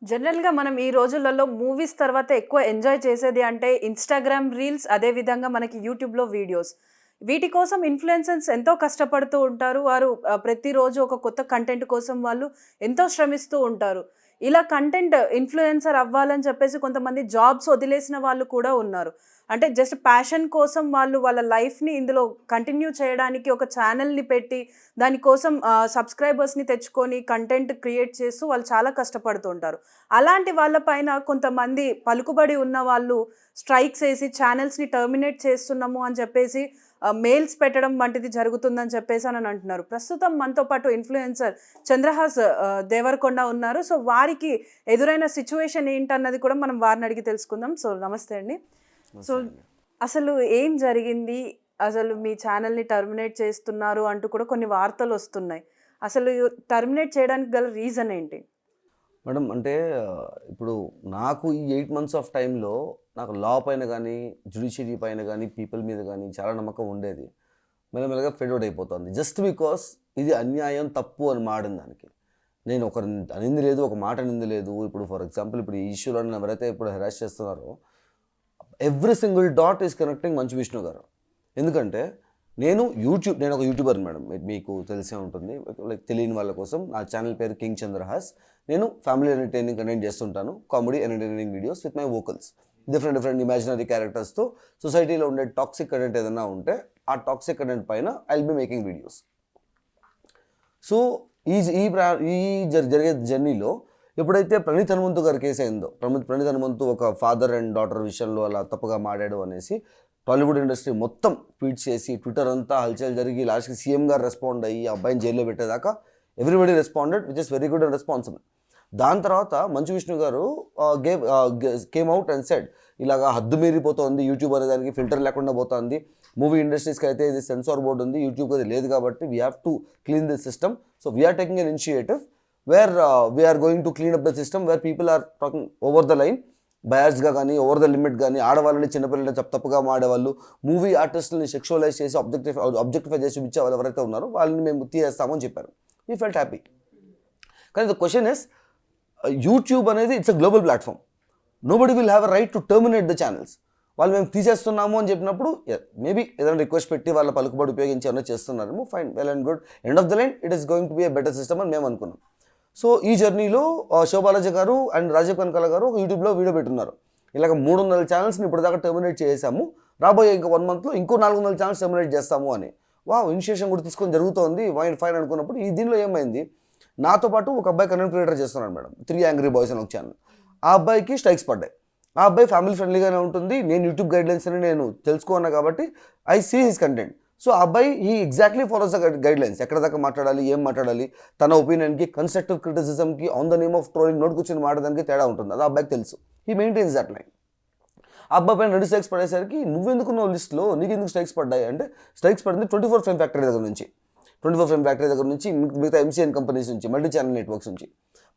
జనరల్‌గా మనం ఈ రోజులలో మూవీస్ తర్వాత ఎక్కువ ఎంజాయ్ చేసేది అంటే ఇన్‌స్టాగ్రామ్ రీల్స్, అదే విధంగా మనకి యూట్యూబ్‌లో వీడియోస్. వీటి కోసం ఇన్‌ఫ్లుయెన్సర్స్ ఎంతో కష్టపడుతూ ఉంటారు. వారు ప్రతిరోజు ఒక కొత్త కంటెంట్ కోసం వాళ్ళు ఎంతో శ్రమిస్తూ ఉంటారు. ఇలా కంటెంట్ ఇన్‌ఫ్లుయెన్సర్ అవ్వాలని చెప్పేసి కొంతమంది జాబ్స్ వదిలేసిన వాళ్ళు కూడా ఉన్నారు. అంటే జస్ట్ ప్యాషన్ కోసం వాళ్ళు వాళ్ళ లైఫ్‌ని ఇందులో కంటిన్యూ చేయడానికి ఒక ఛానెల్‌ని పెట్టి దానికోసం సబ్‌స్క్రైబర్స్‌ని తెచ్చుకొని కంటెంట్ క్రియేట్ చేస్తూ వాళ్ళు చాలా కష్టపడుతూ ఉంటారు. అలాంటి వాళ్ళ పైన కొంతమంది పలుకుబడి ఉన్న వాళ్ళు స్ట్రైక్స్ ఏసి ఛానెల్స్‌ని టర్మినేట్ చేస్తున్నాము అని చెప్పేసి మెయిల్స్ పెట్టడం వంటిది జరుగుతుందని చెప్పేసనని అంటున్నారు. ప్రస్తుతం మనతో పాటు ఇన్‌ఫ్లుయెన్సర్ చంద్రహాస్ దేవరకొండ ఉన్నారు. సో, వారికి ఎదురైన సిట్యుయేషన్ ఏంటన్నది కూడా మనం వారిని అడిగి తెలుసుకుందాం. సో, నమస్తే అండి. సో, అసలు ఏం జరిగింది? అసలు మీ ఛానెల్‌ని టర్మినేట్ చేస్తున్నారు అంటూ కూడా కొన్ని వార్తలొస్తున్నాయి. అసలు టర్మినేట్ చేయడానికి గల రీజన్ ఏంటి? మేడం అంటే ఇప్పుడు నాకు ఈ 8 మంత్స్ ఆఫ్ టైంలో నాకు లా పైన కానీ, జ్యుడిషియరీ పైన కానీ, పీపుల్ మీద కానీ చాలా నమ్మకం ఉండేది. మెల్లమెల్లగా ఫెడ్ ఔట్ అయిపోతుంది. జస్ట్ బికాస్ ఇది అన్యాయం, తప్పు అని మాడిన దానికి. నేను ఒకరిని అనింది లేదు, ఒక మాట అనింది లేదు. ఇప్పుడు ఫర్ ఎగ్జాంపుల్ ఇప్పుడు ఈ ఇష్యూలో ఎవరైతే ఇప్పుడు హెరాస్ చేస్తున్నారో every single dot is connecting Manchu Vishnu గారు. ఎందుకంటే నేను ఒక యూట్యూబర్ మేడం, మీకు తెలిసే ఉంటుంది. లైక్ తెలియని వాళ్ళ కోసం నా ఛానల్ పేరు కింగ్ చంద్రహాస్. నేను ఫ్యామిలీ ఎంటర్టైనింగ్ కంటెంట్ చేస్తుంటాను, comedy entertaining videos with my vocals. Different imaginary క్యారెక్టర్స్తో సొసైటీలో ఉండే టాక్సిక్ కంటెంట్ ఏదైనా ఉంటే ఆ టాక్సిక్ కంటెంట్ పైన I will be making videos. So ఈ ఈ ఈ జరిగే జర్నీలో ఎప్పుడైతే ప్రణీత్ హనుమంతు గారి కేసు అయిందో, ప్రణీత్ హనుమంతు ఒక ఫాదర్ అండ్ డాటర్ విషయంలో అలా తప్పుగా మాట్లాడు అనేసి టాలీవుడ్ ఇండస్ట్రీ మొత్తం ట్వీట్ చేసి ట్విట్టర్ అంతా హల్చల్ జరిగి లాస్ట్కి సీఎం గారు రెస్పాండ్ అయ్యి అబ్బాయిని జైల్లో పెట్టేదాకా everybody responded, which is very good and responsible. దాని తర్వాత మంచు విష్ణు గారు కేమ్ అవుట్ అండ్ సెడ్ ఇలాగా హద్దు మీరిపోతుంది యూట్యూబ్ అనే దానికి, ఫిల్టర్ లేకుండా పోతుంది. మూవీ ఇండస్ట్రీస్కి అయితే ఇది సెన్సార్ బోర్డు ఉంది, యూట్యూబ్కి అది లేదు కాబట్టి we have to clean this system. So we're taking an initiative where we're going to clean up the system where people are talking over the line, బయాస్గా కానీ ఓవర్ ద లిమిట్ కానీ, ఆడవాళ్ళని చిన్నపిల్లలని తప్పుగా మాడేవాళ్ళు, మూవీ ఆర్టిస్టులని సెక్షువలైజ్ చేసి ఆబ్జెక్టిఫై చేసి చూపించే వాళ్ళు ఎవరైతే ఉన్నారో వాళ్ళని మేము తీసేస్తామని చెప్పారు. We felt happy. కానీ ద క్వశ్చన్ ఇస్, యూట్యూబ్ అనేది it's a global platform. Nobody will have a right to terminate the channels. వాళ్ళు మేము తీసేస్తున్నాము అని చెప్పినప్పుడు మేబీ ఏదైనా రిక్వెస్ట్ పెట్టి వాళ్ళ పలుకుబడి ఉపయోగించి ఏమైనా చేస్తున్నారేమో, fine, well and good. End of the line it is going to be a better system అని మేము అనుకున్నాం. సో ఈ జర్నీలో శోభాలాజీ గారు అండ్ రాజీవ్ కనకాల గారు యూట్యూబ్లో వీడియో పెట్టున్నారు. ఇలాగ 300 ఛానల్స్ని ఇప్పటిదాకా టర్మినేట్ చేసాము, రాబోయే ఇంకా 1 మంత్లో ఇంకో 400 ఛానల్స్ టర్మినేట్ చేస్తాము అని. ఇనిషియేషన్ కూడా తీసుకొని జరుగుతోంది, ఫైన్ అనుకున్నప్పుడు ఈ దీనిలో ఏమైంది, నాతో పాటు ఒక అబ్బాయి కంటెంట్ క్రియేటర్ చేస్తున్నాడు మేడం, 3 యాంగ్రీ బాయ్స్ అని ఒక ఛానల్. ఆ అబ్బాయికి స్ట్రైక్స్ పడ్డాయి. ఆ అబ్బాయి ఫ్యామిలీ ఫ్రెండ్లీగానే ఉంటుంది, నేను యూట్యూబ్ గైడ్లైన్స్ అని నేను తెలుసుకున్నా కాబట్టి I see his content. So ఆ అబ్బాయి ఈ ఎగ్జాక్ట్లీ ఫాలోస్ ద గైడ్లైన్స్, ఎక్కడ దాకా మాట్లాడాలి, ఏం మాట్లాడాలి, తన ఒపీనియన్కి, కన్స్ట్రక్టివ్ క్రిటిసిజంకి, on the name of trolling note కూర్చొని మాట్లాడడానికి తేడా ఉంటుంది. అది ఆ అబ్బాయికి తెలుసు. He maintains that line. ఆ అబ్బాయి పైన 2 స్ట్రైక్స్ పడేసరికి నువ్వెందుకు లిస్ట్లో, నీకు ఎందుకు స్ట్రైక్స్ పడ్డాయి అంటే, స్ట్రైక్స్ పడింది 24 ఫ్రేమ్ ఫ్యాక్టరీ దగ్గర నుంచి, మిగతా ఎంసీఎన్ కంపెనీస్ నుంచి, మల్టీ ఛానల్ నెట్వర్క్స్ నుంచి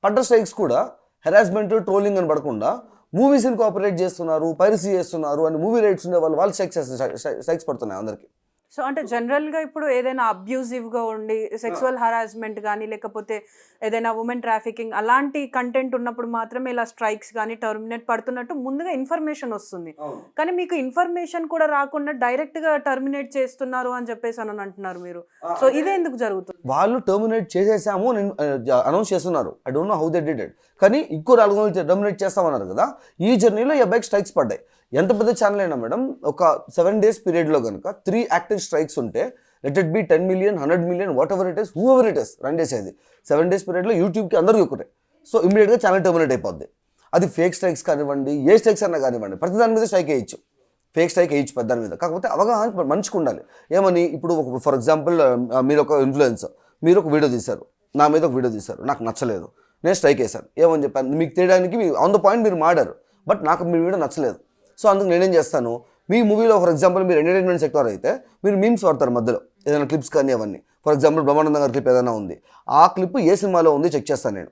పడ్డ స్ట్రైక్స్ కూడా హెరాస్మెంట్, ట్రోలింగ్ అని పడకుండా మూవీస్ని కోఆపరేట్ చేస్తున్నారు, పైరసీ చేస్తున్నారు అని మూవీ రైట్స్ ఉండే వాళ్ళు స్ట్రైక్స్ పడుతున్నాయి అందరికీ. సో, అంటే జనరల్‌గా ఇప్పుడు ఏదైనా అబ్యూజివ్‌గా ఉండి సెక్సువల్ హరాస్మెంట్ గానీ, లేకపోతే ఏదైనా వుమెన్ ట్రాఫికింగ్ అలాంటి కంటెంట్ ఉన్నప్పుడు మాత్రమే ఇలా స్ట్రైక్స్ గానీ, టర్మినేట్ పడుతున్నట్టు ముందుగా ఇన్ఫర్మేషన్ వస్తుంది. కానీ మీకు ఇన్ఫర్మేషన్ కూడా రాకుండా డైరెక్ట్‌గా టర్మినేట్ చేస్తున్నారు అని చెప్పేసి అని అంటున్నారు మీరు. సో, ఇదే ఎందుకు జరుగుతుంది? వాళ్ళు టర్మినేట్ చేసేసాము అని అనౌన్స్ చేస్తున్నారు. I don't know how they did it. కానీ ఇంకో 400 టర్మినేట్ చేస్తామన్నారు కదా. ఈ జర్నీలో ఈ అబ్బాయికి స్ట్రైక్స్ పడ్డాయి. ఎంత పెద్ద ఛానల్ అయినా మేడం, ఒక 7 days పీరియడ్లో కనుక 3 యాక్టివ్ స్ట్రైక్స్ ఉంటే, let it be 10 million, 100 million, what ever it is, who ever it is, run చేసేది 7 days పీరియడ్లో యూట్యూబ్కి అందరికీ ఒకటే. సో ఇమీడియట్గా ఛానల్ టర్మినేట్ అయిపోద్ది. అది ఫేక్ స్ట్రైక్స్ కానివ్వండి, ఏ స్ట్రైక్స్ అన్నా కానివ్వండి, ప్రతి దాని మీద స్ట్రైక్ వేయచ్చు, ఫేక్ స్ట్రైక్ వేయచ్చు పెద్ద దాని మీద. కాకపోతే అవగాహన మనిషికి ఉండాలి. ఏమని, ఇప్పుడు ఫర్ ఎగ్జాంపుల్ మీరు ఒక ఇన్ఫ్లుయెన్సర్, మీరు ఒక వీడియో తీశారు, నా మీద ఒక వీడియో తీశారు, నాకు నచ్చలేదు, నేను స్ట్రైక్ వేశాను. ఏమని చెప్పాను, మీకు తేయడానికి ఆన్ ద పాయింట్ మీరు మాడారు, బట్ నాకు మీ వీడియో నచ్చలేదు. సో అందుకు నేనేం చేస్తాను, మీ మూవీలో ఫర్ ఎగ్జాంపుల్ మీరు ఎంటర్టైన్మెంట్ సెక్టర్ అయితే మీరు మీమ్స్ వాడతారు మధ్యలో, ఏదైనా క్లిప్స్ కానీ అవన్నీ. ఫర్ ఎగ్జాంపుల్ బ్రహ్మానందం గారి క్లిప్ ఏదైనా ఉంది, ఆ క్లిప్ ఏ సినిమాలో ఉంది చెక్ చేస్తాను నేను.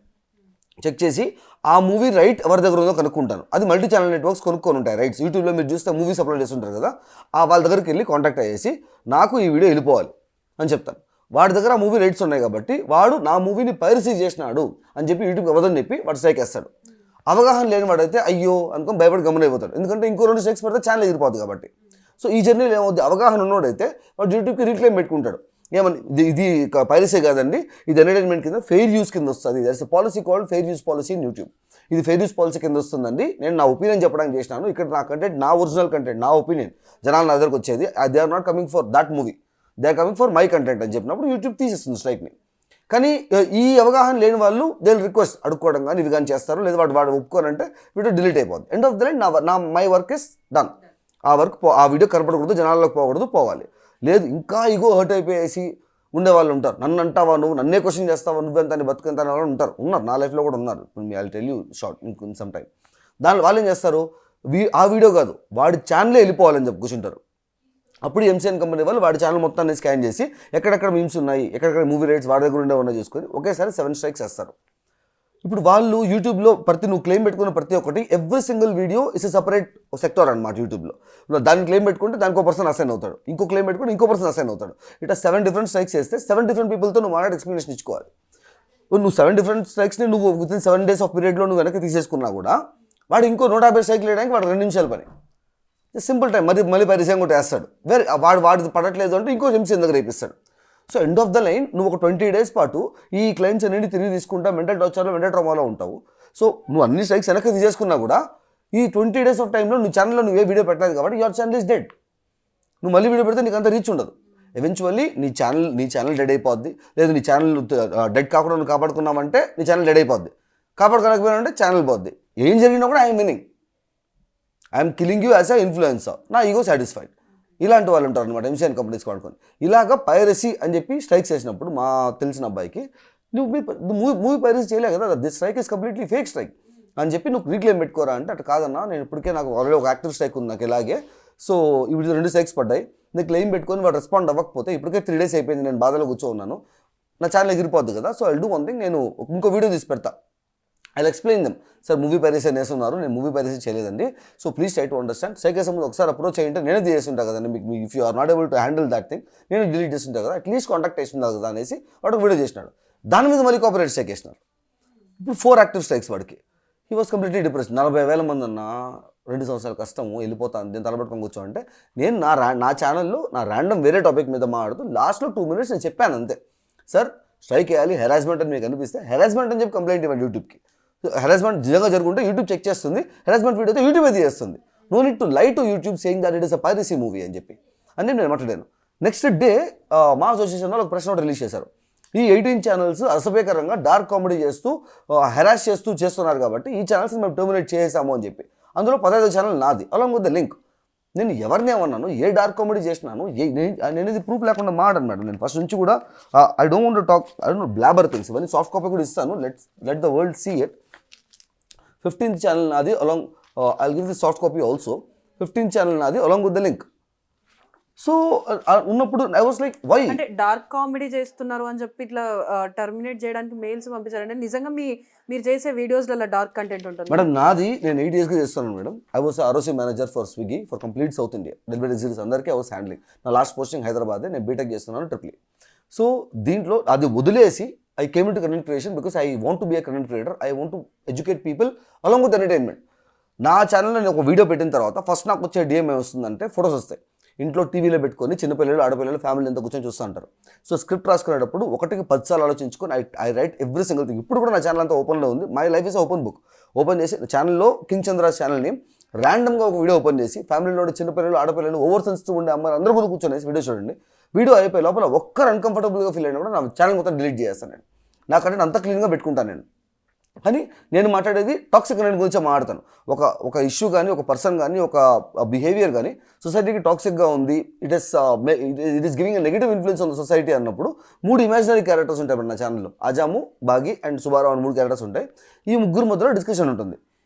చెక్ చేసి ఆ మూవీ రైట్ ఎవరి దగ్గర ఉందో కనుక్కుంటాను. అది మల్టీ ఛానల్ నెట్వర్క్స్ కొనుక్కొని ఉంటాయి రైట్స్. యూట్యూబ్లో మీరు చూస్తే మూవీస్ అప్లోడ్ చేస్తుంటారు కదా, వాళ్ళ దగ్గరికి వెళ్ళి కాంటాక్ట్ అయ్యేసి నాకు ఈ వీడియో వెళ్ళిపోవాలి అని చెప్తాను. వాడి దగ్గర ఆ మూవీ రైట్స్ ఉన్నాయి కాబట్టి వాడు నా మూవీని పైరసీ చేసినాడు అని చెప్పి యూట్యూబ్ అవ్వదని చెప్పి వాడు స్ట్రైక్ వేస్తాడు. అవగాహన లేనివాడైతే అయ్యో అనుకొని భయపడి గమనైపోతాడు, ఎందుకంటే ఇంకో 2 స్ట్రైక్స్ పడితే ఛానల్ ఎగిరిపోతుంది కాబట్టి. సో ఈ జర్నీలో ఏమవుద్ది, అవగాహన ఉన్నోడైతే వాడు యూట్యూబ్కి రీక్లెయిమ్ పెట్టుకుంటాడు, ఏమని ఇది పైరసీ కాదండి, ఇది ఎంటర్టైన్మెంట్ కింద ఫెయిర్ యూస్ కింద వస్తుంది, that's policy called fair use policy in YouTube. ఇది ఫెయిర్ యూస్ పాలసీ కింద వస్తుందండి, నేను నా ఒపీనియన్ చెప్పడానికి చేసినాను, ఇక్కడ నా కంటెంట్ నా ఒరిజినల్ కంటెంట్ నా ఒపీనియన్ జనాలు నా దగ్గరకు వచ్చేది, they are not coming for that movie, they are coming for my content అని చెప్పినప్పుడు యూట్యూబ్ తీసేస్తుంది స్ట్రైక్ని. కానీ ఈ అవగాహన లేని వాళ్ళు దే రిక్వెస్ట్ అడుక్కోవడం కానీ ఇవి కానీ చేస్తారు, లేదా వాడు ఒప్పుకోనంటే వీడియో డిలీట్ అయిపోద్ది. ఎండ్ ఆఫ్ ద లైన్ నా మై వర్క్ ఇస్ డన్. ఆ వర్క్ ఆ వీడియో కనపడకూడదు, జనాల్లోకి పోకూడదు, పోవాలి. లేదు ఇంకా ఇగో హర్ట్ అయిపోయేసి ఉండేవాళ్ళు ఉంటారు, నన్ను అంటావా నువ్వు, నన్నే క్వశ్చన్ చేస్తావా నువ్వెంత అని బతుకెంత అని వాళ్ళు ఉన్నారు, నా లైఫ్లో కూడా ఉన్నారు. I will tell you short in some time. దాని వాళ్ళు ఏం చేస్తారు, ఆ వీడియో కాదు వాడి ఛానలే వెళ్ళిపోవాలని చెప్పి కూర్చుంటారు. అప్పుడు ఎంసీఎన్ కంపెనీ వాళ్ళు వాడి ఛానల్ మొత్తాన్ని స్కాన్ చేసి ఎక్కడెక్కడ మీమ్స్ ఉన్నాయి, ఎక్కడెక్కడ మూవీ రైట్స్ వాడి దగ్గర ఉన్నాయి చూసుకొని ఒకేసారి 7 స్ట్రైక్స్ వేస్తారు. ఇప్పుడు వాళ్ళు యూట్యూబ్లో నువ్వు క్లెయిమ్ పెట్టుకున్న ప్రతి ఒక్కటి every single video is a separate sector అనమాట. యూట్యూబ్లో దాన్ని క్లెయిమ్ పెట్టుకుంటే దానికి 1 పర్సన్ అసైన్ అవుతాడు, ఇంకో క్లెయిమ్ పెట్టుకుంటే ఇంకో పర్సన్ అసైన్ అవుతాడు. ఇట్లా 7 డిఫరెంట్ స్ట్రైక్స్ చేస్తే 7 డిఫరెంట్ పీపుల్తో నువ్వు మాట్లాడి ఎక్స్ప్లెనేషన్ ఇచ్చుకోవాలి. నువ్వు 7 డిఫరెంట్ స్ట్రైక్స్ని నువ్వు వితిన్ 7 days ఆఫ్ పీరియడ్లో నువ్వు వెనక్కి తీసేసుకున్నా కూడా వాడు ఇంకో 150 స్ట్రైక్లు వేయడానికి వాడు 2 నిమిషాల పని, సింపుల్ టైం. మళ్ళీ పరిచయం కూడా వేస్తాడు, వాడిది పడట్లేదు అంటే ఇంకో ఎంసీఎన్ దగ్గర రేపిస్తాడు. So end of the line నువ్వు ఒక 20 days పాటు ఈ క్లయింట్స్ అన్నింటి తిరిగి తీసుకుంటా మెంటల్ టార్చర్లో మెంటల్ ట్రామాలో ఉంటావు. సో నువ్వు అన్ని స్ట్రైక్స్ వెనక్కి తీసేసుకున్నా కూడా ఈ 20 days ఆఫ్ టైంలో నీ ఛానల్లో నువ్వే వీడియో పెట్టలేదు కాబట్టి యువర్ ఛానల్ ఈస్ డెడ్. నువ్వు మళ్ళీ వీడియో పెడితే నీకు అంత రీచ్ ఉండదు. ఎవెన్చువల్లీ నీ ఛానల్ డెడ్ అయిపోద్ది. లేదు నీ ఛానల్ డెడ్ కాకుండా నువ్వు కాపాడుకున్నావంటే నీ ఛానల్ డెడ్ అయిపోద్ది, కాపాడుకోలేకపోయినా ఛానల్ పోద్ది. ఏం జరిగినా కూడా I'm winnowing, I'm killing you as a influencer, నా ఈగో సాటిస్ఫైడ్. ఇలాంటి వాళ్ళు ఉంటారు అనమాట ఎంసీఎన్ కంపెనీస్ వాడుకొని. ఇలాగ పైరసీ అని చెప్పి స్ట్రైక్స్ చేసినప్పుడు మా తెలిసిన అబ్బాయికి నువ్వు మూవీ పైరసీ చేయలే కదా, this strike is completely fake strike అని చెప్పి నువ్వు రీక్లెయిమ్ పెట్టుకోరా అంటే అటు కాదన్నా, నేను ఇప్పటికే నాకు ఆల్రెడీ ఒక యాక్టివ్ స్ట్రైక్ ఉంది నాకు ఇలాగే, సో ఇప్పుడు 2 స్ట్రైక్స్ పడ్డాయి, నేను క్లెయిమ్ పెట్టుకొని వాడు రెస్పాండ్ అవ్వకపోతే ఇప్పటికే 3 days అయిపోయింది, నేను బాధలో కూర్చోన్నాను, నా ఛానల్ ఎగిరిపోద్ది కదా. So I do one thing, నేను ఇంకో వీడియో తీసి పెడతా, I explain them, sir movie piracy అని వేస్తున్నారు, నేను మూవీ పైరసీ చేయలేదండి, so please try to understand. Strike చేసే ముందు ఒకసారి అప్రోచ్ చేయంటే నేనే చేస్తుంటా కదండి, మీకు if you are not able to handle that thing నేను డిలీట్ చేస్తుంటా కదా, అట్లీస్ట్ కాంటాక్ట్ చేస్తుంటా కదా అనేసి వాడు వీడియో చేసినాడు. దాని మీద మళ్ళీ కాపీరైట్ స్ట్రైక్ చేసినారు. ఇప్పుడు 4 యాక్టివ్ స్ట్రైక్స్ వాడికి. He was completely depressed. 40,000 మంది అన్న 2 సంవత్సరాల కష్టము వెళ్ళిపోతాను నేను తలబెట్టుకొని కూర్చోంటే నేను నా ఛానల్లో నా ర్యాండమ్ వేరే టాపిక్ మీద మాట్లాడుతూ లాస్ట్లో 2 minutes నేను చెప్పాను అంతే, సార్ స్ట్రైక్ వేయాలి, హెరాస్మెంట్ అని మీకు అనిపిస్తే హెరాస్మెంట్ అని చెప్పి కంప్లైంట్ ఇవ్వండి యూట్యూబ్కి. హెరాస్మెంట్ నిజంగా జరుగుంటే యూట్యూబ్ చెక్ చేస్తుంది, హెరాస్మెంట్ వీడియో అయితే యూట్యూబ్ అయితే చేస్తుంది. No need to lie to YouTube saying that it is a piracy movie అని చెప్పి అని నేను మాట్లాడాను. నెక్స్ట్ డే మా అసోసియేషన్ వాళ్ళు ఒక ప్రెస్ నోట్ రిలీజ్ చేశారు. ఈ 18 ఛానల్స్ అసభ్యకరంగా డార్క్ కామెడీ చేస్తూ హెరాస్ చేస్తున్నారు కాబట్టి ఈ ఛానల్స్ మేము టర్మినేట్ చేసాము అని చెప్పి. అందులో 15 ఛానల్ నాది అలాంగ్ విత్ ద లింక్. నేను ఎవరిని ఏమన్నాను, ఏ డార్క్ కామెడీ చేసినాను, నేను ఇది ప్రూఫ్ లేకుండా మాట్లాడను మేడం. నేను ఫస్ట్ నుంచి కూడా I don't want to talk, I don't blabber things. ఇవన్నీ సాఫ్ట్ కాపీ కూడా ఇస్తాను, let the world see it. 15th channel నాది along, I give the soft copy also. 15th channel నాది along with the link. So ఉన్నప్పుడు I was like why అంటే dark comedy చేస్తున్నారు అని చెప్పి ఇట్లా టర్మినేట్ చేయడానికి మెయిల్స్ పంపించారంటే నిజంగా మీరు చేసే వీడియోస్లలో డార్క్ కంటెంట్ ఉంటుంది మేడం. నాది నేను 8 yearsగా చేస్తున్నాను madam. I was ROC manager for Swiggy for complete south India delivery series అందరికీ ఐ వాస్ హ్యాండ్లింగ్. నా లాస్ట్ పోస్టింగ్ హైదరాబాద్, నేను బీటెక్ చేస్తున్నాను ట్రిపుల్. సో దీంట్లో అది వదిలేసి I came to content creation because I want to be a content creator. I want to educate people along with entertainment. నా ఛానల్లో నేను ఒక వీడియో పెట్టిన తర్వాత ఫస్ట్ నాకు వచ్చే డిఎం ఏమొస్తుందంటే ఫొటోస్ వస్తాయి. ఇంట్లో టీవీలో పెట్టుకొని చిన్నపిల్లలు ఆడపిల్లలు ఫ్యామిలీ అంతా కూర్చొని చూస్తూ ఉంటారు. సో స్క్రిప్ట్ రాసుకునేటప్పుడు 1కి 10 సార్లు ఆలోచించుకొని I right every single thing. ఇప్పుడు కూడా నా ఛానల్ అంతా ఓపెన్లో ఉంది. My life is open book. Open చేసి ఛానల్లో కింగ్ చంద్ర ఛానల్ని ర్యాండమ్గా ఒక వీడియో ఓపెన్ చేసి ఫ్యామిలీలో చిన్నపిల్లలు ఆడపిల్లలు ఓవర్ సెన్సిటివ్ ఉండే అమ్మాయి అందరూ కూడా కూర్చొని వీడియో చూడండి. వీడియో అయిపోయి లోపల ఒక్కరు అన్కంఫర్టబుల్గా ఫీల్ అయినా కూడా నా ఛానల్ మొత్తం డిలీట్ చేస్తాను. నేను నాకంటే అంత క్లీన్గా పెట్టుకుంటాను నేను. కానీ నేను మాట్లాడేది టాక్సిక్ కంటెంట్ గురించి మాట్లాడతాను. ఒక ఇష్యూ కానీ, ఒక పర్సన్ కానీ, ఒక బిహేవియర్ కానీ సొసైటీకి టాక్సిక్గా ఉంది, it is giving a negative influence on the society అన్నప్పుడు 3 ఇమాజినరీ క్యారెక్టర్స్ ఉంటాయి నా ఛానల్లో. అజాము, బాగి అండ్ సుబ్బారావు అని 3 క్యారెక్టర్స్ ఉంటాయి. ఈ ముగ్గురు మధ్యలో డిస్కషన్ ఉంటుంది.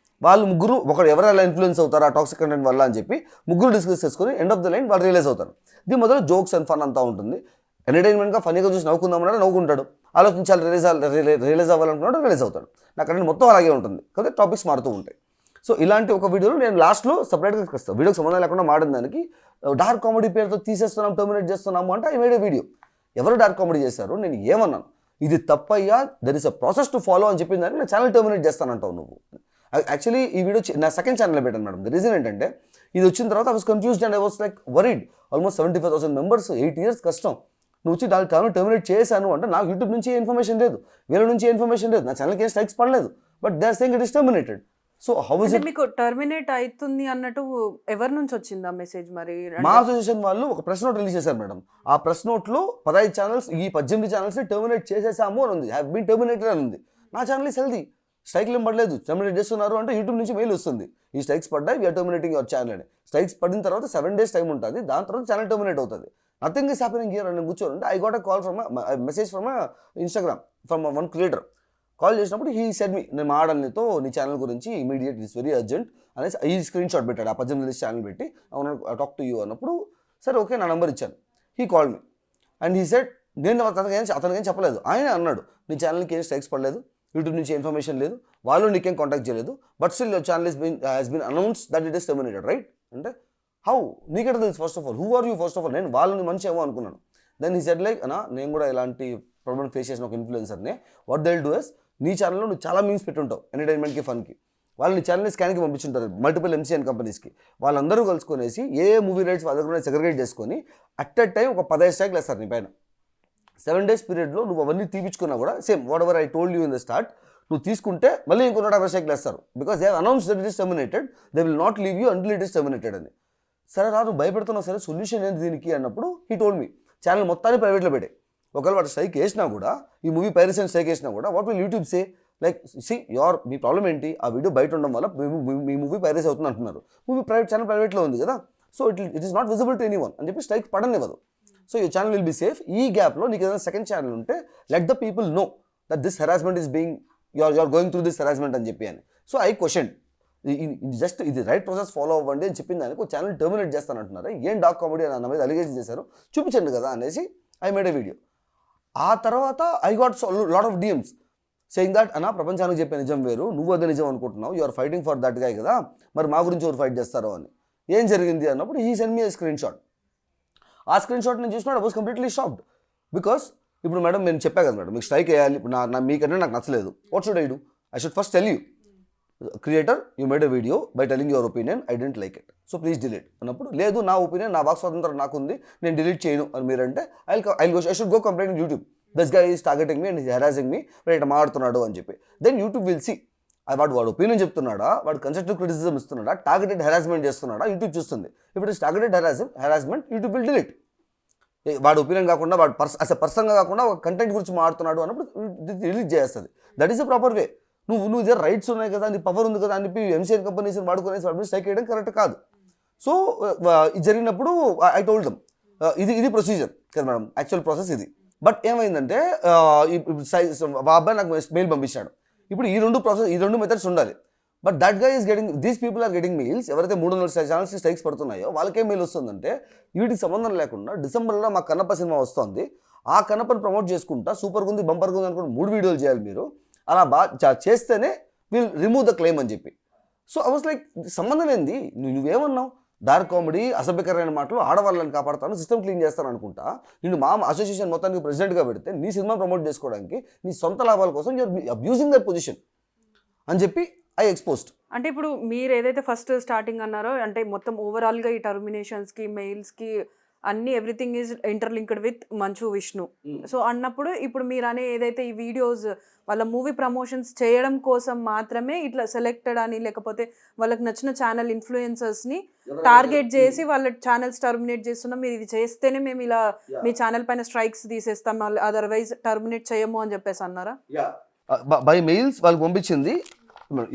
వాళ్ళు ముగ్గురు ఎవరు ఎలా ఇన్ఫ్లుయెన్స్ అవుతారు ఆ టాక్సిక్ కంటెంట్ వల్ల అని చెప్పి ముగ్గురు డిస్కస్ చేసుకుని ఎండ్ ఆఫ్ ద లైన్ వాళ్ళు రియలైజ్ అవుతారు. దీని మొదలు జోక్స్ అండ్ ఫన్ అంతా ఉంటుంది. ఎంటర్టైన్మెంట్గా ఫనీగా చూసి నవ్వుకుందామన్నా నవ్వుకుంటాడు, ఆలోచించాలి రియలైజ్ అవ్వాలనుకున్నాడు రియలైజ్ అవుతాడు. నాకు అంటే మొత్తం అలాగే ఉంటుంది కదా, టాపిక్స్ మారుతూ ఉంటాయి. సో ఇలాంటి ఒక వీడియోలో నేను లాస్ట్లో సపరేట్గా వస్తాను. వీడియోకి సంబంధం లేకుండా మాడిన దానికి డార్క్ కామెడీ పేరుతో తీసేస్తున్నాం, టర్మినేట్ చేస్తున్నాము అంటే ఐ మేడ్ ఏ వీడియో. ఎవరు డార్క్ కామెడీ చేశారు, నేను ఏమన్నాను, ఇది తప్పయ్యా, there is a process to follow అని చెప్పిన దానికి నేను ఛానల్ టర్మినేట్ చేస్తానంటావు నువ్వు. యాక్చువల్లీ ఈ వీడియో నా సెకండ్ ఛానల్లో పెట్టాను మేడం. ద రీజన్ ఏంటంటే ఇది వచ్చిన తర్వాత I was confused and I was like worried. Almost 75,000 members, 8 years కష్టం. నువ్వు వచ్చి దాని ఛానల్ టర్మినేట్ చేశాను అంటే నాకు యూట్యూబ్ నుంచి ఏ ఇన్ఫర్మేషన్ లేదు, వీళ్ళ నుంచి ఏ ఇన్ఫర్మేషన్ లేదు, నా ఛానల్కి ఏం స్ట్రైక్స్ పడలేదు, but they are saying it is terminated. So how is అంటే ఇట్? మీకు టర్మినేట్ అవుతుంది అన్నట్టు ఎవరి నుంచి వచ్చిందా మెసేజ్ మరి? మా అసోసియేషన్ వాళ్ళు ఒక ప్రెస్ నోట్ రిలీజ్ చేశారు మేడం. ఆ ప్రెస్ నోట్లో 15 ఛానల్స్, ఈ 18 ఛానల్స్ని టర్మినేట్ చేసేసాము అని ఉంది, హ్యావ్ బీన్ టర్మినేటెడ్ అని ఉంది. నా ఛానల్ ఈస్ హెల్దీ, స్ట్రైక్లు ఏం పడలేదు, టర్మినేట్ చేస్తున్నారు అంటే యూట్యూబ్ నుంచి మెయిల్ వస్తుంది, ఈ స్ట్రైక్స్ పడ్డాయి, వీఆర్ టర్మినేటింగ్ యువర్ ఛానల్ అని. స్ట్రైక్స్ పడిన తర్వాత 7 days టైం ఉంటుంది, దాని తర్వాత ఛానల్ టర్మినేట్ అవుతుంది. నథింగ్ ఈస్ హ్యాపెనింగ్ హియర్ అని కూర్చోండి. I got a call from message from Instagram from one creator. Call చేసినప్పుడు హీ సెడ్ మీ, నేను మాట్లాడాలి నీతో, నీ ఛానల్ గురించి ఇమీడియట్, ఇట్స్ వెరీ అర్జెంట్ అనేసి ఈ స్క్రీన్ షాట్ పెట్టాడు, ఆ 18 ఛానల్ పెట్టి, అవును టాక్ టు యూ అన్నప్పుడు సరే ఓకే నా నెంబర్ ఇచ్చాను. He call me and he said, నేను అతనికి ఏం చెప్పలేదు, ఆయన అన్నాడు నీ ఛానల్కి ఏం స్ట్రైక్స్ పడలేదు, యూట్యూబ్ నుంచి ఇన్ఫర్మేషన్ లేదు, వాళ్ళు నీకేం కాంటాక్ట్ చేయలేదు, but still your channel has been announce that it is terminated, right? అంటే హౌ నీకెట తెలుసు? First of all who are you? First of all నేను వాళ్ళని మంచి ఏమో అనుకున్నాను. దెన్ హీ సెడ్ లైక్, అన్నా నేను కూడా ఇలాంటి ప్రాబ్లమ్ ఫేస్ చేసిన ఒక ఇన్ఫ్లుయెన్సర్నే, what they will do is, నీ ఛానల్లో నువ్వు చాలా మీమ్స్ పెట్టుంటావు ఎంటర్టైన్మెంట్కి, ఫన్కి, వాళ్ళు నీ ఛానల్ని స్కాన్కి పంపించుంటారు మల్టిపుల్ MCN కంపెనీస్కి. వాళ్ళందరూ కలుసుకొనేసి ఏ మూవీ రైట్స్ వాళ్ళ దగ్గర సెగ్రిగేట్ చేసుకొని అట్ ఎ టైం ఒక 15 స్ట్రైక్లు వేస్తారు నీ పైన. 7 days పీరియడ్లో నువ్వు అవన్నీ తీపించుకున్నా కూడా same what ever I told you in the start, నువ్వు తీసుకుంటే మళ్ళీ ఇంకో 150 స్ట్రైక్లు వేస్తారు. Because they have announced that it is terminated, they will not leave you until it is terminated అని. సరే రా నువ్వు భయపెడుతున్నావు, సరే సొల్యూషన్ ఏంటి దీనికి అన్నప్పుడు హీ టోల్డ్ మీ, ఛానల్ మొత్తాన్ని ప్రైవేట్లో పెట్టే, ఒకవేళ వాడు స్ట్రైక్ వేసినా కూడా, ఈ మూవీ పైరసీ అని స్ట్రైక్ వేసినా కూడా, what will YouTube say like, see me problem ఏంటి, ఆ వీడియో బయట ఉండడం వల్ల మీ మూవీ పైరసీ అవుతుంది అంటున్నారు, మూవీ ఛానల్ ప్రైవేట్లో ఉంది కదా, so it is not visible to anyone అని చెప్పి స్ట్రైక్ పడనివ్వదు. So your channel will be safe. ఈ గ్యాప్లో నీకు ఏదైనా సెకండ్ ఛానల్ ఉంటే let the people know that this harassment is being, you're going through this harassment అని చెప్పి అని. సో ఐ క్వశ్చన్, జస్ట్ ఇది రైట్ ప్రాసెస్ ఫాలో అవ్వండి అని చెప్పిన దానికి ఒక ఛానల్ టర్మినేట్ చేస్తానంటున్నారు, ఏం డాక్ కామెడీ అని నా మీద అలిగేషన్ చేశారు, చూపించండి కదా అనేసి ఐ మేడ్ ఎ వీడియో. ఆ తర్వాత I got lot of DMs saying that, అన్న ప్రపంచానికి చెప్పే నిజం వేరు, నువ్వు అదే నిజం అనుకుంటున్నావు, you are fighting for that guy కదా, మరి మా గురించి ఎవరు ఫైట్ చేస్తారో అని. ఏం జరిగింది అన్నప్పుడు he send me screen shot. ఆ స్క్రీన్ షాట్ నేను చూసినప్పుడు I was completely shocked. Because ఇప్పుడు మేడం నేను చెప్పా కదా మేడం, మీకు స్ట్రైక్ వేయాలి, మీకంటే నాకు నచ్చలేదు, what should I do? I should first tell you, creator you made a video by telling your opinion, I don't like it, so please delete అన్నప్పుడు, లేదు నా ఒపీనియన్, నా వాక్ స్వాతంత్రం నాకుంది, నేను డిలీట్ చేయను అని మీరంటే I should go complaint YouTube, this guy is targeting me and harassing me, ఇట్లా మాట్లాడుతున్నాడు అని చెప్పి. దెన్ యూట్యూబ్ విల్ సీ వాడు ఒపీనియన్ చెప్తున్నాడా, వాడు కన్స్ట్రక్టివ్ క్రిటిసిజం ఇస్తున్నాడా, టార్గెటెడ్ హెరాస్మెంట్ చేస్తున్నాడా, యూట్యూబ్ చూస్తుంది. ఇప్పుడు is targeted harassment, YouTube will delete. వాడు ఒపీనియన్ కాకుండా, వాడు పర్సన్గా కాకుండా ఒక కంటెంట్ గురించి మాట్లాడుతున్నాడు అన్నప్పుడు రిలీజ్ చేస్తుంది. That is the proper way. నువ్వు ఇదే రైట్స్ ఉన్నాయి కదా, నీ పవర్ ఉంది కదా అని చెప్పి MCN కంపెనీస్ వాడుకునేసి వాడి స్ట్రైక్ చేయడం కరెక్ట్ కాదు. సో ఇది జరిగినప్పుడు ఐ టోల్డ్ దమ్, ఇది ప్రొసీజర్ కదా మేడం, యాక్చువల్ ప్రాసెస్ ఇది. బట్ ఏమైందంటే ఆ అబ్బాయి నాకు మెయిల్ పంపించాడు. ఇప్పుడు ఈ రెండు మెథడ్స్ ఉండాలి. But that guy is getting, these people are getting mails. ఎవరైతే 300 ఛానల్స్కి స్ట్రైక్స్ పడుతున్నాయో వాళ్ళకే మెయిల్ వస్తుందంటే, వీటికి సంబంధం లేకుండా డిసెంబర్లో మా కన్నప్ప సినిమా వస్తుంది, ఆ కన్నప్పని ప్రమోట్ చేసుకుంటా సూపర్గా ఉంది, బంపర్గా ఉంది అనుకుంటే 3 వీడియోలు చేయాలి మీరు, అలా చేస్తేనే విల్ రిమూవ్ ద క్లెయిమ్ అని చెప్పి. సో ఐ వాస్ లైక్, సంబంధం ఏంది, నువ్వేమన్నావు, డార్క్ కామెడీ, అసభ్యకరమైన మాటలు, ఆడవాళ్ళని కాపాడతాను, సిస్టమ్ క్లీన్ చేస్తాను అనుకుంటా, నేను మా అసోసియేషన్ మొత్తానికి ప్రెసిడెంట్గా పెడితే నీ సినిమా ప్రమోట్ చేసుకోవడానికి నీ సొంత లాభాల కోసం యూఆర్ అబ్యూజింగ్ దట్ పొజిషన్ అని చెప్పి ఐ ఎక్స్పోజ్డ్. అంటే ఇప్పుడు మీరు ఏదైతే ఫస్ట్ స్టార్టింగ్ అన్నారో, అంటే మొత్తం ఓవరాల్గా ఈ టర్మినేషన్స్కి, మెయిల్స్కి అన్ని everything is interlinked with Manchu Vishnu. So అన్నప్పుడు ఇప్పుడు మీరు అనే ఏదైతే ఈ వీడియోస్ వాళ్ళ మూవీ ప్రమోషన్స్ చేయడం కోసం మాత్రమే ఇట్లా సెలెక్టెడ్ అని, లేకపోతే వాళ్ళకి నచ్చిన ఛానల్ ఇన్ఫ్లుయెన్సర్స్ని టార్గెట్ చేసి వాళ్ళ ఛానల్స్ టర్మినేట్ చేస్తున్నాం, మీరు ఇది చేస్తేనే మేము ఇలా మీ ఛానల్ పైన స్ట్రైక్స్ తీసేస్తాం, అదర్వైజ్ టర్మినేట్ చేయము అని చెప్పేసి అన్నారా? బై మెయిల్స్ వాళ్ళకి పంపించింది.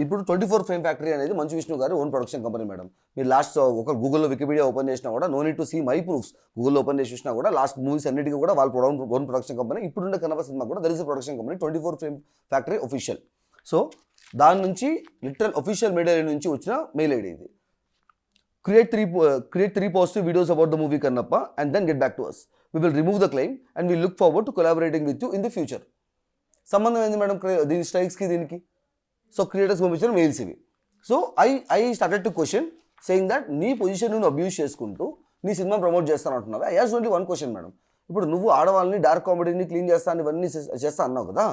ఇప్పుడు 24 Frame Factory అనేది మంచు విష్ణు గారి ఓన్ ప్రొడక్షన్ కంపెనీ మేడం. మీరు లాస్ట్ ఒక గూగుల్లో వికీపీడియా ఓపెన్ చేసినా కూడా, no need to see my proofs, గూగుల్లో ఓపెన్ చేసి చూసినా కూడా లాస్ట్ మూవీస్ అన్నిటికీ కూడా వాళ్ళ ఓన్ ప్రొడక్షన్ కంపెనీ. ఇప్పుడున్న కన్నప్ప సినిమా కూడా there is production company 24 Frame Factory official. So దాని నుంచి లిటరల్ official మీడియా నుంచి వచ్చిన మెయిల్ ఐడి ఇది. Create three positive videos about the movie Kannappa and then get back to us. We will remove the claim and we look forward to collaborating with you in the future. సంబంధం ఏంది madam దీని స్ట్రైక్స్కి దీనికి? So creators పంపించిన mails ఇవి. So I started to question saying that నీ position నువ్వు abuse చేసుకుంటూ నీ సినిమా ప్రమోట్ చేస్తాను అంటున్నావు. I has only 1 question madam. ఇప్పుడు నువ్వు ఆడవాళ్ళని, డార్క్ కామెడీని క్లీన్ చేస్తాను, ఇవన్నీ చేస్తా అన్నావు కదా.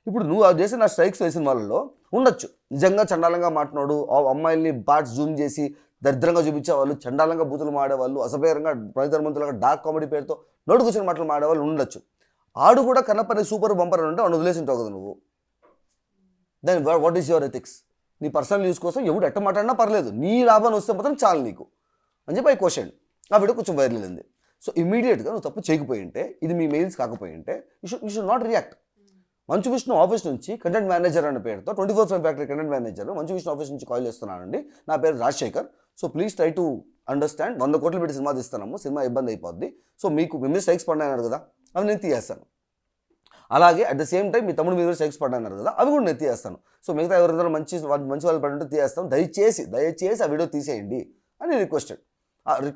ఇప్పుడు నువ్వు చేసిన నా స్ట్రైక్స్ వేసిన వాళ్ళలో ఉండొచ్చు. నిజంగా చండాలంగా మాట్లాడు అమ్మాయిల్ని పార్ట్స్ జూమ్ చేసి దరిద్రంగా చూపించేవాళ్ళు, చండాలంగా బూతులు మాడేవాళ్ళు, అసభ్యంగా ప్రతిధర్మంతులుగా డార్క్ కామెడీ పేరుతో నోటుకొచ్చిన మాటలు మాడేవాళ్ళు ఉండొచ్చు. ఆడు కూడా కన్నప్పని సూపర్ బంపర్ అని ఉంటే వాడిని వదిలేసి ఉంటావు కదా నువ్వు. Then what is your ethics? నీ పర్సనల్ యూస్ కోసం ఎవడు ఎట్ట మాట్లాడినా పర్లేదు, నీ లాభాన్ని వస్తే మాత్రం చాలు నీకు అని చెప్పి క్వశ్చన్. ఆ వీడియో కొంచెం వైరల్ అయింది. సో ఇమీడియట్గా నువ్వు తప్పు చేయకపోయి ఉంటే, ఇది మీ మెయిల్స్ కాకపోయి ఉంటే you should not react. Manchu Vishnu office నుంచి కంటెంట్ మేనేజర్ అనే పేరుతో 24/7 factory content manager Manchu Vishnu office నుంచి కాల్ చేస్తున్నానండి, నా పేరు Rajasekhar. So please try to understand, 100 కోట్లు పెట్టి సినిమా తీస్తున్నాము, సినిమా ఇబ్బంది అయిపోద్ది. సో మీకు మిమ్మల్ని స్ట్రైక్స్ పడినాయన్నారు కదా, అవి నేను తీయేస్తాను. అలాగే అట్ ద సేమ్ టైం మీ తమ్ముడు మీద స్ట్రైక్స్ పడినారు కదా, అవి కూడా నేను తీయేస్తాను. సో మిగతా ఎవరైనా మంచి వాళ్ళు పడి ఉంటే తీయేస్తాం, దయచేసి ఆ వీడియో తీసేయండి అని రిక్వెస్టెడ్.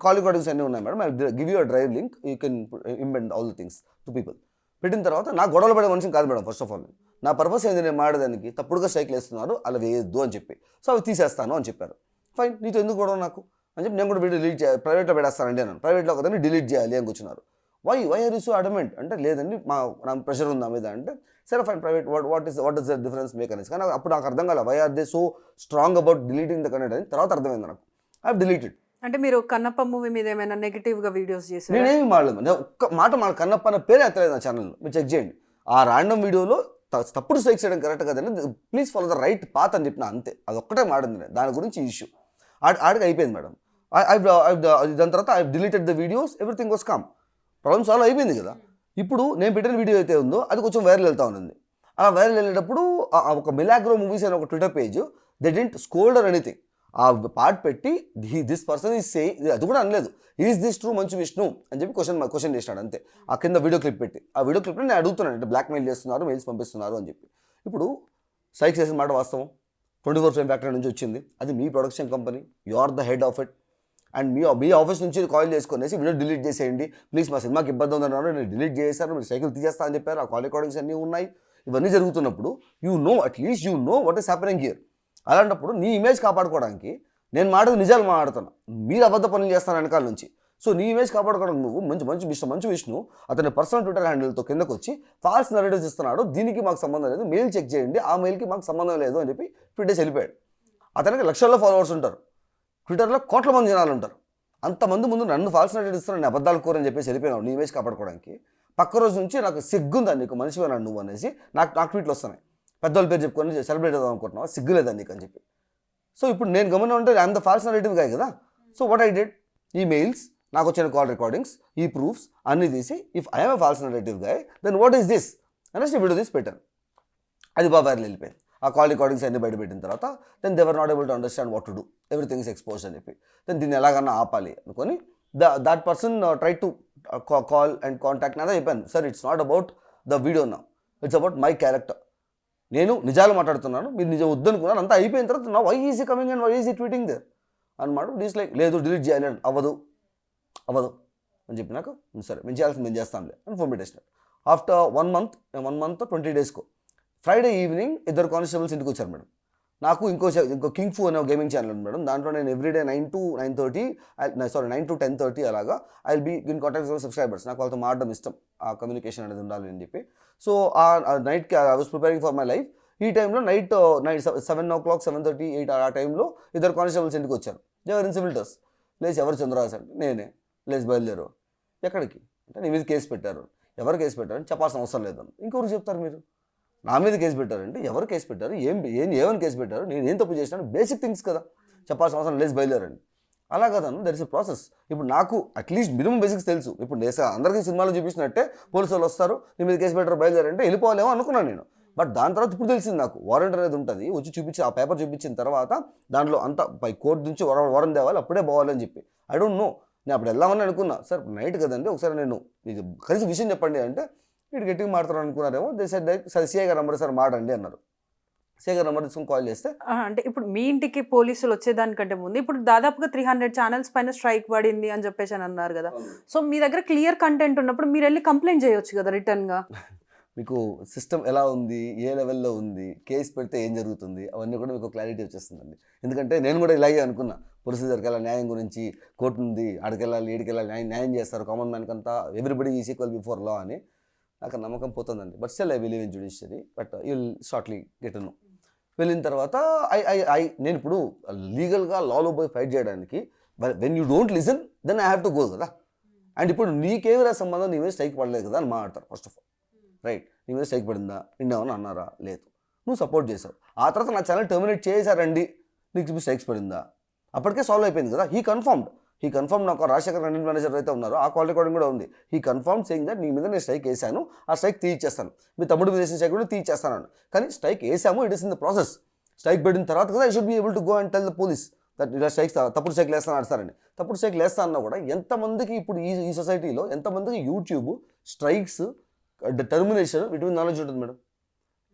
కాల్ రికార్డింగ్స్ అన్నీ ఉన్నాయి madam, I give you a drive link, you can embed all the things to people. పెట్టిన తర్వాత నా గొడవలు పడే మనిషిని కాదు మేడం. ఫస్ట్ ఆఫ్ ఆల్ నా పర్పస్ ఏంది, నేను మాడడానికి తప్పుడుగా స్ట్రైక్లు వేస్తున్నారు, అలా వేయద్దు అని చెప్పి. సో అవి తీసేస్తాను అని చెప్పారు. ఫైన్, నీతో ఎందుకు గొడవ నాకు అని చెప్పి నేను కూడా వీడియో డిలీట్ చేయాలి, ప్రైవేట్లో పెడేస్తానండి అన్నాను. ప్రైవేట్లో కదండి డిలీట్ చేయాలి అని కూర్చున్నారు. Why are you so adamant అంటే, లేదండి నా ప్రెషర్ ఉందా మీద అంటే, సరే fine private what is the difference make అనేసి. కానీ అప్పుడు నాకు అర్థం కాలేదు, why are they so strong about deleting the content అని. తర్వాత అర్థమైంది నాకు, ఐ హావ్ డిలీటెడ్. అంటే మీరు కన్నప్ప మూవీ మీద ఏమైనా నెగిటివ్ గా వీడియోస్ చేశారు? నేనేమి మాడలేదు, నేను ఒక్క మాట కన్నప్ప అన్న పేరే ఎత్తలేదు నా ఛానల్లో, మీరు చెక్ చేయండి. ఆ ర్యాండమ్ వీడియోలో తప్పుడు స్ట్రైక్ చేయడం కరెక్ట్ కదండి, please follow the right path అని చెప్పిన అంతే. అది ఒక్కటే మాడింది నేను, దాని గురించి ఇష్యూ ఆడికి అయిపోయింది మేడం. దాని తర్వాత I deleted the videos, everything was calm, problem solve అయిపోయింది కదా. ఇప్పుడు నేను పెట్టిన వీడియో అయితే ఉందో అది కొంచెం వైరల్ వెళ్తా ఉంది. అలా వైరల్ వెళ్ళేటప్పుడు ఒక మిలాగ్రో మూవీస్ అనే ఒక Twitter page, they don't scold or anything, ఆ పార్ట్ పెట్టి దిస్ పర్సన్ ఈజ్ సే, అది కూడా అనలేదు, is this true Manchu Vishnu అని చెప్పి క్వశ్చన్ చేసినాడు అంతే. ఆ కింద వీడియో క్లిప్ పెట్టి, ఆ వీడియో క్లిప్లో నేను అడుగుతున్నాను అంటే బ్లాక్ మెయిల్ చేస్తున్నారు, మెయిల్స్ పంపిస్తున్నారు అని చెప్పి. ఇప్పుడు సైక్ చేసిన మాట వాస్తవం, 24/7 ఫ్యాక్టరీ నుంచి వచ్చింది, అది మీ production company, you are the head of it. And మీ ఆఫీస్ నుంచి కాల్ చేసుకునేసి వీడియో డిలీట్ చేసేయండి ప్లీజ్, మా సినిమాకి ఇబ్బంది ఉందన్నారు, నేను డిలీట్ చేశాను, మీరు సైకిల్ తీసేస్తా అని చెప్పారు, ఆ కాల్ రికార్డింగ్స్ అన్నీ ఉన్నాయి. ఇవన్నీ జరుగుతున్నప్పుడు at least you know what is happening here. అలాంటప్పుడు నీ ఇమేజ్ కాపాడుకోవడానికి నేను మాటలు నిజాలు మాట్లాడుతాను, మీరు అబద్ధ పనులు చేస్తాను వెనకాల నుంచి. సో నీ ఇమేజ్ కాపాడుకోవడానికి నువ్వు మంచు విష్ణు అతని పర్సనల్ ట్విట్టర్ హ్యాండిల్తో కిందకు వచ్చి ఫాల్స్ నరేటివ్స్ ఇస్తున్నాడు, దీనికి మాకు సంబంధం లేదు, మెయిల్ చెక్ చేయండి, ఆ మెయిల్కి మాకు సంబంధం లేదు అని చెప్పి ట్విట్టర్ వెళ్ళిపోయాడు. అతనికి లక్షల్లో ఫాలోవర్స్ ఉంటారు, ట్విట్టర్లో కోట్ల మంది జనాలు ఉంటారు. అంతమంది ముందు నన్ను ఫాల్స్ నరేటివ్స్ ఇస్తున్నాను, నేను అబద్ధాలు కోరని చెప్పేసి వెళ్ళిపోయినావు నీ ఇమేజ్ కాపాడుకోవడానికి. పక్క రోజు నుంచి నాకు సిగ్గుందా నీకు, మనిషివేనా నువ్వు అనేసి నాకు ట్వీట్లు వస్తున్నాయి, పెద్దోళ్ళ పేరు చెప్పుకొని సెలబ్రేట్ అవుదాం అనుకుంటున్నావా, సిగ్గులేదా నీకు అని చెప్పి. సో ఇప్పుడు నేను గమనం ఉంటే I'm the false narrative guy కదా. సో వాట్ ఐ డిడ్, ఈ మెయిల్స్, నాకు వచ్చిన కాల్ రికార్డింగ్స్, ఈ ప్రూఫ్స్ అన్నీ తీసి, if I'm a false narrative guy then what is this అనేసి వీడియో తీసి పెట్టాను. అది బాగా వైరల్ వెళ్ళిపోయింది. ఆ కాల్ రికార్డింగ్స్ అన్ని బయట పెట్టిన తర్వాత then they were not able to understand what to do, everything is expose అని చెప్పి. దెన్ దీన్ని ఎలాగన్నా ఆపాలి అనుకొని that person try to call and contact. అదే చెప్పాను, sir it's not about the video now, it's about my character. నేను నిజాలు మాట్లాడుతున్నాను, మీరు నిజం వద్దనుకున్నాను, అంతా అయిపోయిన తర్వాత నా why is he coming and why is he tweeting there అనమాట. డీస్ లైక్ లేదు డిలీట్ చేయాలి అని, అవ్వదు అని చెప్పినాక సరే మేము చేయాల్సింది మేము చేస్తాంలే అని ఫోన్ పెట్టేసినారు. ఆఫ్టర్ 1 month 20 daysకు ఫ్రైడే ఈవినింగ్ 2 కానిస్టేబుల్స్ ఇంటికి వచ్చారు మేడం. నాకు ఇంకో కింగ్ ఫూ అనే కింగ్ ఛానల్ ఉంది మేడం, దాంట్లో నేను ఎవ్రీడే 9 to 10:30 అలాగా I will be in contact with subscribers. నాకు వాళ్ళతో మాట్లాడడం ఇష్టం, ఆ కమ్యూనికేషన్ అనేది ఉండాలి అని చెప్పి. సో ఆ నైట్కి I was preparing for my life. ఈ టైంలో నైట్ 7 o'clock 7:30 8 ఆ టైంలో 2 కానిస్టేబుల్స్ ఇంటికి వచ్చారు. They were in civil dress. లేచి ఎవరు చంద్రరాజ్ అంటే నేనే. లేచి బయలుదేరు, ఎక్కడికి అంటే నీ మీద కేసు పెట్టారు. ఎవరు కేసు పెట్టారని చెప్పాల్సిన అవసరం లేదని ఇంకొకరు చెప్తారు. మీరు నా మీద కేసు పెట్టారంటే ఎవరు కేసు పెట్టారు, ఏమని కేసు పెట్టారు, నేను ఏం తప్పు చేసినాను, బేసిక్ థింగ్స్ కదా చెప్పాల్సిన అవసరం, లేచి బయలుదేరండి. అలా కదను, దర్ ఇస్ ఎ ప్రాసెస్. ఇప్పుడు నాకు అట్లీస్ట్ మినిమం బేసిక్స్ తెలుసు. ఇప్పుడు అందరికీ సినిమాలో చూపించినట్టే పోలీసు వాళ్ళు వస్తారు, నీ మీద కేసు పెట్టారు, బయలుదేరంటే వెళ్ళిపోవాలేమో అనుకున్నాను నేను. బట్ దాని తర్వాత ఇప్పుడు తెలిసింది నాకు, వారెంట్ అనేది ఉంటుంది, వచ్చి చూపించి ఆ పేపర్ చూపించిన తర్వాత దాంట్లో అంతా పై కోర్టు నుంచి వారెంట్ తేవాలి, అప్పుడే పోవాలని చెప్పి. ఐ డోంట్ నో, నేను అప్పుడు వెళ్దామని అనుకున్నా. సార్ నైట్ కదండి, ఒకసారి నేను మీకు కలిసి విషయం చెప్పండి అంటే వీడు గట్టిగా మాట్లాడారు అనుకున్నారేమో. సరే సిఐ గారు నెంబర్ సార్ మాట్లాడండి అన్నారు. సిఐ గారు నెంబర్ తీసుకుని కాల్ చేస్తే, అంటే ఇప్పుడు మీ ఇంటికి పోలీసులు వచ్చేదానికంటే ముందు ఇప్పుడు దాదాపుగా 300 ఛానల్స్ పైన స్ట్రైక్ పడింది అని చెప్పేసి అని అన్నారు కదా. సో మీ దగ్గర క్లియర్ కంటెంట్ ఉన్నప్పుడు మీరు వెళ్ళి కంప్లైంట్ చేయొచ్చు కదా రిటర్న్గా. మీకు సిస్టమ్ ఎలా ఉంది, ఏ లెవెల్లో ఉంది, కేసు పెడితే ఏం జరుగుతుంది, అవన్నీ కూడా మీకు క్లారిటీ వచ్చేస్తుందండి. ఎందుకంటే నేను కూడా ఇలాగే అనుకున్నా, ప్రొసీజర్కి వెళ్ళాలి, న్యాయం గురించి కోర్టు ఉంది, ఆడికెళ్ళాలి ఈడికెళ్ళాలి, న్యాయం చేస్తారు కామన్ మ్యాన్కి అంతా, everybody is equal before law అని నాకు నమ్మకం పోతుందండి. But still I believe in judiciary, but you will shortly get to know. వెళ్ళిన తర్వాత నేను ఇప్పుడు లీగల్గా లాలో పోయి ఫైట్ చేయడానికి when you don't listen then I have to go కదా. అండ్ ఇప్పుడు నీకేమిరా సంబంధం, నీ మీద స్ట్రైక్ పడలేదు కదా అని మాట్లాడతారు ఫస్ట్ ఆఫ్ ఆల్. రైట్, నీ మీద స్ట్రైక్ పడిందా, నిన్నేమన్నా అన్నారా, లేదు, నువ్వు సపోర్ట్ చేసావు. ఆ తర్వాత నా ఛానల్ టర్మినేట్ చేశారండి, నీకు స్ట్రైక్స్ పడిందా, అప్పటికే సాల్వ్ అయిపోయింది కదా. హీ కన్ఫర్మ్ నాకు రాజశేఖర్ కంటెంట్ మేనేజర్ అయితే ఉన్నారో ఆ కాల్ రికార్డింగ్ కూడా ఉంది. హీ కన్ఫర్మ్ సేయింగ్ దట్ నీ మీద నేను స్ట్రైక్ వేసాను, ఆ స్ట్రైక్ తీయిచ్చేస్తాను, మీ తమ్ముడు మీద వేసిన స్ట్రైక్ కూడా తీయిచ్చేస్తాను. కానీ స్ట్రైక్ వేసాము, it is in the process. Strike పెట్టిన తర్వాత కదా I should be able to go and tell the police that ఇలా స్ట్రైక్స్ తప్పుడు స్ట్రైక్ వేస్తాను ఆడతారని. తప్పుడు స్ట్రైక్ వేస్తా అన్నా కూడా ఎంతమందికి ఇప్పుడు ఈ సొసైటీలో ఎంతమందికి యూట్యూబ్ స్ట్రైక్స్ టర్మినేషన్ వీటి మీద నాలెడ్జ్ ఉంటుంది మేడం.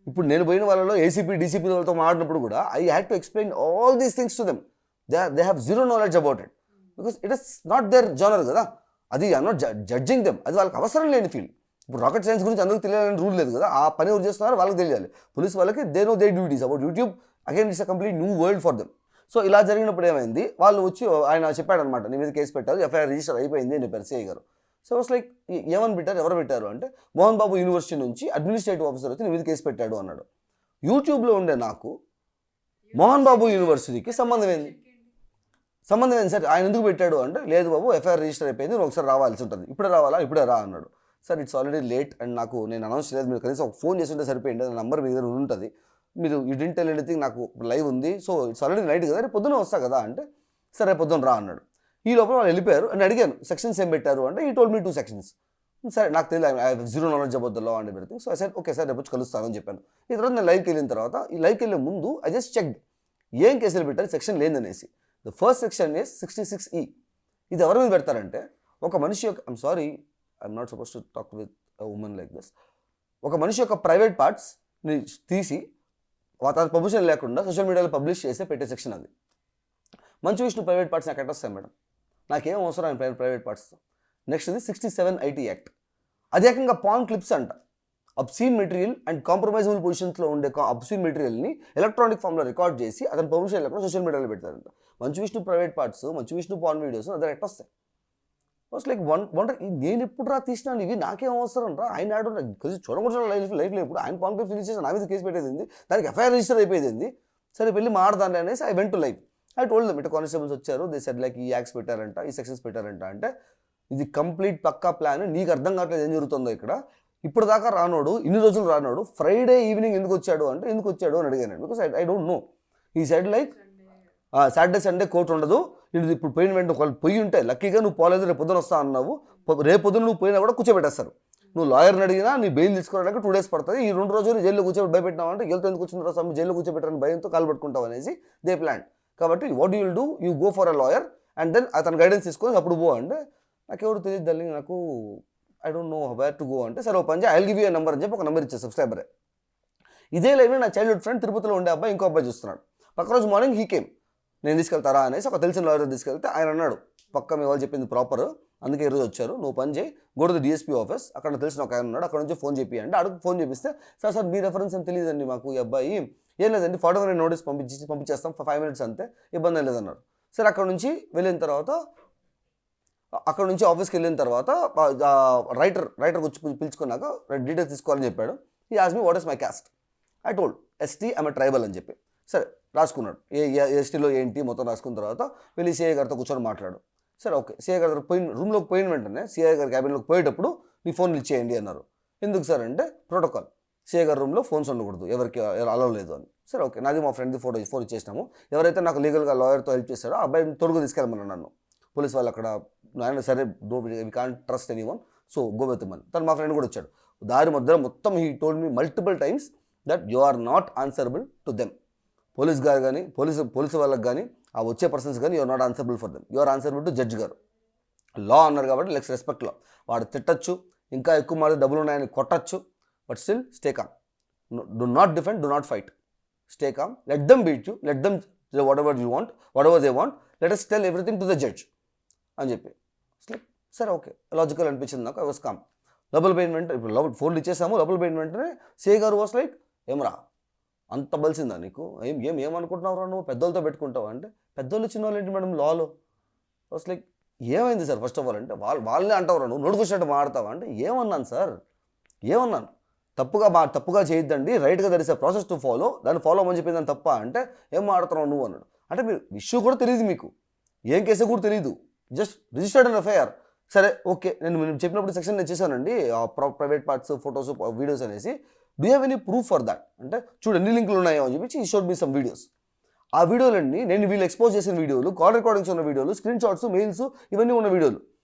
ఇప్పుడు నేను పోయిన వాళ్ళలో ఏసీపీ డీసీపీ వాళ్ళతో మాట్లాడినప్పుడు కూడా I had to explain all these things to them. They have zero knowledge about it because it is not their genre కదా. అది ఐఎమ్ నాట్ జడ్జింగ్ దెమ్, అది వాళ్ళకి అవసరం లేని ఫీల్డ్. ఇప్పుడు రాకెట్ సైన్స్ గురించి అందరికీ తెలియాలని రూల్ లేదు కదా. ఆ పని ఎవరు చేస్తున్నారో వాళ్ళకి తెలియాలి. పోలీస్ వాళ్ళకి they know they duties about YouTube. Again it's a complete new world for them. So ఇలా జరిగినప్పుడు ఏమైంది, వాళ్ళు వచ్చి ఆయన చెప్పాడనమాట, నీ మీద కేసు పెట్టారు, ఎఫ్ఐఆర్ రిజిస్టర్ అయిపోయింది అని చెప్పారు సిఐ గారు. సో వాస్ లైక్ ఏమని పెట్టారు, ఎవరు పెట్టారు అంటే మోహన్ బాబు యూనివర్సిటీ నుంచి అడ్మినిస్ట్రేటివ్ ఆఫీసర్ వచ్చి నీ మీద కేసు పెట్టాడు అన్నాడు. యూట్యూబ్లో ఉండే నాకు మోహన్ బాబు యూనివర్సిటీకి సంబంధం ఏంది సార్, ఆయన ఎందుకు పెట్టాడు అంటే, లేదు బాబు ఎఫ్ఐఆర్ రిజిస్టర్ అయిపోయింది, నువ్వు ఒకసారి రావాల్సి ఉంటుంది, ఇప్పుడే రావాలా, ఇప్పుడే రా అన్నాడు. Sir it's already late and నేను అనౌన్స్ చేయలేదు, మీరు కనీసం ఒక ఫోన్ చేస్తుంటే సరిపోయింది, నా నెంబర్ మీ దగ్గర ఉంటుంది, మీరు యూ డింట్ టెల్ ఎనీథింగ్, నాకు లైవ్ ఉంది, సో ఇట్స్ ఆల్రెడీ నైట్ కదా, రేపు పొద్దున వస్తా కదా అంటే, సరే పొద్దున రా అన్నాడు. ఈ లోపల వాళ్ళు వెళ్ళిపోయారు అని అడిగాను, సెక్షన్స్ ఏం పెట్టారు అంటే, ఈ టోల్డ్ మీ 2 సెక్షన్స్. సరే నాకు తెలియదు, I have zero knowledge about the law and everything. So I said okay sir, రేపు వచ్చి కలుస్తానని చెప్పాను. ఈ తర్వాత నేను లైవ్కి వెళ్ళిన తర్వాత, ఈ లైవ్కి వెళ్ళే ముందు ఐ జస్ట్ చెక్డ్ ఏం కేసులు పెట్టారు, సెక్షన్ లేదనేసి. The first section is 66E. ఇది ఎవరి మీద పెడతారంటే, ఒక మనిషి యొక్క, I'm sorry, I'm not suppose to talk with a woman like this, ఒక మనిషి యొక్క ప్రైవేట్ పార్ట్స్ని తీసి తన పర్మిషన్ లేకుండా సోషల్ మీడియాలో పబ్లిష్ చేసి పెట్టే సెక్షన్ అది. మంచు విష్ణు ప్రైవేట్ పార్ట్స్ నాకు ఎట్లా వస్తాయి మేడం, నాకేం అవసరం ఆయన ప్రైవేట్ పార్ట్స్తో. నెక్స్ట్ ఇది 67 IT యాక్ట్, అది ఏకంగా పాన్ క్లిప్స్ అంట. అబ్సీన్ మెటీరియల్ అండ్ కాంప్రమైజబుల్ పొజిషన్స్లో ఉండే అబ్సీన్ మెటీరియల్ని ఎలక్ట్రానిక్ ఫామ్లో రికార్డ్ చేసి అతని పర్మిషన్ లేకుండా సోషల్ మీడియాలో పెడతారంట. Manchu Vishnu private parts, Manchu Vishnu pan videos అదే ఎట్లా వస్తాయి. వాస్ లైక్ వండర్, నేను ఎప్పుడు రా తీసినాను ఇవి, నాకేం అవసరం రా, ఆయన ఆడు చూడకూడదు లైఫ్లో ఎప్పుడు ఆయన పాన్ క్లిప్ ఫినిష్ చేసి నా మీద కేసు పెట్టేది, దానికి ఎఫ్ఐఆర్ రిజిస్టర్ అయిపోయింది. సరే వెళ్ళి మాడదాన్ని అనేసి I went to live. I told them, ఇట్లా కానిస్టేబుల్స్ వచ్చారు, దే సెడ్ లైక్ ఈ యాక్ట్స్ పెట్టారంట, ఈ సెక్షన్స్ పెట్టారంట అంటే, ఇది కంప్లీట్ పక్కా ప్లాన్, నీకు అర్థం కావట్లేదు ఏం జరుగుతుందో ఇక్కడ. ఇప్పుడు దాకా రానోడు, ఇన్ని రోజులు రానోడు ఫ్రైడే ఈవినింగ్ ఎందుకు వచ్చాడు అంటే, ఎందుకు వచ్చాడు అని అడిగాను. Because I don't know. ఈ side like Saturday Sunday court ఉండదు, ఇది ఇప్పుడు పోయిన వెంటనే ఒకళ్ళు పోయి ఉంటే లక్కీగా నువ్వు పోలేదు, రేపు పొద్దున వస్తా అన్నావు, రేపు పొద్దున నువ్వు పోయినా కూడా కూర్చోబెట్టేస్తారు. నువ్వు లాయర్ని అడిగినా నీ బెయిల్ తీసుకోవడానికి 2 days పడుతుంది. ఈ 2 రోజులు జైల్లో కూర్చోబెట్టి భయపెట్టినావు అంటే, వెళ్తే ఎందుకు వచ్చిన తర్వాత జైల్లో కూర్చోబెట్టారని భయంతో కాలు పట్టుకుంటావు అనేసి దే ప్లాన్. కాబట్టి what you will do, you go for a lawyer and then అతను గైడెన్స్ తీసుకొని అప్పుడు పో అంటే, నాకెవరు తెలియదు తల్లి, నాకు I don't know where to go అంటే, సరే ఓ పని, I will give you number అని చెప్పి ఒక నెంబర్ ఇచ్చారు సబ్స్క్రైబరే. ఇదే లైవ్లో నా చైల్డ్హుడ్ ఫ్రెండ్ తిరుపతిలో ఉండే అబ్బాయి ఇంకో అబ్బాయి చూస్తున్నాడు. పక్క రోజు మార్నింగ్ హీ కేమ్, నేను తీసుకెళ్తారా అనేసి ఒక తెలిసిన లాయర్ తీసుకెళ్తే ఆయన అన్నాడు, పక్క మీ వాళ్ళు చెప్పింది ప్రాపర్, అందుకే ఈరోజు వచ్చారు, నువ్వు పని చేయి, go to the DSP office, అక్కడ తెలిసిన ఒక ఆయన ఉన్నాడు, అక్కడ నుంచి ఫోన్ చెప్పి అంటే అడుగు. ఫోన్ చేపిస్తే, సార్ మీ రెఫరెన్స్ అని తెలియదండి మాకు, ఈ అబ్బాయి ఏం లేదండి 41 నోటీస్ పంపించేస్తాం 5 minutes అంతే, ఇబ్బంది ఏం లేదన్నారు. సరే అక్కడ నుంచి వెళ్ళిన తర్వాత, అక్కడ నుంచి ఆఫీస్కి వెళ్ళిన తర్వాత రైటర్ వచ్చి పిలుచుకున్నాక డీటెయిల్స్ తీసుకోవాలని చెప్పాడు. ఈ ask me what is my caste, I told ST I'm a tribal అని చెప్పి. సరే రాసుకున్నాడు, ఎస్టీలో ఏంటి మొత్తం రాసుకున్న తర్వాత వెళ్ళి సిఐ గారితో కూర్చొని మాట్లాడు. సరే ఓకే, సిఐ గారి రూమ్లోకి పోయిన వెంటనే సిఐ గారి క్యాబిన్లోకి పోయేటప్పుడు నీ ఫోన్ ఇచ్చేయండి అన్నారు. ఎందుకు సార్ అంటే, ప్రోటోకాల్, సిఐ గారి రూమ్లో ఫోన్స్ ఉండకూడదు, ఎవరికి అలౌ లేదు అని. సరే ఓకే, నాది మా ఫ్రెండ్ది ఫోన్ ఇచ్చేసినాము. ఎవరైతే నాకు లీగల్గా లాయర్తో హెల్ప్ చేశాడో ఆ అబ్బాయిని తొడుగు తీసుకెళ్ళమని నన్ను పోలీస్ వాళ్ళు అక్కడ. ఆయన సరే we can't trust anyone, so go with man. తను మా ఫ్రెండ్ కూడా వచ్చాడు. దారి మధ్యలో మొత్తం he told me multiple times that you are not answerable to them. Police గారు కానీ పోలీసు వాళ్ళకి కానీ ఆ వచ్చే పర్సన్స్ కానీ you're not answerable for them, you're answerable to judge గారు. లా అన్నారు కాబట్టి లెట్స్ రెస్పెక్ట్ లా. వాడు తిట్టచ్చు, ఇంకా ఎక్కువ మాట డబ్బులు ఉన్నాయని కొట్టచ్చు, but still stay calm. Do not defend, do not fight, stay calm, let them beat you, let them whatever you want, whatever they want, let us tell everything to the judge అని చెప్పి. సరే okay, logical అనిపించింది నాకు. I was calm. లోపల పోయిన వెంటనే, ఇప్పుడు లోపల ఫోన్లు ఇచ్చేసాము, లోపల పోయిన వెంటనే సిఐ గారు వాస్ లైక్, ఏమరా అంత బలిసిందా నీకు, ఏమనుకుంటున్నావు నువ్వు, పెద్దోళ్ళతో పెట్టుకుంటావు అంటే, పెద్దోళ్ళు చిన్న వాళ్ళు ఏంటి మేడం లాలో. వాస్ లైక్, ఏమైంది సార్ ఫస్ట్ ఆఫ్ ఆల్ అంటే, వాళ్ళే అంటావు నువ్వు నోటుకొచ్చినట్టు మాడతావా అంటే, ఏమన్నాను సార్, ఏమన్నాను, తప్పుగా చేయొద్దండి, రైట్గా there is a process to follow, దాన్ని ఫాలో అవ్వమని చెప్పిందని తప్ప అంటే ఏం మాడుతున్నావు నువ్వు అన్నాడు. అంటే మీరు ఇష్యూ కూడా తెలియదు, మీకు ఏం కేసో కూడా తెలియదు, జస్ట్ రిజిస్టర్డ్ అన్ ఎఫ్ఐఆర్. సరే ఓకే, నేను చెప్పినప్పుడు సెక్షన్ నేను చేశానండి, ప్రైవేట్ పార్ట్స్, ఫొటోస్, వీడియోస్ అనేసి. Do have any proof for that అంటే చూడు ఎన్ని లింకులు ఉన్నాయో అని చెప్పి ఈ షోడ్ మీ సమ్ వీడియోస్. ఆ వీడియోలన్నీ నేను వీళ్ళు ఎక్స్పోజ్ చేసిన వీడియోలు, కాల్ రికార్డింగ్స్ ఉన్న వీడియోలు, స్క్రీన్ షాట్స్, మెయిల్స్, ఇవన్నీ ఉన్న వీడియోలు.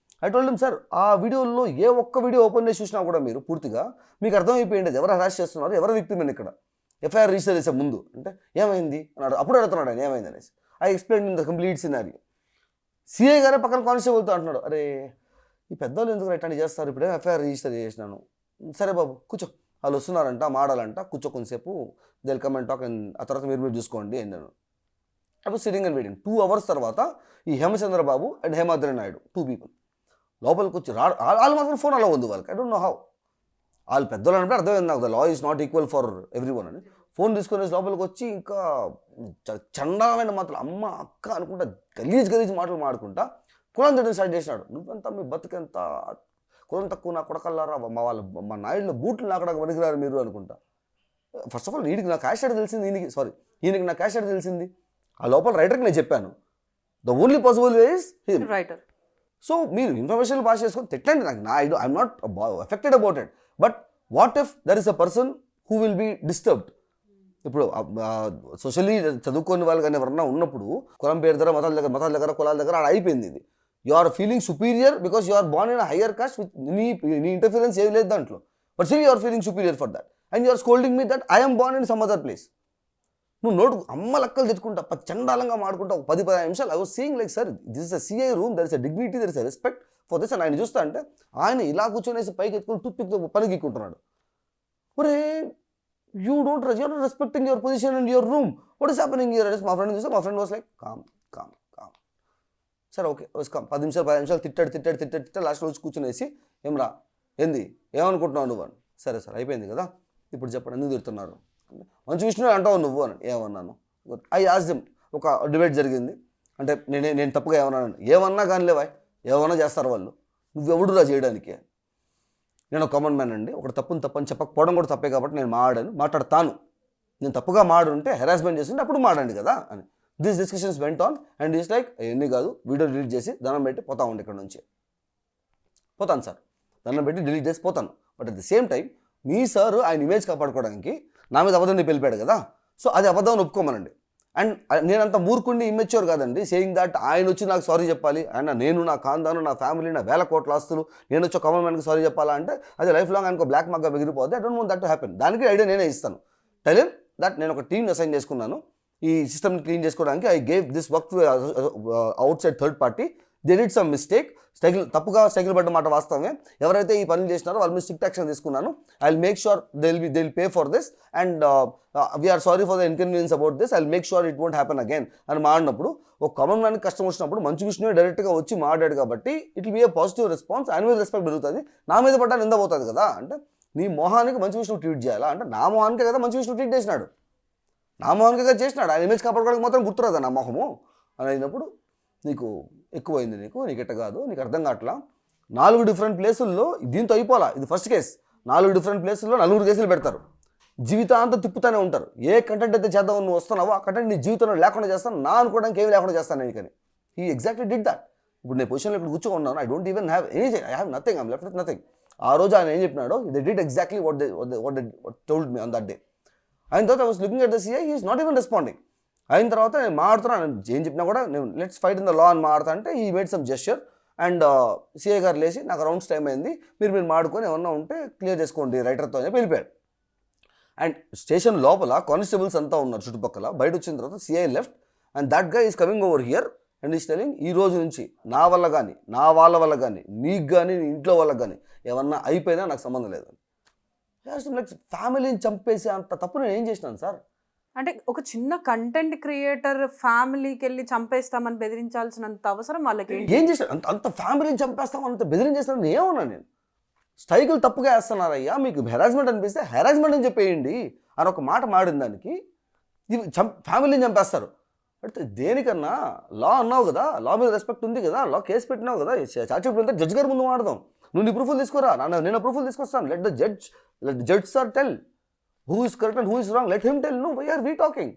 ఐ టోల్డ్ హిమ్ సార్, ఆ వీడియోల్లో ఏ ఒక్క వీడియో ఓపెన్ చేసి చూసినా కూడా మీరు పూర్తిగా మీకు అర్థమైపోయింది ఎవరు హరాస్ చేస్తున్నారు, ఎవరు విక్టిమ్ అని. ఇక్కడ ఎఫ్ఐఆర్ రిజిస్టర్ చేసే ముందు అంటే ఏమైంది అన్నాడు, అప్పుడు అడుగుతున్నాడు ఆయన ఏమైంది అనేసి. I explain in the complete scenario. CI గారే పక్కన కానిస్టేబుల్తో అంటున్నాడు, అరే ఈ పెద్దవాళ్ళు ఎందుకు ఇట్లాంటి చేస్తారు, ఇప్పుడే ఎఫ్ఐఆర్ రిజిస్టర్ చేసినాను. సరే బాబు కూర్చో, వాళ్ళు వస్తున్నారంట మాడాలంట, కూర్చో కొంతసేపు, దిల్ కమ్ అండ్ టాక్, ఆ తర్వాత మీరు చూసుకోండి అన్నాను. I was sitting and waiting. 2 hours తర్వాత ఈ హేమచంద్రబాబు అండ్ హేమాద్రి నాయుడు 2 people లోపలికి వచ్చి వాళ్ళు మాత్రం ఫోన్ అలా ఉంది వాళ్ళకి. I don't know how. వాళ్ళు పెద్దలు అంటే అర్థమైంది నాకు, the law is not equal for every one అని. ఫోన్ తీసుకునే లోపలికి వచ్చి ఇంకా చండాలమైన మాటలు, అమ్మ అక్క అనుకుంటా గలీజ్ మాటలు మాడుకుంటా కులం తిట్టడం స్టార్ట్ చేసినాడు. నువ్వెంత, మీ బతుకెంత, కులం తక్కువ నా కొడకల్లారా, మా నాయుడులో బూట్లు నాకడానికి పనికిరారు మీరు అనుకుంటా. ఫస్ట్ ఆఫ్ ఆల్ వీడికి నా క్యాష్ అడ్ తెలిసింది, ఈయనకి నా క్యాష్ అడ్ తెలిసింది. ఆ లోపల రైటర్కి నేను చెప్పాను, the only possible way is him writer. So మీరు ఇన్ఫర్మేషన్ పాస్ చేసుకొని తిట్టండి, నాకు I'm not affected about it. But what if there is a person who will be disturbed. ఇప్పుడు సోషల్లీ చదువుకోని వాళ్ళు కానీ ఎవరన్నా ఉన్నప్పుడు కులం పేరు దగ్గర, మతాల దగ్గర కులాల దగ్గర ఆడ అయిపోయింది ఇది. You are feeling superior because you are born in higher caste with నీ ఇంటర్ఫిరెన్స్ ఏది లేదు దాంట్లో. But still you are feeling superior for that and you are scolding me that I'm born in some other place. నువ్వు నోటు అమ్మ లెక్కలు తెచ్చుకుంటా, చండాలంగా మాడుకుంటా, 10-15 నిమిషాలు. I was seeing like sir, this is a CI room, there is a dignity, there is a respect for this. అని ఆయన చూస్తా అంటే ఆయన ఇలా కూర్చొనేసి పైకి ఎత్తుకుని టూత్పిక్తో పనికిక్కుంటున్నాడు. ఒరే you don't you're not respecting your position and your room, what is happening here. మా ఫ్రెండ్ చూస్తే మా ఫ్రెండ్ వాస్ లైక్ కామ్. సరే ఓకే వస్తాం, 10 నిమిషాలు తిట్టాడు. లాస్ట్ రోజు కూర్చునేసి ఏమరా ఏంది ఏమనుకుంటున్నావు నువ్వు అని. సరే సార్ అయిపోయింది కదా, ఇప్పుడు చెప్పండి ఎందుకు తిడుతున్నారు. మంచి విష్ణు అంటావు నువ్వు అని. ఏమన్నాను, ఐ ఆస్క్డ్ హిమ్. ఒక డిబేట్ జరిగింది అంటే నేను తప్పుగా ఏమన్నా కానీ లేవా, ఏమన్నా చేస్తారు వాళ్ళు, నువ్వెవడురా చేయడానికి. నేను ఒక కామన్ మ్యాన్ అండి, ఒకటి తప్పని చెప్పకపోవడం కూడా తప్పే కాబట్టి నేను మాట్లాడతాను. నేను తప్పుగా మాడుంటే హెరాస్మెంట్ చేస్తుంటే అప్పుడు మాడండి కదా అని. This discussions went on and is like అవన్నీ కాదు, వీడియో డిలీట్ చేసి దండం పెట్టి పోతా ఉండి ఇక్కడ నుంచి. పోతాను సార్, దండం పెట్టి డిలీట్ చేసి పోతాను. But at the same time me sir ఆయన ఇమేజ్ కాపాడుకోవడానికి నా మీద అబద్ధం వెళ్ళిపోయాడు కదా, సో అది అబద్ధం ఒప్పుకోమనండి. అండ్ నేనంత మూర్ఖుండి ఇమ్మెచ్యూర్ కాదండి సేయింగ్ దట్ ఆయన వచ్చి నాకు సారీ చెప్పాలి, ఆయన నేను నా ఖాందాను నా ఫ్యామిలీ నా 1000 కోట్ల ఆస్తులు నేను వచ్చి కామన్ మ్యాన్కి సారీ చెప్పాలా అంటే అది లైఫ్ లాంగ్ ఆయనకు బ్లాక్ మార్క్గా మిగిలిపోద్ది. I don't want that to happen. దానికి ఐడియా నేనే ఇస్తాను. టెల్ హిమ్ దట్ నేను ఒక టీమ్ని అసైన్ చేసుకున్నాను ఈ సిస్టమ్ని క్లీన్ చేసుకోవడానికి. I gave this work to out side third party. They did some mistake, తప్పుగా స్ట్రైకులు పడ్డ మాట వాస్తవమే. ఎవరైతే ఈ పనులు చేసినారో వాళ్ళ మీద స్ట్రిక్ట్ యాక్షన్ తీసుకున్నాను. I will make sure they will pay for this and we're sorry for the inconvenience about this. I will make sure it won't happen again అని మాడినప్పుడు ఒక కామన్ మ్యాన్కి కష్టం వచ్చినప్పుడు మంచి విష్ణువే డైరెక్ట్గా వచ్చి మాట్లాడాడు కాబట్టి it will be A positive response. ఆయన మీద రెస్పెక్ట్ పెరుగుతుంది, నా మీద పడ్డా నింద పోతుంది కదా. అంటే నీ మొహానికి మంచి విష్ణువు ట్వీట్ చేయాలా అంటే నా మొహానికే కదా మంచి విష్ణువు ట్వీట్ చేసినాడు, నా మొహానికే కదా చేసినాడు. ఆయన ఇమేజ్ కాపాడుకోవడానికి మాత్రం గుర్తురాదా నా మొహము అని అయినప్పుడు నీకు ఎక్కువైంది, నీకు ఎట్ట కాదు, నీకు అర్థం కావట్లా. 4 డిఫరెంట్ ప్లేసుల్లో దీంతో అయిపోలా. ఇది ఫస్ట్ కేసు. 4 డిఫరెంట్ ప్లేసుల్లో 4 కేసులు పెడతారు, జీవితాంతం తిప్పుతూనే ఉంటారు. ఏ కంటెంట్ అయితే చేద్దాం నువ్వు వస్తున్నావో ఆ కంటెంట్ నీ జీవితంలో లేకుండా చేస్తాను, నా అనుకోవడానికి ఏమి లేకుండా చేస్తాను నేను. కానీ ఈ ఎగ్జాక్ట్లీ డిడ్ దట్. ఇప్పుడు నేను పొజిషన్లో ఇక్కడ కూర్చోన్నాను, I don't even have anything, I have nothing, I'm left with nothing. ఆ రోజు ఆయన ఏం చెప్పినాడో they did exactly what they told me on that day. అయిన తర్వాత I was looking at the CI, he is not even responding. అయిన తర్వాత నేను మాట్లాడుతున్నాను, ఏం చెప్పినా కూడా నేను let's fight in the law అని మాట్లాడుతా అంటే ఈ made some gesture and CI గారు లేచి నాకు రౌండ్స్ టైం అయింది, మీరు మాడుకొని ఏమన్నా ఉంటే క్లియర్ చేసుకోండి రైటర్తో అని చెప్పి వెళ్ళిపోయాడు. అండ్ స్టేషన్ లోపల కానిస్టేబుల్స్ అంతా ఉన్నారు చుట్టుపక్కల. బయట వచ్చిన తర్వాత CI left and that guy is coming over here and is telling ఈ రోజు నుంచి నా వల్ల కానీ నా వాళ్ళ వల్ల కానీ నీకు కానీ నీ ఇంట్లో వాళ్ళకి కానీ ఏమన్నా అయిపోయినా నాకు సంబంధం లేదని. లైక్ ఫ్యామిలీని చంపేసి అంత తప్పు నేను ఏం చేసినాను సార్? అంటే ఒక చిన్న కంటెంట్ క్రియేటర్ ఫ్యామిలీకి వెళ్ళి చంపేస్తామని బెదిరించాల్సినంత అవసరం వాళ్ళకి ఏం చేశారు? అంత ఫ్యామిలీని చంపేస్తామని అంత బెదిరించేస్తానని ఏమన్నా నేను? స్ట్రైకులు తప్పుగా వేస్తున్నారయ్యా, మీకు హెరాస్మెంట్ అనిపిస్తే హెరాస్మెంట్ అని చెప్పేయండి అని ఒక మాట మాడిన దానికి ఇది ఫ్యామిలీని చంపేస్తారు. అంటే దేనికన్నా లా అన్నావు కదా, లా మీద రెస్పెక్ట్ ఉంది కదా, లా కేసు పెట్టినావు కదా, చార్జ్షీట్ జడ్జి గారి ముందు మాడదాం. నువ్వు నీ ప్రూఫ్లు తీసుకురా, నేను ప్రూఫ్లు తీసుకొస్తాను. Let the judge sir tell who is correct and who is wrong, let him tell. Why are we talking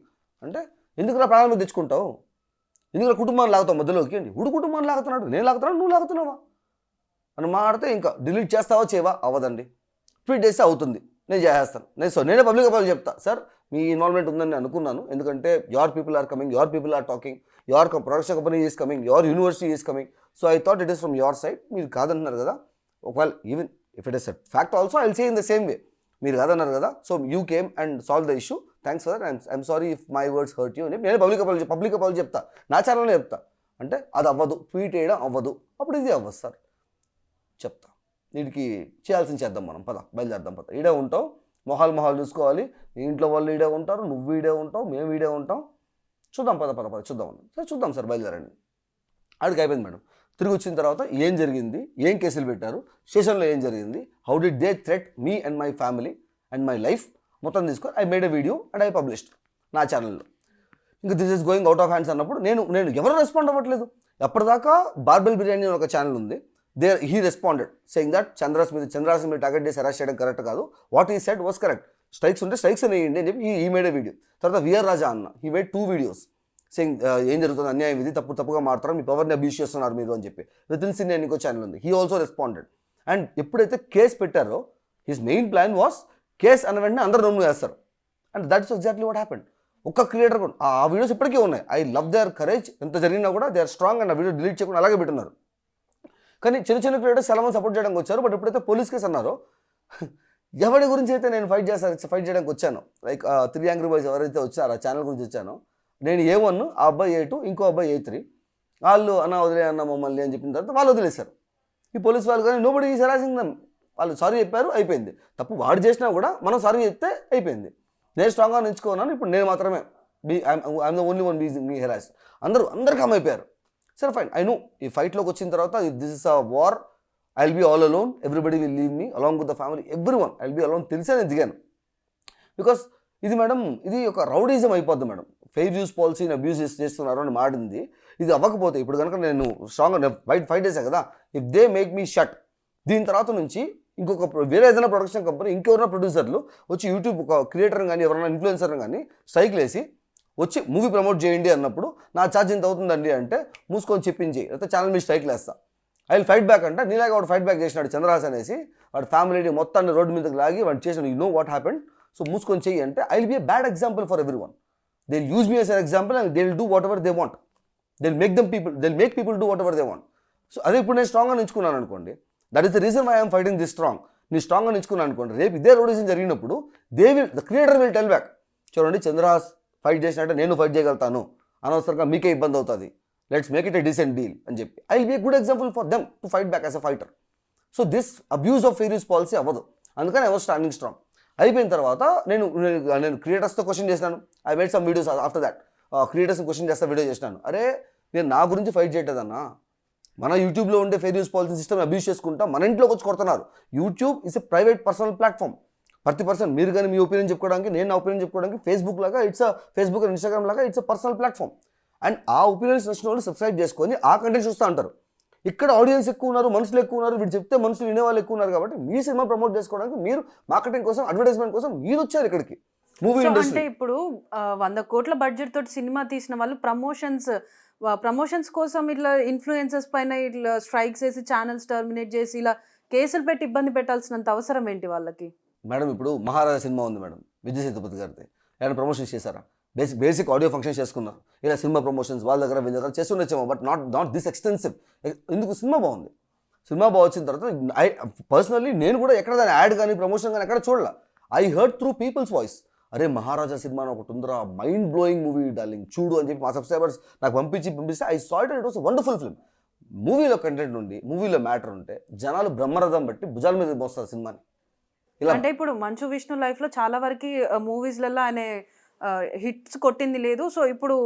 అంటే ఎందుకురా ప్రాణాల మీద తెచ్చుకుంటావు, ఎందుకు కుటుంబాన్ని లాగుతావు మధ్యలోకి అండి. కుటుంబాన్ని లాగుతున్నాడు, నేను లాగుతున్నాడు, నువ్వు లాగుతున్నావా అని మాడితే ఇంకా డిలీట్ చేస్తావా చేయవా అవ్వదండి. ట్వీట్ చేస్తే అవుతుంది, నేను చేసేస్తాను. నేనే పబ్లిక్ అపాలజీ చెప్తా, సార్ మీ ఇన్వాల్వ్మెంట్ ఉందని అనుకున్నాను, ఎందుకంటే your people are coming, your people are talking, your production company is coming, your university is coming, so I thought it is from your side. మీరు కాదంటున్నారు కదా, ఒకవేళ even if it is a fact also I will say in the same way, మీరు కాదన్నారు కదా, so you came and solve the issue, thanks for that, I'm sorry if my words hurt you అని నేను public apology చెప్తా, నా ఛానల్లో చెప్తా. అంటే అది అవ్వదు, ట్వీట్ చేయడం అవ్వదు, అప్పుడు ఇది అవ్వదు సార్ చెప్తా. వీడికి చేయాల్సింది చేద్దాం, మనం పద బయలుదేరదాం, పద ఈడే ఉంటాం, మొహాలు చూసుకోవాలి, మీ ఇంట్లో వాళ్ళు ఈడే ఉంటారు, నువ్వు ఈడే ఉంటావు, మేము ఈడే ఉంటాం, చూద్దాం పద చూద్దాం సార్, చూద్దాం సార్ బయలుదేరండి. ఆడికి అయిపోయింది మేడం. తిరిగి వచ్చిన తర్వాత ఏం జరిగింది, ఏం కేసులు పెట్టారు, స్టేషన్లో ఏం జరిగింది, how did they threat me and my family and my life మొత్తం తీసుకొని I made a video and I published నా ఛానల్లో. ఇంకా this is going out of hands అన్నప్పుడు నేను ఎవరు రెస్పాండ్ అవ్వట్లేదు. ఎప్పటిదాకా బార్బెల్ బిర్యానీ అని ఒక ఛానల్ ఉంది, he responded saying that Chandra's మీద టార్గెట్ చేసి అరెస్ట్ చేయడం కరెక్ట్ కాదు, వాట్ ఈ సెడ్ వాస్ కరెక్ట్, స్ట్రైక్స్ ఉంటే స్ట్రైక్స్ అనేయండి అని చెప్పి ఈ మేడ్ ఎ వీడియో. తర్వాత విఆర్ రాజా అన్న హీ మేడ్ 2 వీడియోస్ సెయింగ్ ఏం జరుగుతుంది, అన్యాయం ఇది, తప్పుగా మారుతారు, మీ పవర్ని అబ్యూస్ చేస్తున్నారు మీరు అని చెప్పి. వితిన్ సిన్ ఇంకో ఛానల్ ఉంది, హీ ఆల్సో రెస్పాండెడ్. అండ్ ఎప్పుడైతే కేసు పెట్టారో his main plan was case అన్న వెంటనే అందరూ నమ్ము వేస్తారు. And that is exactly what happened. ఒక్క క్రియేటర్ కూడా ఆ వీడియోస్ ఇప్పటికీ ఉన్నాయి. ఐ లవ్ దేర్ కరేజ్, ఎంత జరిగినా కూడా దే ఆర్ స్ట్రాంగ్ అండ్ ఆ వీడియో డిలీట్ చేయకుండా అలాగే పెట్టున్నారు. కానీ చిన్న క్రియేటర్స్ చాలా మంది సపోర్ట్ చేయడానికి వచ్చారు. బట్ ఎప్పుడైతే పోలీస్ కేసు అన్నారో ఎవరి గురించి అయితే నేను ఫైట్ చేయడానికి వచ్చాను, లైక్ 3 యాంగ్రీ బాయ్స్ ఎవరైతే వచ్చారో ఆ ఛానల్ గురించి వచ్చానో, నేను A1, ఆ అబ్బాయి A2, ఇంకో అబ్బాయి A3, వాళ్ళు అన్న వదిలే అన్న మమ్మల్ని అని చెప్పిన తర్వాత వాళ్ళు వదిలేశారు. ఈ పోలీస్ వాళ్ళు కానీ నోబడీ ఈజ్ హెరాసింగ్ దెమ్, వాళ్ళు సారీ చెప్పారు, అయిపోయింది. తప్పు వాడు చేసినా కూడా మనం సారీ చెప్తే అయిపోయింది. నేను స్ట్రాంగ్గా నిలుచుకున్నాను, ఇప్పుడు నేను మాత్రమే I'm the only one be harass, అందరు కమ్ అయిపోయారు. సరే ఫైన్, ఐ నో ఈ ఫైట్లోకి వచ్చిన తర్వాత this is a war, I will be all alone, everybody will leave me along with the family, everyone I will be alone, తెలిసే నేను దిగాను. బికాస్ ఇది మేడం, ఇది ఒక రౌడీజం అయిపోద్ది మేడం. ఫెయిర్ యూస్ పాలసీని అబ్యూస్ చేస్తున్నారు అని మాడింది. ఇది అవ్వకపోతే ఇప్పుడు కనుక నేను స్ట్రాంగ్గా ఫైట్ చేశాను కదా, if they make me shut, దీని తర్వాత నుంచి ఇంకొక వేరే ఏదైనా ప్రొడక్షన్ కంపెనీ ఇంకెవరైనా ప్రొడ్యూసర్లు వచ్చి యూట్యూబ్ ఒక క్రియేటర్ని కానీ ఎవరైనా ఇన్ఫ్లుయెన్సర్ని కానీ స్ట్రైక్ వేసి వచ్చి మూవీ ప్రమోట్ చేయండి అన్నప్పుడు నా ఛార్జ్ ఇంత అవుతుందండి అంటే మూసుకొని చెప్పించి లేకపోతే ఛానల్ మీద స్ట్రైక్ వేస్తా, ఐ విల్ ఫైట్ బ్యాక్ అంటే నీలాగా వాడు ఫైట్ బ్యాక్ చేసినాడు చంద్రహాస్ అనేసి, వాడి ఫ్యామిలీని మొత్తాన్ని రోడ్డు మీదకి లాగి వాడు చేసిన you know what happened, so మూసుకొని చెయ్యి అంటే I will be a bad example for every one. They will use me as an example and they will do whatever they want. They'll make people do whatever they want. So అదే ఇప్పుడు నేను స్ట్రాంగ్గా నిల్చుకున్నాను అనుకోండి, that is the reason why I'm fighting this strong. నేను స్ట్రాంగ్గా నిల్చుకున్నాను అనుకోండి, రేపు ఇదే రౌడీజం జరిగినప్పుడు the creator will tell back, చూడండి చంద్రహాస్ ఫైట్ చేసినట్టే నేను ఫైట్ చేయగలుగుతాను, అనవసరంగా మీకే ఇబ్బంది అవుతుంది, let's make it a decent deal అని చెప్పి I will be a good example for them to fight back as a fighter. So this abuse of fair use policy అవ్వదు, అందుకని ఐ వాజ్ స్టాండింగ్ స్ట్రాంగ్. అయిపోయిన తర్వాత నేను క్రియేటర్స్తో question చేసినాను, I made some videos after that, క్రియేటర్స్ని question చేస్తా video చేసినాను. అరే నేను నా గురించి ఫైట్ చేయట్లేదన్నా, మన యూట్యూబ్లో ఉండే fair use policy system abuse చేసుకుంటా మన ఇంట్లోకి వచ్చి కొడుతున్నారు. YouTube is a private personal platform, ప్రతి పర్సన్ మీరు కానీ మీ ఒపీనియన్ చెప్పుకోవడానికి, నేను నా ఒపీనియన్ చెప్పుకోవడానికి, ఫేస్బుక్ లాగా ఇట్స్ ఫేస్బుక్ అండ్ ఇన్స్టాగ్రామ్ లాగా it's a personal platform. And ఆ ఒపీనియన్స్ నచ్చిన వాళ్ళు సబ్స్క్రైబ్ చేసుకొని ఆ కంటెంట్ చూస్తూ ఉంటారు. ఇక్కడ ఆడియన్స్ ఎక్కువ ఉన్నారు, మనుషులు ఎక్కువ ఉన్నారు, వీడు చెప్తే మనుషులు వినేవాళ్ళు ఎక్కువ ఉన్నారు. కాబట్టి మీ సినిమా ప్రమోట్ చేసుకోవడానికి మీరు మార్కెటింగ్ కోసం, అడ్వర్టైజ్మెంట్ కోసం మీరు వచ్చారు ఇక్కడికి. మూవీ ఇండస్ట్రీ అంటే ఇప్పుడు 100 కోట్ల బడ్జెట్ తోటి సినిమా తీసిన వాళ్ళు ప్రమోషన్స్ కోసం ఇట్లా ఇన్ఫ్లుయెన్సర్స్ పైన ఇట్లా స్ట్రైక్స్ వేసి ఛానల్స్ టర్మినేట్ చేసి ఇలా కేసులు పెట్టి ఇబ్బంది పెట్టాల్సినంత అవసరం ఏంటి వాళ్ళకి? మేడం ఇప్పుడు మహారాజా సినిమా ఉంది మేడం, విజయ్ సేతుపతి గారిది, ఆయన ప్రమోషన్స్ చేశారా? బేసిక్ ఆడియో ఫంక్షన్స్ చేసుకున్నారు, ఇలా సినిమా ప్రమోషన్స్ వాళ్ళ దగ్గర వీళ్ళ దగ్గర చేస్తుండొచ్చేమో, బట్ నాట్ దిస్ ఎక్స్టెన్సివ్. ఎందుకు? సినిమా బాగుంది, సినిమా బాగా వచ్చిన తర్వాత ఐ పర్సనల్లీ నేను కూడా ఎక్కడ దాని యాడ్ కానీ ప్రమోషన్ కానీ ఎక్కడ చూడాల, I heard through people's voice, అరే మహారాజా సినిమా ఒకటి ఉందిరా, మైండ్ బ్లోయింగ్ మూవీ డార్లింగ్ చూడు అని చెప్పి మా సబ్స్క్రైబర్స్ నాకు పంపిస్తే I thought it was wonderful film. మూవీలో కంటెంట్ ఉండి మూవీలో మ్యాటర్ ఉంటే జనాలు బ్రహ్మరథం బట్టి భుజాల మీద మోస్తారు సినిమాని. ఇలా అంటే ఇప్పుడు మంచు విష్ణు లైఫ్లో చాలా వరకు మూవీస్లలో ఆయన హిట్స్ కొట్టింది లేదు. సో ఇప్పుడు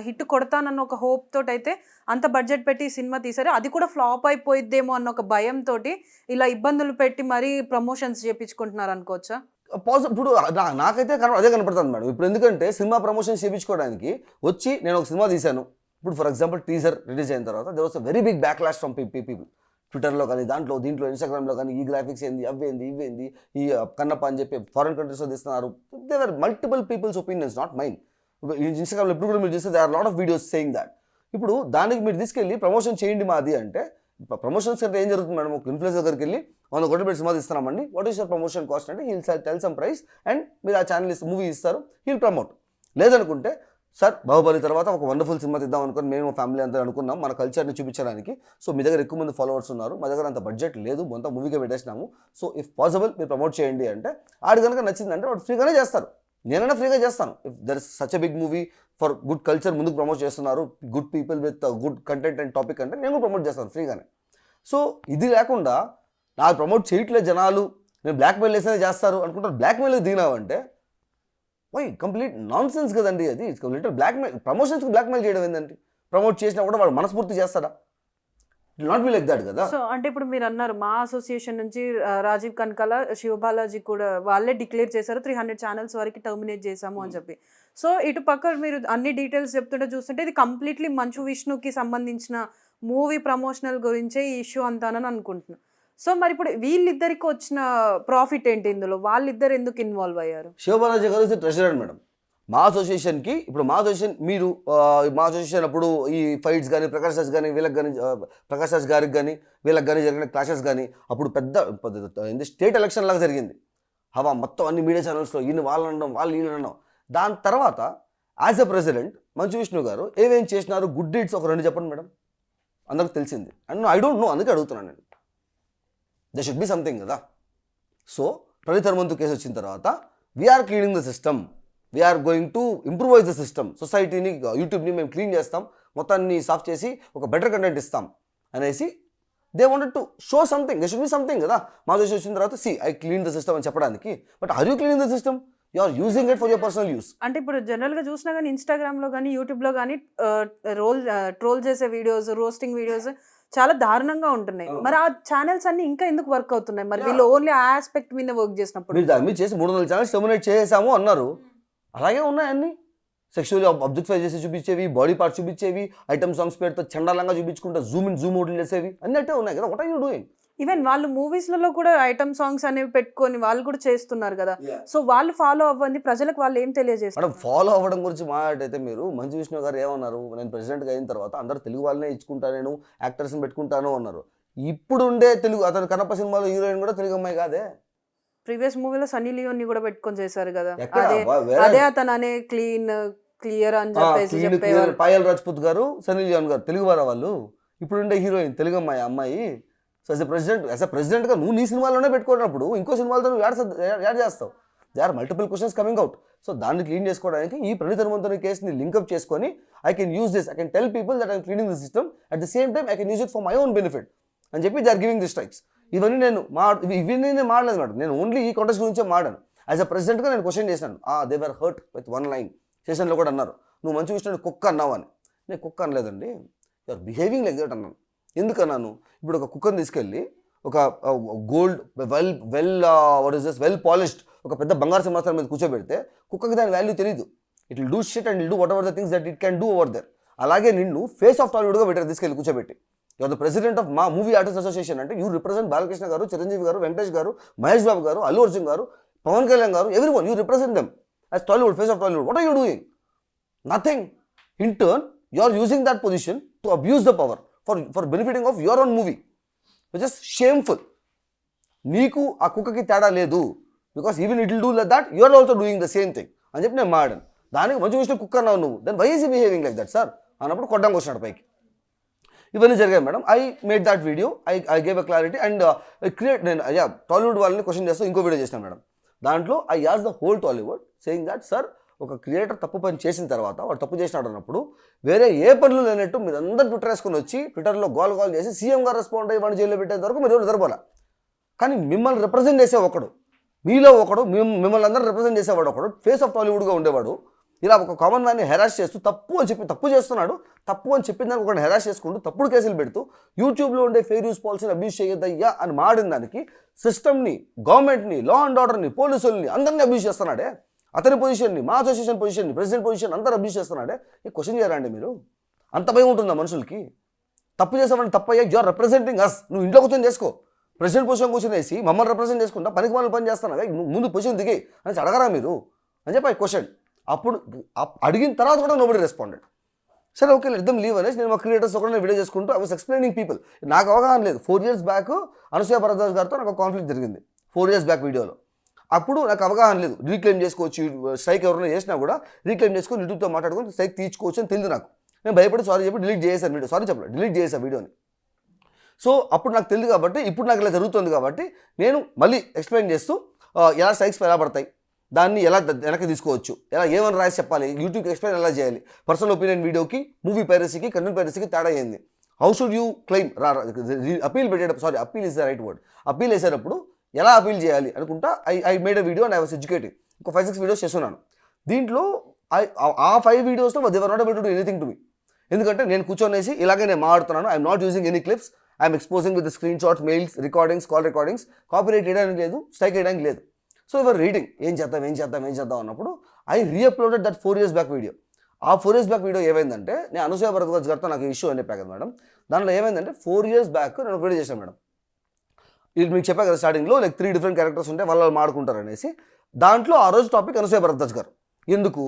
హిట్ కొడతానన్న ఒక హోప్ తోటి అయితే అంత బడ్జెట్ పెట్టి సినిమా తీసారు, అది కూడా ఫ్లాప్ అయిపోయిద్దేమో అన్న ఒక భయంతో ఇలా ఇబ్బందులు పెట్టి మరీ ప్రమోషన్స్ చేయించుకుంటున్నారు అనుకోవచ్చా? ఇప్పుడు నాకైతే అదే కనపడుతుంది మేడం. ఇప్పుడు ఎందుకంటే సినిమా ప్రమోషన్స్ చేయించుకోవడానికి వచ్చి నేను ఒక సినిమా తీశాను, ఇప్పుడు ఫర్ ఎగ్జాంపుల్ టీజర్ రిలీజ్ అయిన తర్వాత there was a very big backlash from people. ట్విట్టర్లో కానీ దీంట్లో ఇన్స్టాగ్రామ్లో కానీ ఈ గ్రాఫిక్స్ ఏంది ఇవేంది ఈ కన్నప్ప అని చెప్పి ఫారెన్ కంట్రీస్లో తీస్తున్నారు. There are multiple people's opinions, not mine. ఇన్స్టాగ్రామ్లో ఎప్పుడు కూడా మీరు చూస్తే they are lot of videos saying that. ఇప్పుడు దానికి మీరు తీసుకెళ్ళి ప్రమోషన్ చేయండి మాది అంటే, ప్రమోషన్స్ అంటే ఏం జరుగుతుంది మేడం? ఒక ఇన్ఫ్లుయెన్సర్ దగ్గరికి వెళ్ళి 100 కోట్లు పెట్టి సినిమా ఇస్తున్నామండి, what is your promotion cost అంటే he'll tell some price and మీరు ఆ ఛానల్ మూవీ ఇస్తారు, హీల్ ప్రమోట్. లేదనుకుంటే సార్ బాహుబలి తర్వాత ఒక వండర్ఫుల్ సినిమా ఇద్దాం అనుకుని మేము ఫ్యామిలీ అంతా అనుకున్నాం మన కల్చర్ని చూపించడానికి. సో మీ దగ్గర ఎక్కువ మంది ఫాలోవర్స్ ఉన్నారు, మా దగ్గర అంత బడ్జెట్ లేదు, మొత్తం మూవీగా పెట్టేసినాము, సో ఇఫ్ పాసిబుల్ మీరు ప్రమోట్ చేయండి అంటే ఆడు కనుక నచ్చిందంటే వాడు ఫ్రీగానే చేస్తారు. నేనైనా ఫ్రీగా చేస్తాను. If there is such a big movie for good culture ముందుకు ప్రమోట్ చేస్తున్నారు, good people with good content and topic అంటే నేను ప్రమోట్ చేస్తాను ఫ్రీగానే. సో ఇది లేకుండా నాకు ప్రమోట్ చేయట్లేదు జనాలు, నేను బ్లాక్మెయిల్ వేసేనే చేస్తారు అనుకుంటారు. బ్లాక్మెయిల్ దిగినావంటే వై కంప్లీట్ నాన్ సెన్స్ కదండి అది. It's complete blackmail. ప్రమోషన్స్కి బ్లాక్మెయిల్ చేయడం ఏంటంటే, ప్రమోట్ చేసినా కూడా వాడు మనస్ఫూర్తి చేస్తాడా? It not be like that కదా. సో అంటే ఇప్పుడు మీరు అన్నారు మా అసోసియేషన్ నుంచి రాజీవ్ కనకాల, శివబాలాజీ కూడా వాళ్ళే డిక్లేర్ చేశారు 300 ఛానల్స్ వరకు టర్మినేట్ చేశాము అని చెప్పి. సో ఇటు పక్క మీరు అన్ని డీటెయిల్స్ చెప్తుంటే చూస్తుంటే ఇది కంప్లీట్లీ మంచు విష్ణుకి సంబంధించిన మూవీ ప్రమోషనల్ గురించే ఈ ఇష్యూ అంతానని అనుకుంటున్నాను. సో మరి ఇప్పుడు వీళ్ళిద్దరికి వచ్చిన ప్రాఫిట్ ఏంటి ఇందులో? వాళ్ళిద్దరు ఎందుకు ఇన్వాల్వ్ అయ్యారు? శివబాలాజీ గారు ఇస్ ట్రెజరర్ మేడం మా అసోసియేషన్కి. ఇప్పుడు మా అసోసియేషన్ మీరు మా అసోసియేషన్ అప్పుడు ఈ ఫైట్స్ కానీ ప్రకాష్ రాజ్ కానీ వీళ్ళకి కానీ ప్రకాష్ రాజ్ గారికి కానీ వీళ్ళకి కానీ జరిగిన క్లాషెస్ కానీ అప్పుడు పెద్ద స్టేట్ ఎలక్షన్ లాగా జరిగింది. హవా మొత్తం అన్ని మీడియా ఛానల్స్లో ఈయన వాళ్ళు అనడం వాళ్ళు వీళ్ళు అనడం. దాని తర్వాత as a president Manchu Vishnu గారు ఏమేం చేసినారు గుడ్ డీడ్స్ ఒక 2 చెప్పండి మేడం, అందరికి తెలిసింది. అండ్ ఐ డోంట్ నో, అందుకే అడుగుతున్నాను నేను. దే షుడ్ బి సంథింగ్ కదా. సో ప్రణీత్ హనుమంతు కేసు వచ్చిన తర్వాత we're cleaning the system, we're going to improvise the system, సొసైటీని యూట్యూబ్ని మేము క్లీన్ చేస్తాం, మొత్తాన్ని సాఫ్ చేసి ఒక బెటర్ కంటెంట్ ఇస్తాం అనేసి they wanted to show something. They should be something కదా. మా దేశం వచ్చిన తర్వాత ఐ క్లీన్ ద సిస్టమ్ అని చెప్పడానికి. But are you cleaning the system? You are using it for your personal use. అంటే ఇప్పుడు జనరల్గా చూసినా కానీ ఇన్స్టాగ్రామ్లో కానీ యూట్యూబ్లో కానీ ట్రోల్ చేసే వీడియోస్, రోస్టింగ్ వీడియోస్ చాలా దారుణంగా ఉంటున్నాయి. మరి ఆ ఛానల్స్ అన్ని ఇంకా ఎందుకు వర్క్ అవుతున్నాయి? మరి వీళ్ళు ఓన్లీ ఆ ఆస్పెక్ట్ మీద వర్క్ చేసినప్పుడు మీరు దాని మీద చేసి 300 ఛానల్స్ టర్మినేట్ చేసాము అన్నారు. అలాగే ఉన్నాయన్నీ సెక్షువల్లీ అబ్జెక్టిఫై చేసి చూపించేవి, బాడీ పార్ట్స్ చూపించేవి, ఐటమ్ సాంగ్స్ పేరుతో చండాలంగా చూపించుకుంటా జూమ్ ఇన్ జూమ్ అవుట్ చేసేవి అన్నీ అట్టే ఉన్నాయి కదా. What are you doing? Even వాళ్ళు మూవీస్లలో కూడా ఐటమ్ సాంగ్స్ అనేవి పెట్టుకొని వాళ్ళు కూడా చేస్తున్నారు కదా. సో వాళ్ళు ఫాలో అవ్వండి, ప్రజలకు వాళ్ళు ఏం తెలియజేస్తారు? మేడం ఫాలో అవ్వడం గురించి మాట్లాడితే మీరు మంచు విష్ణు గారు ఏమన్నారు, నేను ప్రెసిడెంట్గా అయిన తర్వాత అందరు తెలుగు వాళ్ళనే ఇచ్చుకుంటాను, నేను యాక్టర్స్ని పెట్టుకుంటాను అన్నారు. ఇప్పుడు ఉండే తెలుగు అతను కన్నప్ప సినిమాలో హీరోయిన్ కూడా తెలుగు అమ్మాయి కాదే. ప్రీవియస్ మూవీలో సన్నీ లియోని కూడా పెట్టుకొని చేశారు కదా. ఎక్కడ? అదే అతను అనే క్లియర్ అని చెప్పేసి చెప్పేవారు. పాయల్ రాజ్పుత్ గారు, సన్నీ లియోన్ గారు తెలుగు వారా వాళ్ళు. ఇప్పుడు ఉండే హీరోయిన్ తెలుగు అమ్మాయి. సో యాజ్ ఎ ప్రెసిడెంట్గా నువ్వు నీ సినిమాలోనే పెట్టుకున్నప్పుడు ఇంకో సినిమాలతో నువ్వు యాడ్ చేస్తావు. They are multiple questions coming out. So దాన్ని క్లీన్ చేసుకోవడానికి ఈ ప్రణీత్ హనుమంతుని కేసుని లింకప్ చేసుకొని I can use this, I can tell people that I'm cleaning the system, at the same time I can use it for my own benefit అని చెప్పి they are giving the strikes. ఇవన్నీ నేను మాడలేదు madam, నేను only ఈ context గురించే మాడాను. As a ప్రెసిడెంట్గా నేను క్వశ్చన్ చేశాను. They were hurt with 1 line. సెషన్లో కూడా అన్నారు నువ్వు మంచి విషయం కుక్క అన్నావు అని. నేను కుక్క అనలేదండి, you are behaving like that అన్నాను. ఎందుకన్నాను? ఇప్పుడు ఒక కుక్కను తీసుకెళ్ళి ఒక గోల్డ్ వెల్ పాలిష్డ్ ఒక పెద్ద బంగారు సింహాసనం మీద కూర్చోబెడితే కుక్కకి దాని వాల్యూ తెలియదు. It will do shit and will do whatever the things that it can do over there. అలాగే నిన్ను ఫేస్ ఆఫ్ టాలీవుడ్గా పెట్టారు తీసుకెళ్ళి కూర్చోబెట్టి. You're the president of MAA movie artist association అంటే యూ రిప్రజెంట్ బాలకృష్ణ గారు, చిరంజీవి గారు, వెంకటేష్ గారు, మహేష్ బాబు గారు, అల్లు అర్జున్ గారు, Pawan Kalyan garu, everyone. You represent them as Tollywood, face of Tollywood. What are you doing? Nothing. In turn you are using that position to abuse the power for benefiting of your own movie, which is shameful. నీకు ఆ కుక్కకి తేడా లేదు, because even it will do like that, you are also doing the same thing అని చెప్పి నేను మాడాను. దానికి మంచి విషయం కుక్క అన్నావు నువ్వు, then why is behaving like that sir అన్నప్పుడు కొట్టడానికి వచ్చినాడు పైకి. ఇవన్నీ జరిగాయి madam. I made that video, I gave a clarity and నేను టాలీవుడ్ వాళ్ళని క్వశ్చన్ చేస్తూ ఇంకో వీడియో చేసినాను మేడం. దాంట్లో I as the whole Tollywood saying that sir ఒక క్రియేటర్ తప్పు పని చేసిన తర్వాత వాడు తప్పు చేసినాడు అన్నప్పుడు వేరే ఏ పనులు లేనట్టు మీరు అందరూ ట్విట్టర్ వేసుకొని వచ్చి ట్విట్టర్లో గోల్ చేసి సీఎం గారు రెస్పాండ్ అయ్యి వాడిని జైల్లో పెట్టేంత వరకు మీరు ఎవరు జరపాల. కానీ మిమ్మల్ని రిప్రజెంట్ చేసే ఒకడు, మీలో ఒకడు, మిమ్మల్ని అందరూ రిప్రజెంట్ చేసేవాడు ఒకడు, ఫేస్ ఆఫ్ టాలీవుడ్గా ఉండేవాడు, ఇలా ఒక కామన్ మ్యాన్ని హెరాస్ చేస్తూ తప్పు చేస్తున్నాడు, తప్పు అని చెప్పిన దానికి ఒకటి హెరాస్ చేసుకుంటూ తప్పుడు కేసులు పెడుతూ యూట్యూబ్లో ఉండే ఫెయిర్ యూస్ పాలసీని అబ్యూస్ చేయొద్దయ్యా అని మాడిన దానికి సిస్టమ్ని, గవర్నమెంట్ని, లా అండ్ ఆర్డర్ని, పోలీసుల్ని అందరినీ అబ్యూస్ చేస్తున్నాడే. అతని పొజిషన్ని, మా అసోసియేషన్ పొజిషన్ని, ప్రెసిడెంట్ పొజిషన్ అందరూ అబ్యూస్ చేస్తున్నాడే. ఈ క్వశ్చన్ చేయరండి మీరు? అంత భయం ఉంటుందా మనుషులకి? తప్పు చేసామని తప్పయ్యా, యు ఆర్ రిప్రజెంటింగ్ అస్. నువ్వు ఇంట్లో కూర్చొని చేసుకో, ప్రెసిడెంట్ పొజిషన్ కూర్చొనేసి మమ్మల్ని రిప్రజెంట్ చేసుకుంటా పనికి మనం పని చేస్తాను, నువ్వు ముందు పొజిషన్ దిగి అని అడగరా మీరు అని చెప్పి క్వశ్చన్. అప్పుడు అడిగిన తర్వాత కూడా నోబడి రెస్పాండెడ్. సరే ఓకే లెట్ దెమ్ లీవ్ అనేసి నేను మా క్రియేటర్స్ ఒకటి వీడియో చేసుకుంటూ ఐ వాస్ ఎక్స్ప్లెయినింగ్ పీపుల్. నాకు అవగాహన లేదు. 4 years బ్యాక్ అనసూయ భరద్వాజ్ గారితో నాకు కాన్ఫ్లిక్ట్ జరిగింది 4 years బ్యాక్ వీడియోలో. అప్పుడు నాకు అవగాహన లేదు, రీక్లెయిమ్ చేసుకోవచ్చు, స్ట్రైక్ ఎవరైనా చేసినా కూడా రీక్లెయిమ్ చేసుకొని యూట్యూబ్తో మాట్లాడుకొని స్ట్రైక్ తీర్చుకోవచ్చు అని తెలియదు నాకు. నేను భయపడి సారీ చెప్పి డిలీట్ చేశాను వీడియో. సారీ చెప్పలేదు, డిలీట్ చేశాను వీడియోని. సో అప్పుడు నాకు తెలియదు కాబట్టి, ఇప్పుడు నాకు ఇలా జరుగుతుంది కాబట్టి నేను మళ్ళీ ఎక్స్ప్లెయిన్ చేస్తూ ఎలా స్ట్రైక్స్ ఎలా పడతాయి, దాన్ని ఎలా వెనక్కి తీసుకోవచ్చు, ఎలా ఏమని రాసి చెప్పాలి, యూట్యూబ్కి ఎక్స్ప్లెయిన్ ఎలా చేయాలి, పర్సనల్ ఒపీనియన్ వీడియోకి మూవీ పైరసీకి కంటెంట్ పైరసీకి తేడా అయింది, how should you claim appeal పెట్టేటప్పుడు, sorry appeal is the right word, appeal వేసేటప్పుడు ఎలా అపీల్ చేయాలి అనుకుంటా I made a video and I was educating. ఒక 5-6 వీడియోస్ చేస్తున్నాను. దీంట్లో ఆ 5 వీడియోస్లో they were not able to do anything to me. ఎందుకంటే నేను కూర్చొనేసి ఇలాగే నేను మాట్లాడుతున్నాను, I'm not using any clips, I'm exposing with screen shots, mails, recordings, call recordings, copyright వేయడానికి లేదు, స్ట్రైక్ వేయడానికి లేదు. సో ఎవరు రీడింగ్ ఏం చేద్దాం అన్నప్పుడు I reuploaded that 4 years back video. ఆ 4 years బ్యాక్ వీడియో ఏమైందంటే, నేను అనసూయ భరద్వాజ్ గారితో నాకు ఇష్యూ అని చెప్పా కదా మేడం, దాంట్లో ఏమైందంటే 4 years బ్యాక్ నేను వీడియో చేశాను మేడం. ఇది మీకు చెప్పా కదా స్టార్టింగ్లో, లైక్ 3 different క్యారెక్టర్స్ ఉంటే వాళ్ళు మాడుకుంటారు అనేసి. దాంట్లో ఆ రోజు టాపిక్ అనసూయ భరద్వాజ్ గారు. ఎందుకు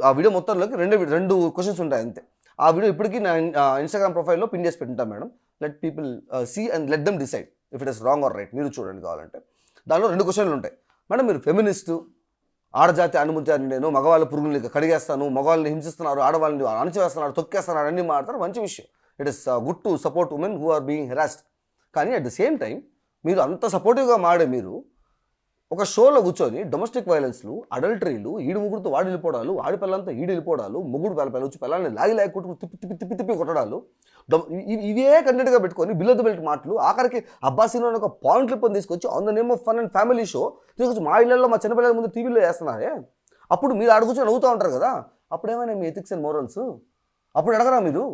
ఆ వీడియో మొత్తంలోకి రెండు క్వశ్చన్స్ ఉంటాయి అంతే. ఆ వీడియో ఇప్పటికీ నా ఇన్స్టాగ్రామ్ ప్రొఫైల్లో పిన్ చేసి పెట్టుంటాను madam. Let people see and let them decide if it is wrong or right. మీరు చూడండి కావాలంటే. దానిలో 2 క్వశ్చన్లు ఉంటాయి. మేడం మీరు ఫెమినిస్టు, ఆడజాతి అనుమతి నేను మగవాళ్ళ పురుగుల్ని కడిగేస్తాను, మగవాళ్ళని హింసిస్తున్నారు, ఆడవాళ్ళని అణచివేస్తున్నారు, తొక్కేస్తున్నారు, అన్నీ మాట్లాడతారు, మంచి విషయం. It is good to support women who are being harassed. కానీ అట్ ద సేమ్ టైం మీరు అంత సపోర్టివ్గా మాడే మీరు ఒక షోలో కూర్చొని డొమెస్టిక్ వైలెన్స్లు, అడల్టరీలు, ఈడు ముగ్గురుతో వాడు వెళ్ళిపోవడాలు, ఆడి పిల్లలతో ఈడు వెళ్ళిపోవడాలు, ముగ్గురు పిల్లలు వచ్చి పిల్లల్ని లాగి కొట్టుకు తిప్పి కొట్టడాలు, ఇవే కంటెంట్గా పెట్టుకొని బిల్లో బెల్ట్ మాటలు, ఆఖరికి అబ్బాసీలో ఒక పాయింట్ క్లిప్ అని తీసుకొచ్చి on the name of fun and family show తీసుకొచ్చి మా ఇళ్లలో మా చిన్నపిల్లల ముందు టీవీలో వేస్తున్నారే. అప్పుడు మీరు అడుగుచొని నవ్వుతూ ఉంటారు కదా, అప్పుడేమైనా మీ ఎథిక్స్ అండ్ మోరల్స్? అప్పుడు అడగరా మీరు?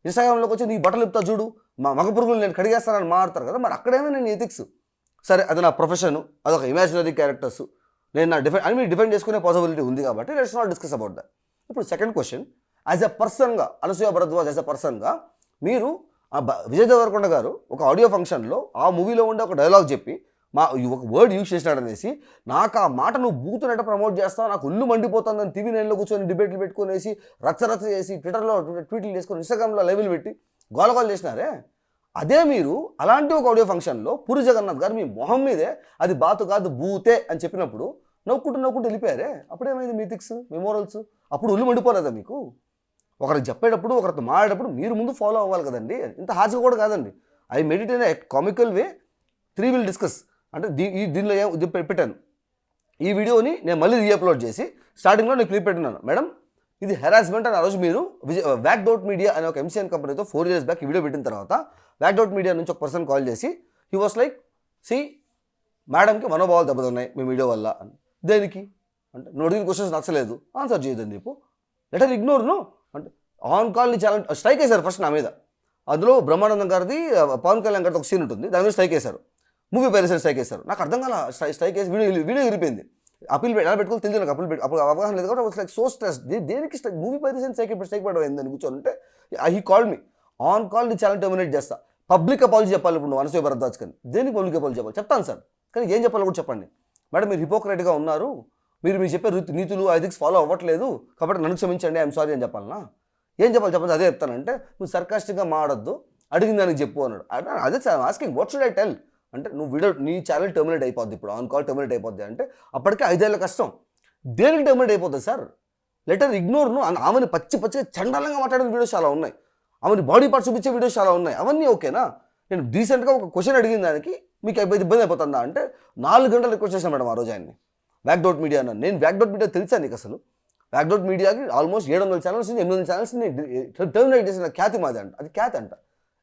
ఇన్స్టాగ్రామ్లోకి వచ్చి నీ బట్టలు ఇప్పుతా చూడు, మా మగ పురుగులు నేను కడిగేస్తానని మాట్లాడతారు కదా, మరి అక్కడేమైనా నీ ఎథిక్స్? సరే అది నా ప్రొఫెషను, అదొక ఇమాజినరీ క్యారెక్టర్స్, నేను నా డిఫెండ్ చేసుకునే పాసిబిలిటీ ఉంది కాబట్టి let's not discuss about that. ఇప్పుడు సెకండ్ క్వశ్చన్, యాజ్ ఎ పర్సన్గా, అనసూయ భరద్వాజ్ యాజ్ ఎ పర్సన్గా మీరు విజయ్ దేవరకొండ గారు ఒక ఆడియో ఫంక్షన్లో ఆ మూవీలో ఉండే ఒక డైలాగ్ చెప్పి ఒక వర్డ్ యూజ్ చేసినాడు అనేసి, నాకు ఆ మాట నువ్వు బూతునట్టు ప్రమోట్ చేస్తావు, నాకు ఉల్లు మండిపోతుందని టీవీ నైన్లో కూర్చొని డిబేట్లు పెట్టుకునేసి రచ్చ చేసి ట్విట్టర్లో ట్వీట్లు చేసుకొని ఇన్స్టాగ్రామ్లో లైవ్లు పెట్టి గోలగోలు చేసినారే. అదే మీరు అలాంటి ఒక ఆడియో ఫంక్షన్లో పూరి జగన్నాథ్ గారు మీ మొహం మీదే అది బాతు కాదు బూతే అని చెప్పినప్పుడు నవ్వుకుంటూ వెళ్ళిపోయారే. అప్పుడేమైంది మీ ఎథిక్స్, మీ మోరల్స్? అప్పుడు ఉల్లు మండిపోలేదా మీకు? ఒకరికి చెప్పేటప్పుడు, ఒకరితో మాట్లాడేటప్పుడు మీరు ముందు ఫాలో అవ్వాలి కదండి. ఇంత హార్ష్గా కూడా కాదండి. I మెడిట్ in a comical way. 3 will discuss. అంటే దీనిలో పెట్టాను. ఈ వీడియోని నేను మళ్ళీ రీఅప్లోడ్ చేసి స్టార్టింగ్లో నేను క్లిప్ పెట్టినాను. మేడం ఇది హెరాస్మెంట్ అని ఆ రోజు మీరు వ్యాక్డౌట్ మీడియా అనే ఒక ఎంసీఎన్ కంపెనీతో 4 years బ్యాక్ ఈ వీడియో పెట్టిన తర్వాత వ్యాక్డౌట్ మీడియా నుంచి ఒక పర్సన్ కాల్ చేసి హీ వాస్ లైక్, సి మేడంకి మనోభావాలు దెబ్బతున్నాయి మీ వీడియో వల్ల. దేనికి అంటే, నువ్వు అడిగిన క్వశ్చన్స్ నచ్చలేదు, ఆన్సర్ చేయదని చెప్పు, లెటర్ ఇగ్నోర్ నో అంటే. ఆన్ కాల్ని చాలా స్ట్రైక్ వేశారు ఫస్ట్ నా మీద. అందులో బ్రహ్మానందం గారిది పవన్ కళ్యాణ్ గారితో ఒక సీన్ ఉంటుంది, దాని మీద స్ట్రైక్ వేశారు. మూవీ పైరసీ స్ట్రైక్ వేశారు. నాకు అర్థం కాల, స్ట్రైక్ వేసి వీడియో ఇరిపోయింది. అప్పీల్ ఎలా పెట్టుకోవాలి తెలియదు నాకు. అప్పుడు అవగాహన లేదు కాబట్టి లైక్ సో స్ట్రెస్. దేనికి మూవీ పైరసీ స్ట్రైక్ పడడం ఏందని కూర్చోనంటే he call me on call, ని ఛానల్ టర్మినేట్ చేస్తా, పబ్లిక్ అపాలజీ చెప్పాలి ఇప్పుడు నువ్వు అనసూయ భరద్వాజ్ కానీ. దేనికి పబ్లిక్ అపాలజీ చెప్పాలి? చెప్తాను సార్, కానీ ఏం చెప్పాలో కూడా చెప్పండి. మేడం మీరు హిపోక్రైట్గా ఉన్నారు, మీరు చెప్పే నీతులు ఎథిక్స్ ఫాలో అవ్వట్లేదు కాబట్టి నన్ను క్షమించండి, ఐఎమ్ సారీ అని చెప్పాలనా? ఏం చెప్పాలి? అదే చెప్తానంటే, నువ్వు సర్కాస్టిక్గా మాడద్దు, అడిగిన దానికి చెప్పు అన్నాడు. అదే sir asking what should I tell అంటే, నువ్వు వీడియో నీ ఛానల్ టర్మినేట్ అయిపోద్ది, ఇప్పుడు ఆన్ కాల్ టర్మినేట్ అయిపోద్ది అంటే అప్పటికే 5 ఏళ్ళ కష్టం. దేనికి టర్మినేట్ అయిపోతుంది సార్? లెటర్ ఇగ్నోర్ను. ఆమెను పచ్చిగా చండాలంగా మాట్లాడిన వీడియోస్ చాలా ఉన్నాయి, ఆమెను బాడీ పార్ట్స్ చూపించే వీడియోస్ చాలా ఉన్నాయి, అవన్నీ ఓకేనా? నేను డీసెంట్గా ఒక క్వశ్చన్ అడిగిన దానికి మీకు ఇబ్బంది అయిపోతుందా అంటే 4 గంటలు రిక్వెస్ట్ చేశాను మేడం ఆ రోజు ఆయన్ని. వ్యాక్డౌట్ మీడియా అన్నాను నేను. వ్యాక్డౌట్ మీడియా తెలుసా నీకు అసలు? వ్యాక్డౌట్ మీడియాకి ఆల్మోస్ట్ 700 ఛానల్స్ 800 ఛానల్స్ని టర్మినేట్ చేసిన ఖ్యాతి మాది అంట. అది ఖ్యాతి అంట.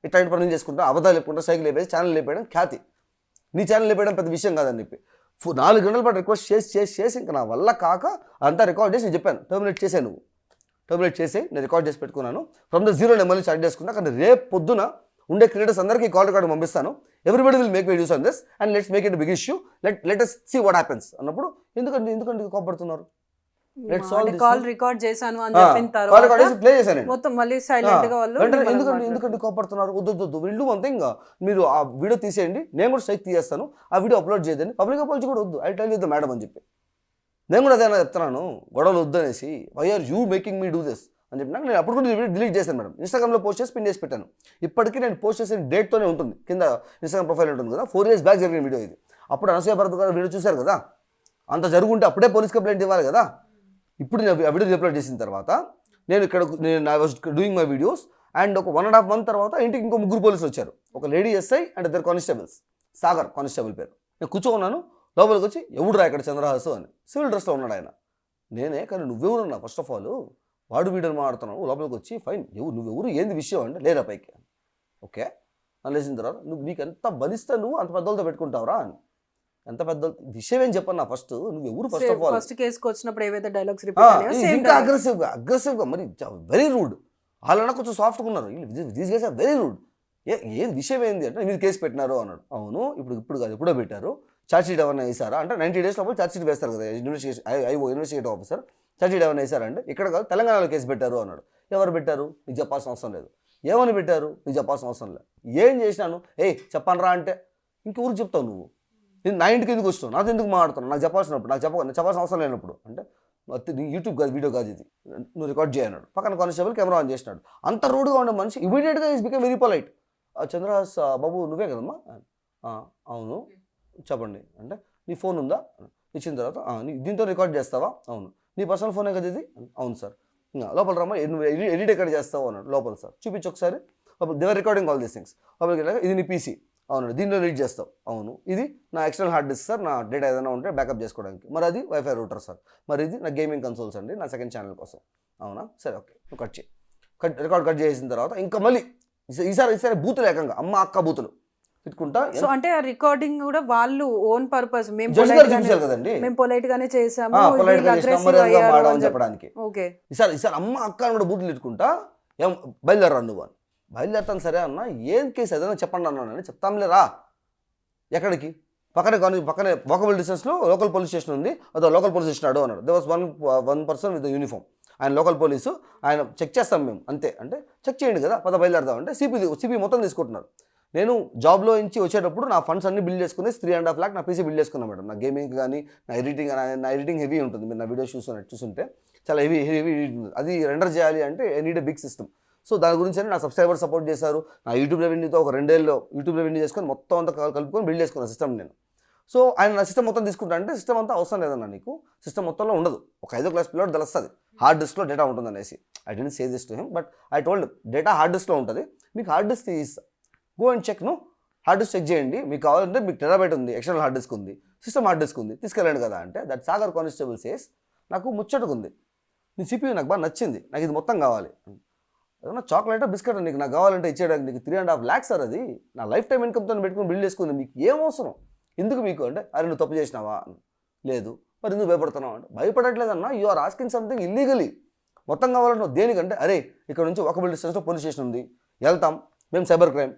ఇట్లాంటి పనులు చేసుకుంటా, అబద్ధాలు లేపుకుంటా, సైకిల్ లేపేసి ఛానల్ లేపేయడం ఖ్యాతి. నీ ఛానల్ లేపేయడం పెద్ద విషయం కాదని చెప్పి 4 గంటల పాటు రిక్వెస్ట్ చేసి ఇంకా నా వల్ల కాక అంతా రికార్డ్ చేసి నేను చెప్పాను, టర్మినేట్ చేసే నువ్వు, టర్మినేట్ చేసి నేను రికార్డ్ చేసి పెట్టుకున్నాను. ఫ్రమ్ ద జీరో నేను మళ్ళీ స్టార్ట్ చేసుకున్నా. కానీ రేపు పొద్దున ఉండే క్రియేటర్స్ అందరికీ కాల్ రికార్డు పంపిస్తాను. Everybody will make videos on this and let's make it big issue, let us see what happens అన్నప్పుడు ఎందుకండి కోపడుతున్నారు? Let's solve this. Call record చేశాను అని చెప్పిన కాల్ తర్వాత రికార్డ్ చేసి ప్లే చేశాను నేను. మొత్తం మళ్ళీ సైలెంట్ గా వాళ్ళు వెంటనే మిమ్మల్ని ఎందుకంటే మాట్లాడారు. ఎందుకంటే కోపడుతున్నారు, వద్దు వీళ్ళు అంతే, ఇంకా మీరు ఆ వీడియో తీసేయండి, నేను కూడా స్ట్రైక్ తీసేస్తాను, ఆ వీడియో అప్లోడ్ చేయదండి, పబ్లిక్ అపాలజీ కూడా వద్దు, I tell you the madam అని చెప్పి. నేను కూడా అదేనా చెప్తున్నాను, గొడవలు వద్దు అనేసి, why are you making me do this అని చెప్పినా నేను అప్పుడు కూడా వీడియో డిలీట్ చేశాను మేడం. ఇన్స్టాగ్రామ్లో పోస్ట్ చేసి పిన్ చేసి పెట్టాను. ఇప్పటికీ నేను పోస్ట్ చేసిన డేట్తోనే ఉంటుంది, కింద ఇన్స్టాగ్రామ్ ప్రొఫైల్ ఉంటుంది కదా, 4 years బ్యాక్ జరిగిన వీడియో ఇది. అప్పుడు అనసూయ భరత్ గారు వీడియో చూశారు కదా, అంత జరుగుంటే అప్పుడే పోలీస్ కంప్లైంట్ ఇవ్వాలి కదా. ఇప్పుడు నేను ఆ వీడియో అప్లోడ్ చేసిన తర్వాత నేను I was doing my videos and ఒక 1.5 month తర్వాత ఇంటికి ఇంకో 3 పోలీసులు వచ్చారు. ఒక lady SI and 2 constables, Sagar constable పేరు. నేను కూర్చోన్నాను, లోపలికి వచ్చి ఎవడు రా ఇక్కడ చంద్రహాసు అని, సివిల్ డ్రెస్లో ఉన్నాడు ఆయన. నేనే, కానీ నువ్వెవరున్నా ఫస్ట్ ఆఫ్ ఆల్, వాడు వీడియోని మాడుతున్నావు, లోపలికి వచ్చి ఫైన్ నువ్వెవరు ఏంది విషయం అంటే, లేదా పైకి ఓకే అని లేచిన తర్వాత, నీకు ఎంత బలిస్తే నువ్వు అంత పెద్దలతో పెట్టుకుంటావురా అని. ఎంత పెద్ద విషయం ఏం చెప్పన్నా, ఫస్ట్ నువ్వెవరు ఫస్ట్ ఆఫ్ ఆల్. ఫస్ట్ కేసుకి వచ్చినప్పుడు ఏవైతే డైలాగ్స్ రిపీట్ ఇంకా అగ్రెసివ్గా మరి వెరీ రూడ్. వాళ్ళన్నా కొంచెం సాఫ్ట్గా ఉన్నారు, these guys are very rude. ఏది విషయం ఏంది అంటే, మీరు కేసు పెట్టినారు అన్నాడు. అవును, ఇప్పుడు కాదు, ఎప్పుడో పెట్టారు, ఛార్జ్ షీట్ ఎవరైనా వేసారా అంటే 90 days లోపల ఛార్జ్ షీట్ వేస్తారు కదా ఇన్వెస్టిగేటివ్ ఆఫీసర్. ఛార్జ్ షీట్ ఎవరైనా వేసారంటే, ఇక్కడ కాదు తెలంగాణలో కేసు పెట్టారు అన్నాడు. ఎవరు పెట్టారు నీకు చెప్పాల్సిన అవసరం లేదు. ఏమని పెట్టారు నీకు చెప్పాల్సిన అవసరం లేదు. ఏం చేసినాను చెప్పనరా అంటే ఇంకెవరికి చెప్తావు నువ్వు, నేను నా ఇంటికి ఎందుకు వస్తావు, నాతో ఎందుకు మాట్లాడుతున్నావు, నాకు చెప్పాల్సినప్పుడు నాకు చెప్పాల్సిన అవసరం లేనప్పుడు అంటే, నీ యూట్యూబ్ కాదు వీడియో కాదు ఇది, నువ్వు రికార్డ్ చేయన్నాడు. పక్కన కానిస్టేబుల్ కెమెరా ఆన్ చేసినాడు. అంత రూడ్గా ఉండే మనిషి ఇమీడియట్గా is become very polite. Chandrahas బాబు నువ్వే కదమ్మా, అవును చెప్పండి అంటే, నీ ఫోన్ ఉందా, ఇచ్చిన తర్వాత దీంతో రికార్డ్ చేస్తావా, అవును, నీ పర్సనల్ ఫోనే కదా ఇది, అవును సార్, లోపల రమ్మా, నువ్వు ఎడిట్ ఎక్కడ చేస్తావు అన్నాడు. లోపల సార్ చూపించి ఒకసారి, దేవర్ రికార్డింగ్ ఆల్ దీస్ థింగ్స్. లోపలికి వెళ్ళాక ఇది నీ పీసీ, అవును, దీంట్లో ఎడిట్ చేస్తావు, అవును, ఇది నా ఎక్స్టర్నల్ హార్డ్ డిస్క్ సార్, నా డేటా ఏదైనా ఉంటే బ్యాకప్ చేసుకోవడానికి, మరి అది వైఫై రూటర్ సార్, మరి ఇది నా గేమింగ్ కన్సోల్స్ అండి, నా సెకండ్ ఛానల్ కోసం, అవునా సరే ఓకే నువ్వు కట్ చేయి. రికార్డ్ కట్ చేసిన తర్వాత ఇంకా మళ్ళీ ఈసారి బూతులు ఏకంగా అమ్మ అక్క బూతులు తిట్టుకుంటా. సో అంటే ఆ రికార్డింగ్ కూడా వాళ్ళు ఓన్ పర్పస్, మేము చూపించాలి కదండి, మేము పొలైట్ గానే చేసాము చెప్పడానికి. ఈసారి అమ్మ అక్క అని కూడా బూతులు తిట్టుకుంటా, ఏం బయలుదేరా నువ్వు అని. బయలుదేరుతాను సరే అన్న, ఏం కేసు ఏదైనా చెప్పండి అన్నానని, చెప్తాంలేరా ఎక్కడికి, పక్కనే వాకబుల్ డిస్టెన్స్లో లోకల్ పోలీస్ స్టేషన్ ఉంది, అదో లోకల్ పోలీస్ స్టేషన్ అడు అన్నాడు. They was one person with uniform, ఆయన లోకల్ పోలీసు, ఆయన చెక్ చేస్తాం మేము అంతే అంటే, చెక్ చేయండి కదా పద బయలుదేరదాం అంటే, సిపి మొత్తం తీసుకుంటున్నారు. నేను జాబ్లో నుంచి వచ్చేటప్పుడు నా ఫండ్స్ అన్ని బిల్డ్ చేసుకుని 3.5 lakh నా పీసీ బిల్డ్ చేసుకున్నాను మేడం. నా గేమింగ్ కానీ నా ఎడిటింగ్ హెవీ ఉంటుంది, మీరు నా వీడియో చూస్తుంటే చాలా హెవీ ఉంటుంది. అది రెండర్ చేయాలి అంటే I need a big system. So దాని గురించి అని నా సబ్స్క్రైబర్ సపోర్ట్ చేశారు. నా యూట్యూబ్ రెవెన్యూతో ఒక 2 ఏళ్ళలో యూట్యూబ్ రెవెన్యూ చేసుకొని మొత్తం అంతా కలుపుకొని బిల్డ్ చేసుకున్న సిస్టమ్ నేను. సో ఆయన నా సిస్టమ్ మొత్తం తీసుకుంటా అంటే, సిస్టమ్ అంతా అవసరం లేదన్నా, నీకు సిస్టమ్ మొత్తంలో ఉండదు, ఒక 5వ క్లాస్ పిల్లడు తెలుస్తుంది హార్డ్ డిస్క్లో డేటా ఉంటుంది అనేసి. I didn't say this to him, but I told data hard డిస్క్లో ఉంటుంది, మీకు హార్డ్ డిస్క్ తీస్తా, go and check, hard disk check చేయండి, మీకు కావాలంటే మీకు టెరాబైట్ ఉంది, ఎక్స్టర్నల్ హార్డ్ డిస్క్ ఉంది, సిస్టమ్ హార్డ్ డిస్క్ ఉంది, తీసుకెళ్ళండి కదా అంటే, దట్ సాగర్ కానిస్టేబుల్ సేస్ నాకు ముచ్చటగా ఉంది, నీ CPU నాకు బాగా నచ్చింది, నాకు ఇది మొత్తం కావాలి, ఏదన్నా చాక్లెటా బిస్కెట్ నీకు నాకు కావాలంటే ఇచ్చేయడానికి, నీకు 3.5 lakhs సార్, అది నా లైఫ్ టైం ఇన్కమ్తో పెట్టుకుని బిల్డ్ చేసుకుంది, మీకు ఏం అవసరం, ఎందుకు మీకు అంటే, అరే నువ్వు తప్పు చేసినావా, లేదు, మరి ఎందుకు భయపడుతున్నావు అంటే, భయపడట్లేదన్నా, you are asking something illegally, మొత్తం కావాలంటే దేనికంటే, అరే ఇక్కడ నుంచి వాకబుల్ డిస్టెన్స్లో పోలీస్ స్టేషన్ ఉంది, వెళ్తాం మేము, సైబర్ క్రైమ్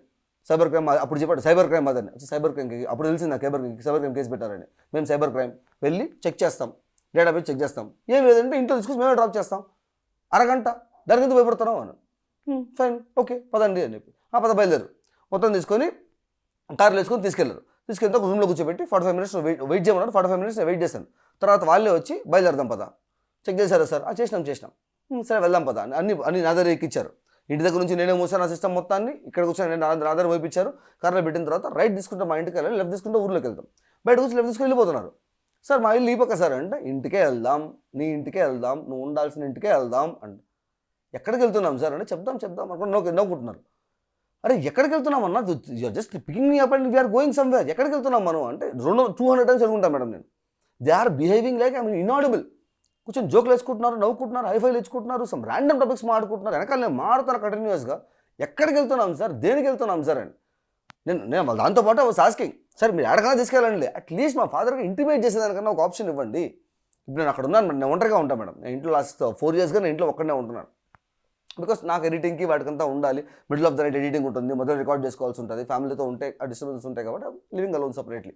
అప్పుడు చెప్పాడు, సైబర్ క్రైమ్ అదని, సైబర్ క్రైమ్కి అప్పుడు తెలిసింది నాకు సైబర్ క్రైమ్ కేసు పెట్టారని. మేము సైబర్ క్రైమ్ వెళ్ళి చెక్ చేస్తాం, డేటాబేస్ చెక్ చేస్తాం, ఏం లేదంటే ఇంట్లో తీసుకొచ్చి మేమే డ్రాప్ చేస్తాం, అరగంట, దానికి ఎందుకు భయపడుతున్నావు అని, ఫైన్ ఓకే పదండి అని చెప్పి, పద బయలుదేరు, మొత్తం తీసుకొని కార్లు వేసుకొని తీసుకెళ్తే ఒక రూమ్లో కూర్చోబెట్టి 45 minutes వెయిట్ చేయమన్నారు. 45 minutes వెయిట్ చేశాను. తర్వాత వాళ్ళే వచ్చి బయలుదేరదాం పద, చెక్ చేశారా సార్, చేసినాం, సరే వెళ్దాం పద అన్ని నా దగ్గర ఎక్కిచ్చారు. ఇంటి దగ్గర నుంచి నేనే మూసాను ఆ సిస్టమ్ మొత్తాన్ని, ఇక్కడ కూర్చొని నేను నా దగ్గర వైపించారు. కార్లో పెట్టిన తర్వాత రైట్ తీసుకుంటే మా ఇంటికి వెళ్ళాలి, లెఫ్ట్ తీసుకుంటే ఊర్లోకి వెళ్తాం, బయట కూర్చొని లెఫ్ట్ తీసుకుని వెళ్ళిపోతున్నారు. సార్ మా ఇల్లు ఈ పక్క సార్ అంటే, ఇంటికే వెళ్దాం, నీ ఇంటికే వెళ్దాం, నువ్వు ఉండాల్సిన ఇంటికే వెళ్దాం అంటే, ఎక్కడికి వెళ్తున్నాం సార్ అంటే, చెప్దాం అనుకుంటే నవ్వుకుంటున్నారు. అరే ఎక్కడికి వెళ్తున్నామన్నా, just picking me up and we're going somewhere, ఎక్కడికి వెళ్తున్నాం మనం అంటే 200 times అనుకుంటాం మేడం నేను. They are behaving like I mean inaudible, కూర్చొని జోకులు వేసుకుంటున్నారు, నవ్వుకుంటున్నారు, హైఫైలు ఇచ్చుకుంటున్నారు, సమ్ ర్యాండమ్ టాపిక్స్ మాట్లాడుకుంటున్నారు, వెనకాల నేను మాడుతాను కంటిన్యూస్గా, ఎక్కడికి వెళ్తున్నాం సార్, దేనికి వెళ్తున్నాం సార్ అని. నేను దాంతోపాటు వాస్ ఆస్కింగ్, సార్ మీరు ఎక్కడికైనా తీసుకెళ్ళండి, అట్లీస్ట్ మా ఫాదర్కి ఇంటిమేట్ చేసేదానికన్నా ఒక ఆప్షన్ ఇవ్వండి. ఇప్పుడు నేను అక్కడ ఉన్నాను మేడం, నేను ఒంటరిగా ఉంటాను మేడం, నేను ఇంట్లో లాస్ట్ 4 yearsగా నేను ఇంట్లో ఒక్కడే ఉంటున్నాను. బికాస్ నాకు ఎడిటింగ్కి వాటికంతా ఉండాలి, middle of the night editing ఉంటుంది, మొదలు రికార్డ్ చేసుకోవాల్సి ఉంటుంది, ఫ్యామిలీతో ఉంటే ఆ డిస్టర్బెన్స్ ఉంటాయి కాబట్టి లివింగ్ అలోన్ సపరేట్లీ.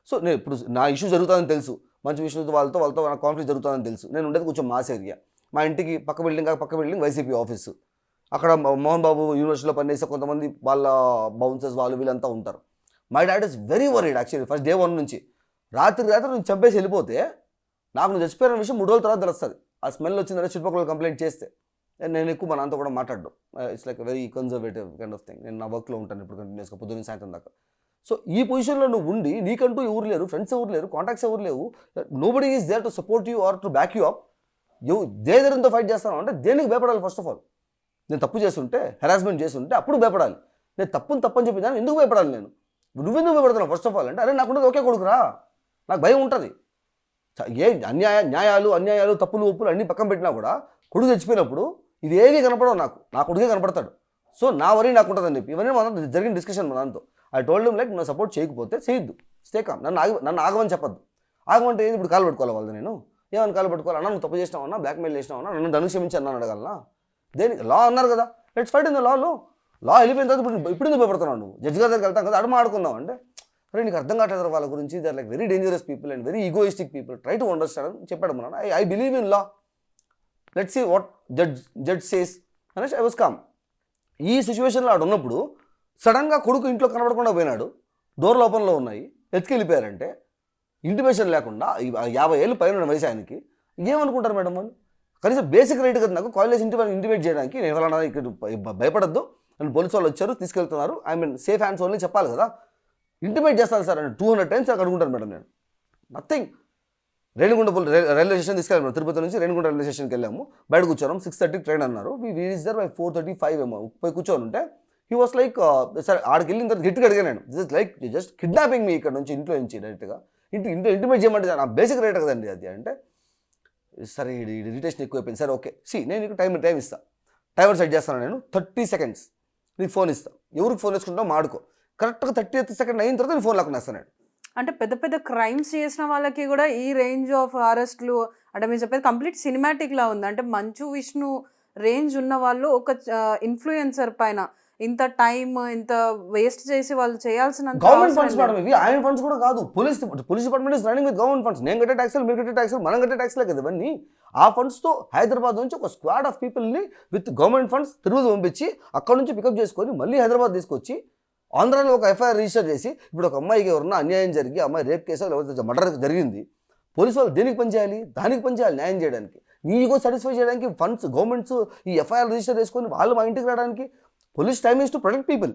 సో నేను ఇప్పుడు నా ఇష్యూ జరుగుతుందని తెలుసు, మంచి విష్ణుతో వాళ్ళతో నాకు కాన్ఫ్లిక్ట్ జరుగుతుందని తెలుసు. నేను ఉండేది కొంచెం మాస్ ఏరియా. మా ఇంటికి పక్క బిల్డింగ్ వైసీపీ ఆఫీసు. అక్కడ మోహన్ బాబు యూనివర్సిటీలో పనిచేసే కొంతమంది వాళ్ళ బౌన్సర్స్ వాళ్ళు వీళ్ళంతా ఉంటారు. My dad is very worried actually first day 1 నుంచి. రాత్రి నువ్వు చంపేసి వెళ్ళిపోతే నాకు నువ్వు చచ్చిపోయిన విషయం 3 రోజుల తర్వాత తెలుస్తుంది. ఆ స్మెల్ వచ్చిందంటే చుట్టుపక్కల కంప్లైంట్ చేస్తే నేను ఎక్కువ మా నాన్నతో కూడా మాట్లాడడం. It's like very conservative kind of thing. నేను నా వర్క్లో ఉంటాను ఇప్పుడు కంటిన్యూస్గా పొద్దున్న సాయంత్రం దాకా. సో ఈ పొజిషన్లో నువ్వు ఉండి నీకంటూ ఎవరు లేరు, ఫ్రెండ్స్ ఎవరు లేరు, కాంటాక్ట్స్ ఎవరు లేవు, nobody is there to support you or to back you up. దేనితో ఫైట్ చేస్తాను అంటే దేనికి భయపడాలి? ఫస్ట్ ఆఫ్ ఆల్ నేను తప్పు చేస్తుంటే, హెరాస్మెంట్ చేస్తుంటే అప్పుడు భయపడాలి. నేను తప్పని చెప్పి దాన్ని ఎందుకు భయపడాలి? నువ్వెందుకు భయపడుతున్నావు? ఫస్ట్ ఆఫ్ ఆల్ అంటే అరే నాకుండదు ఒకే కొడుకురా, నాకు భయం ఉంటుంది. ఏ అన్యాయాలు తప్పులు ఒప్పులు అన్నీ పక్కన పెట్టినా కూడా కొడుకు చచ్చిపోయినప్పుడు ఇవి ఏవి కనపడవు నాకు, నా కొడుకే కనపడతాడు. సో నా వరీ నాకు ఉంటుందని చెప్పి ఇవన్నీ మన జరిగిన డిస్కషన్ మన దాంతో. ఐ టోల్డ్ హిమ్ లైక్ నువ్వు సపోర్ట్ చేయకపోతే చేయొద్దు, స్టే కామ్. నన్ను ఆగమని చెప్పద్దు. ఆగమంటే ఏంది ఇప్పుడు కాలు పెట్టుకోవాలి వాళ్ళు? నేను ఏమని కాలు పెట్టుకోవాలి? అన్నా నువ్వు తప్పు చేసినావన్నా, బ్లాక్మెయిల్ చేసినావన్నా, నన్ను అనుక్షమించి అన్నాను అడగాలనా? దేనికి? లా అన్నారు కదా, లెట్స్ ఫైట్ ఇన్ ద లాలో. లా వెళ్ళిపోయిన తర్వాత ఇప్పుడు ఎందుకు భయపడుతున్నావు? నువ్వు జడ్జి గారి దగ్గరికి వెళ్తాం కదా, అడమ ఆడుకుందాం అంటే అరే నీకు అర్థం కావట్లేదు వాళ్ళ గురించి, they are like very dangerous people and very egoistic people, try to understand అని చెప్పాడు మన. I believe in law, let's see what judge says అనేసి ఐ వాస్ కామ్. ఈ సిచ్యువేషన్లో ఆడు ఉన్నప్పుడు సడన్గా కొడుకు ఇంట్లో కనబడకుండా పోయినాడు, డోర్ ఓపెన్లో ఉన్నాయి, ఎత్తుకెళ్ళిపోయారంటే ఇంటిమేషన్ లేకుండా 50 ఏళ్ళు పైన వయసు ఆయనకి ఏమనుకుంటారు మేడం వాళ్ళు? కనీసం బేసిక్ రైట్ కదా నాకు కాలేజ్ ఇంటిమేట్ చేయడానికి. నేను ఎవరన్నా ఇక్కడ భయపడద్దు అని పోలీసు వాళ్ళు వచ్చారు తీసుకెళ్తున్నారు, I mean safe hands only చెప్పాలి కదా. ఇంటిమేట్ చేస్తాను సార్ అని 200 times అక్కడ అడుగుంటాను మేడం. నేను నథింగ్. రేణిగుంట రైల్వే స్టేషన్ తీసుకెళ్ళాము, తిరుపతి నుంచి రేణిగుంట రైల్వే స్టేషన్కి వెళ్ళాము. బయట కూర్చోన్నాం, 6:30 ట్రైన్ అన్నారు. రీచ్ దర్ బై 4:35 ఏమో. పోయి కూర్చొని ఉంటే హీ వాస్ లైక్ సార్ ఆడికి వెళ్ళిన తర్వాత గట్టిగా అడిగాను నేను, this is like just kidnapping me ఇక్కడ నుంచి, ఇంట్లో నుంచి డైరెక్ట్గా ఇంటిమేట్ చేయమంటే నా బేసిక్ రైట్ కదండి అది అంటే. సరే ఇరిటేషన్ ఎక్కువైపోయింది. సరే ఓకే నేను నీకు టైం ఇస్తాను, టైమర్ సెట్ చేస్తాను, నేను 30 seconds నీకు ఫోన్ ఇస్తాను, ఎవరికి ఫోన్ వేసుకుంటావు మాడుకో. కరెక్ట్గా 30th second అయిన తర్వాత నేను ఫోన్ లాక్కుని వేస్తాను నేను. అంటే పెద్ద పెద్ద క్రైమ్స్ చేసిన వాళ్ళకి కూడా ఈ రేంజ్ ఆఫ్ అరెస్ట్లు అంటే మీరు చెప్పేది కంప్లీట్ సినిమాటిక్ లా ఉంది. అంటే మంచు విష్ణు రేంజ్ ఉన్న వాళ్ళు ఒక ఇన్ఫ్లుయెన్సర్ పైన ఇంత టైం ఇంత వేస్ట్ చేసి వాళ్ళు చేయాల్సిన గవర్నమెంట్ ఫండ్స్ మేడం ఇవి, ఆయన ఫండ్స్ కూడా కాదు. Police department is running with government funds. నేను కట్టే ట్యాక్స్లు, మీరు కట్టే ట్యాక్స్లు, మనం కట్టే ట్యాక్స్లే కదా ఇవన్నీ. ఆ ఫండ్స్తో హైదరాబాద్ నుంచి ఒక స్క్వాడ్ ఆఫ్ పీపుల్ని విత్ గవర్నమెంట్ ఫండ్స్ తిరుపతి పంపించి అక్కడ నుంచి పికప్ చేసుకొని మళ్ళీ హైదరాబాద్ తీసుకొచ్చి ఆంధ్రాలో ఒక ఎఫ్ఐఆర్ రిజిస్టర్ చేసి, ఇప్పుడు ఒక అమ్మాయికి ఎవరన్నా అన్యాయం జరిగి అమ్మాయి రేప్ కేసు లేకపోతే మర్డర్ జరిగింది, పోలీసు వాళ్ళు దేనికి పనిచేయాలి? దానికి పనిచేయాలి న్యాయం చేయడానికి. నీ ఈగో సాటిస్ఫై చేయడానికి ఫండ్స్ గవర్నమెంట్స్ ఈ ఎఫ్ఐఆర్ రిజిస్టర్ చేసుకొని వాళ్ళు మా ఇంటికి రావడానికి. Police time is to protect people,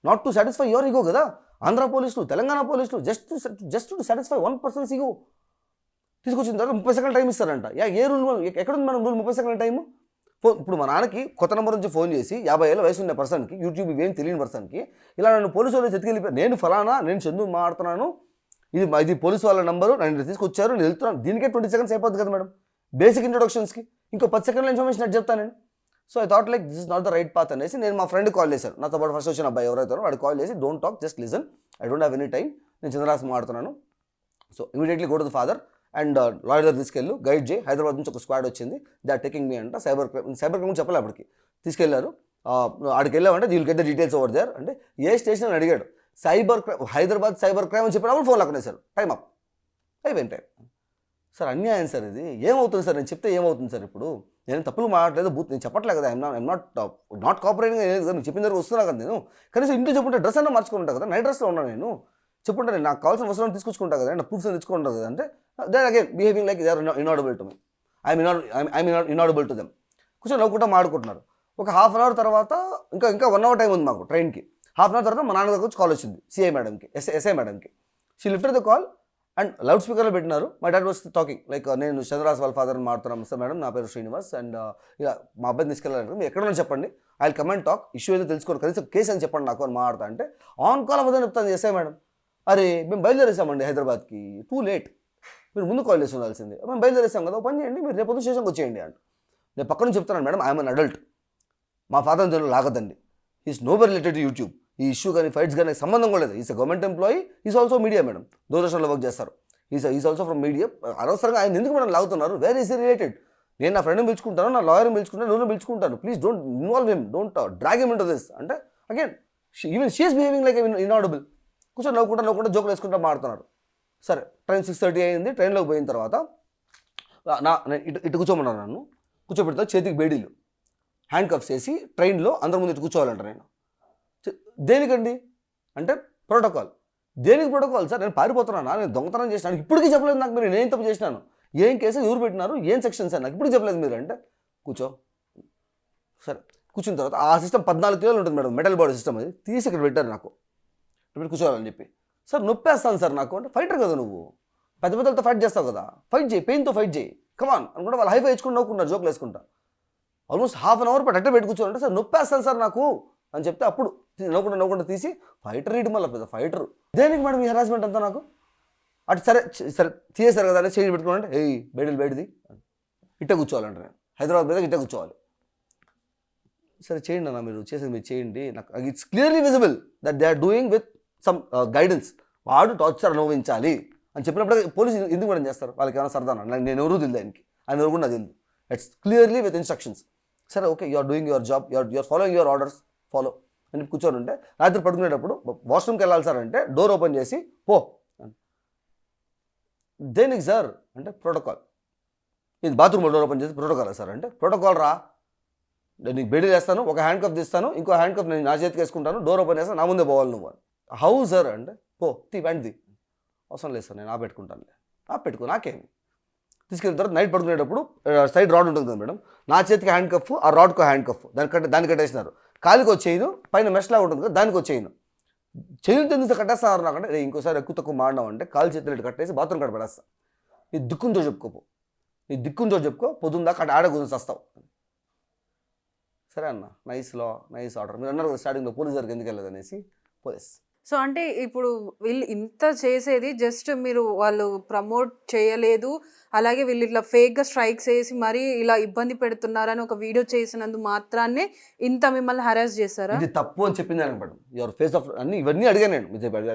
not to satisfy your ego కదా. ఆంధ్ర పోలీసులు, తెలంగాణ పోలీసులు just to satisfy 1 person's ego. తీసుకొచ్చిన తర్వాత 30 seconds టైం ఇస్తారంట. ఏ రూల్? ఎక్కడుంది మనం రూల్ 30 seconds టైము? ఇప్పుడు మా నాన్నకి కొత్త నెంబర్ నుంచి ఫోన్ చేసి 50 ఏళ్ళ వయసు ఉన్న పర్సన్కి, యూట్యూబ్ ఇవేం తెలియని పర్సన్కి ఇలా నన్ను పోలీసు వాళ్ళు ఎత్తుకెళ్ళిపోయారు, నేను ఫలానా, నేను చందు మాట్లాడుతున్నాను, ఇది పోలీసు వాళ్ళ నెంబరు, నన్ను తీసుకొచ్చారు, నేను వెళ్తున్నాను, దీనికే 20 seconds అయిపోద్ది కదా మేడం బేసిక్ ఇంట్రొడక్షన్స్కి. ఇంకో 10 seconds ఇన్ఫర్మేషన్ అది చెప్తాను నేను. So I thought like this is not the right path అనేసి నేను మా ఫ్రెండ్ కాల్ చేశాను, నాతో పాటు ఫస్ట్ వచ్చిన అబ్బాయి ఎవరైతే వాడు కాల్ చేసి, don't talk, just listen, I don't have any time, నేను చంద్రరాజ్ మాట్లాడుతున్నాను. So immediately go to the father and lawyer దగ్గర తీసుకెళ్ళు, గైడ్ చేయి. హైదరాబాద్ నుంచి ఒక స్క్వాడ్ వచ్చింది, దే ఆర్ టేకింగ్ మీ అంట. సైబర్ క్రైమ్ చెప్పలే అప్పటికి. తీసుకెళ్లారు, ఆడికి వెళ్ళామంటే వీళ్ళు get the details over there అంటే ఏ స్టేషన్ అని అడిగాడు. హైదరాబాద్ సైబర్ క్రైమ్ అని చెప్పినప్పుడు ఫోన్ లాక్కునేశారు. టైం అప్ అయిపోయింది. టైం సార్ అన్యాయం సార్, ఇది ఏమవుతుంది సార్? నేను చెప్తే ఏమవుతుంది సార్? ఇప్పుడు నేను తప్పులు మాట్లాడలేదు, నేను చెప్పట్లేదు కదా, ఐఎమ్ నాట్ కోఆపరేటింగ్ లేదు కదా, నేను చెప్పిన దగ్గర వస్తున్నా కదా. నేను కనీసం ఇంట్లో చెప్పుంటే డ్రెస్ అన్నా మార్చుకుంటా కదా, నైట్ డ్రెస్లో ఉన్నాను నేను. చెప్పుంటే నేను నాకు కావాల్సిన వస్తువులను తీసుకొచ్చుకుంటా కదా, నా ప్రూఫ్స్ తెచ్చుకుంటాను కదా. అంటే they are again behaving like they are inaudible to me, I'm inaudible to them. కొంచెం నవ్వుకుంటా మాడుకుంటున్నారు. ఒక ½ hour తర్వాత ఇంకా 1 hour టైం ఉంది మాకు ట్రైన్కి. ½ hour తర్వాత మా నాన్న దగ్గర వచ్చి కాల్ వచ్చింది సిఐ మేడంకి, ఎస్ఐ మేడంకి. She lifted the call and loud స్పీకర్లో పెట్టినారు. My dad was talking like, నేను చంద్రరాజ్ వాళ్ళ ఫాదర్ని మాట్లాడుతున్నాను సార్ మేడం, నా పేరు శ్రీనివాస్ అండ్ ఇలా మా అబ్బాయిని తీసుకెళ్ళాలంటే మీరు ఎక్కడన్నా చెప్పండి, I will come and talk, issue ఏదో తెలుసుకోండి, కనీసం కేసు అని చెప్పండి నాకు అని మాట్లాడతా అంటే ఆన్ కాల్ అవ్వదని చెప్తాను ఎస్ఐ మేడం. అరే మేము బయలుదేరేసామండి హైదరాబాద్కి, టూ లేట్, మీరు ముందు కాల్ చేసి ఉండాల్సింది, మేము బయలుదేరేసాం కదా, పని చేయండి మీరు రేపు స్టేషన్కి వచ్చేయండి అంట. నేను పక్కన నుంచి చెప్తున్నాను మేడం, ఐఎమ్ అన్ అడల్ట్, మా ఫాదర్ దీనిలో లాగదండి, is nowhere related to YouTube, ఈ ఇష్యూ కానీ ఫైట్స్ కానీ సంబంధం కూడా లేదు. Is a government employee, is also media madam, దూరదర్శన్లో వర్క్ చేస్తారు, ఈజ్ ఆల్సో ఫ్రమ్ మీడియా. అనవసరంగా ఆయన ఎందుకు మేడం లాగుతున్నారు? Where is related? నేను నా ఫ్రెండ్ని పిలుచుకుంటాను, నా లాయర్ని పిలుచుకుంటాను, నువ్వు పిలుచుకుంటాను, please don't involve him, don't drag him into this అంటే again even she is behaving like inaudible. కొంచెం నవ్వుకుంటా జోకులు వేసుకుంటా మాడుతున్నారు. సరే ట్రైన్ 6:30 అయింది. ట్రైన్లోకి పోయిన తర్వాత ఇటు కూర్చోమన్నారు నన్ను. కూర్చోబెడతా చేతికి బేడీలు, హ్యాండ్ కప్స్ వేసి ట్రైన్లో అందరి ముందు ఇటు కూర్చోవాలంట నేను. దేనికండి అంటే ప్రోటోకాల్. దేనికి ప్రోటోకాల్ సార్? నేను పారిపోతున్నానా, నేను దొంగతనం చేసినాను, ఇప్పటికీ చెప్పలేదు నాకు మీరు నేను తప్పు చేసినాను, ఏం కేసు ఎవరు పెట్టినారు, ఏం సెక్షన్ సార్ నాకు ఇప్పటికీ చెప్పలేదు మీరు అంటే. కూర్చో. సరే కూర్చున్న తర్వాత ఆ సిస్టమ్ 14 కిలోలు ఉంటుంది మేడం, మెటల్ బాడీ సిస్టమ్, అది తీసి ఇక్కడ పెట్టారు నాకు, ఇక్కడ కూర్చోవాలని చెప్పి. సార్ నొప్పేస్తాను సార్ నాకు అంటే. ఫైటర్ కదా నువ్వు, పెద్ద పెద్దలతో ఫైట్ చేస్తావు కదా, ఫైట్ చేయి, పెయిన్తో ఫైట్ చేయి, కమాన్ అనుకుంటే వాళ్ళు హైఫై ఇచ్చుకుని నవ్వుకున్నారు, జోకులు వేసుకుంటా. ఆల్మోస్ట్ హాఫ్ అన్ అవర్ అట్టే పెట్టి కూర్చోవాలంటే సార్ నొప్పేస్తాను సార్ నాకు అని చెప్తే అప్పుడు నవ్వకుండా తీసి ఫైటర్ ఇటు మళ్ళీ పెద్ద ఫైటర్. దేనికి మేడం ఈ హెరాస్మెంట్ అంతా నాకు? అటు సరే సరే తీసేశారు కదా అని చేంజ్ పెట్టుకోవాలంటే ఏయ్ బేడిది ఇట్టే కూర్చోవాలంటే నేను హైదరాబాద్ మీద ఇట్టే కూర్చోవాలి. సరే చేయండి అన్న, మీరు చేసేది మీరు చేయండి, నాకు it's clearly visible that they are doing with some guidance. వాడు టార్చర్ అనుభవించాలి అని చెప్పినప్పుడు పోలీసు ఎందుకు మేడం చేస్తారు? వాళ్ళకి ఏమైనా సరదానా? నేను ఎవరూ తెలియదు ఆయనకి, ఆయన ఎవరు కూడా నాకు తెలియదు. It's clearly with instructions. సరే okay, you are doing your job, you are following your orders, follow అని కూర్చొని ఉంటే రాత్రి పడుకునేటప్పుడు వాష్రూమ్కి వెళ్ళాలి సార్ అంటే డోర్ ఓపెన్ చేసి పో. దేనికి సార్ అంటే ప్రోటోకాల్. ఇది బాత్రూమ్ డోర్ ఓపెన్ చేసి ప్రోటోకాల్ సార్ అంటే ప్రోటోకాల్ రా, నేను నీకు బెడ్ వేస్తాను, ఒక హ్యాండ్ కప్ తీస్తాను, ఇంకో హ్యాండ్ కప్ నేను నా చేతికి వేసుకుంటాను, డోర్ ఓపెన్ చేస్తాను, నా ముందే పోవాలి నువ్వు. హౌ సార్ అంటే పో ప్యాంట్ తీ. అవసరం లేదు సార్, నేను పెట్టుకుంటాను, పెట్టుకో, నాకేమి. తీసుకెళ్ళిన తర్వాత నైట్ పడుకునేటప్పుడు సైడ్ రాడ్ ఉంటుంది కదా మేడం, నా చేతికి హ్యాండ్ కఫ్, ఆ రాడ్కు హ్యాండ్ కఫ్, దాన్ని కట్టేసినారు. కాలికి వచ్చేయను, పైన మెష్లా ఉంటుంది కదా దానికి వచ్చేయను. చెయ్యి తెలిస్తే కట్టేస్తున్నారు నాకంటే ఇంకోసారి ఎక్కువ తక్కువ మాడినావు అంటే కాలు చేతులు ఇటు కట్టేసి బాత్రూమ్ కట్ట పెడేస్తా. నీ దిక్కుంతో చెప్పుకోపో, నీ దిక్కుంతో చెప్పుకో, పొద్దుందా కట్ట ఆడ గురించి వస్తావు. సరే అన్న, నైస్ లా, నైస్ ఆర్డర్. మీరు అన్నారు కదా స్టార్టింగ్లో పోలీస్ దగ్గరికి ఎందుకు వెళ్ళదు అనేసి. పోలీస్ సో అంటే ఇప్పుడు వీళ్ళు ఇంత చేసేది జస్ట్ మీరు వాళ్ళు ప్రమోట్ చేయలేదు, అలాగే వీళ్ళు ఇట్లా ఫేక్గా స్ట్రైక్స్ వేసి మరీ ఇలా ఇబ్బంది పెడుతున్నారని ఒక వీడియో చేసినందు మాత్రాన్నే ఇంత మిమ్మల్ని హరాస్ చేస్తారా? ఇది తప్పు అని చెప్పింది అనమాట. యువర్ ఫేస్ ఆఫ్ అన్ని ఇవన్నీ అడిగాను నేను,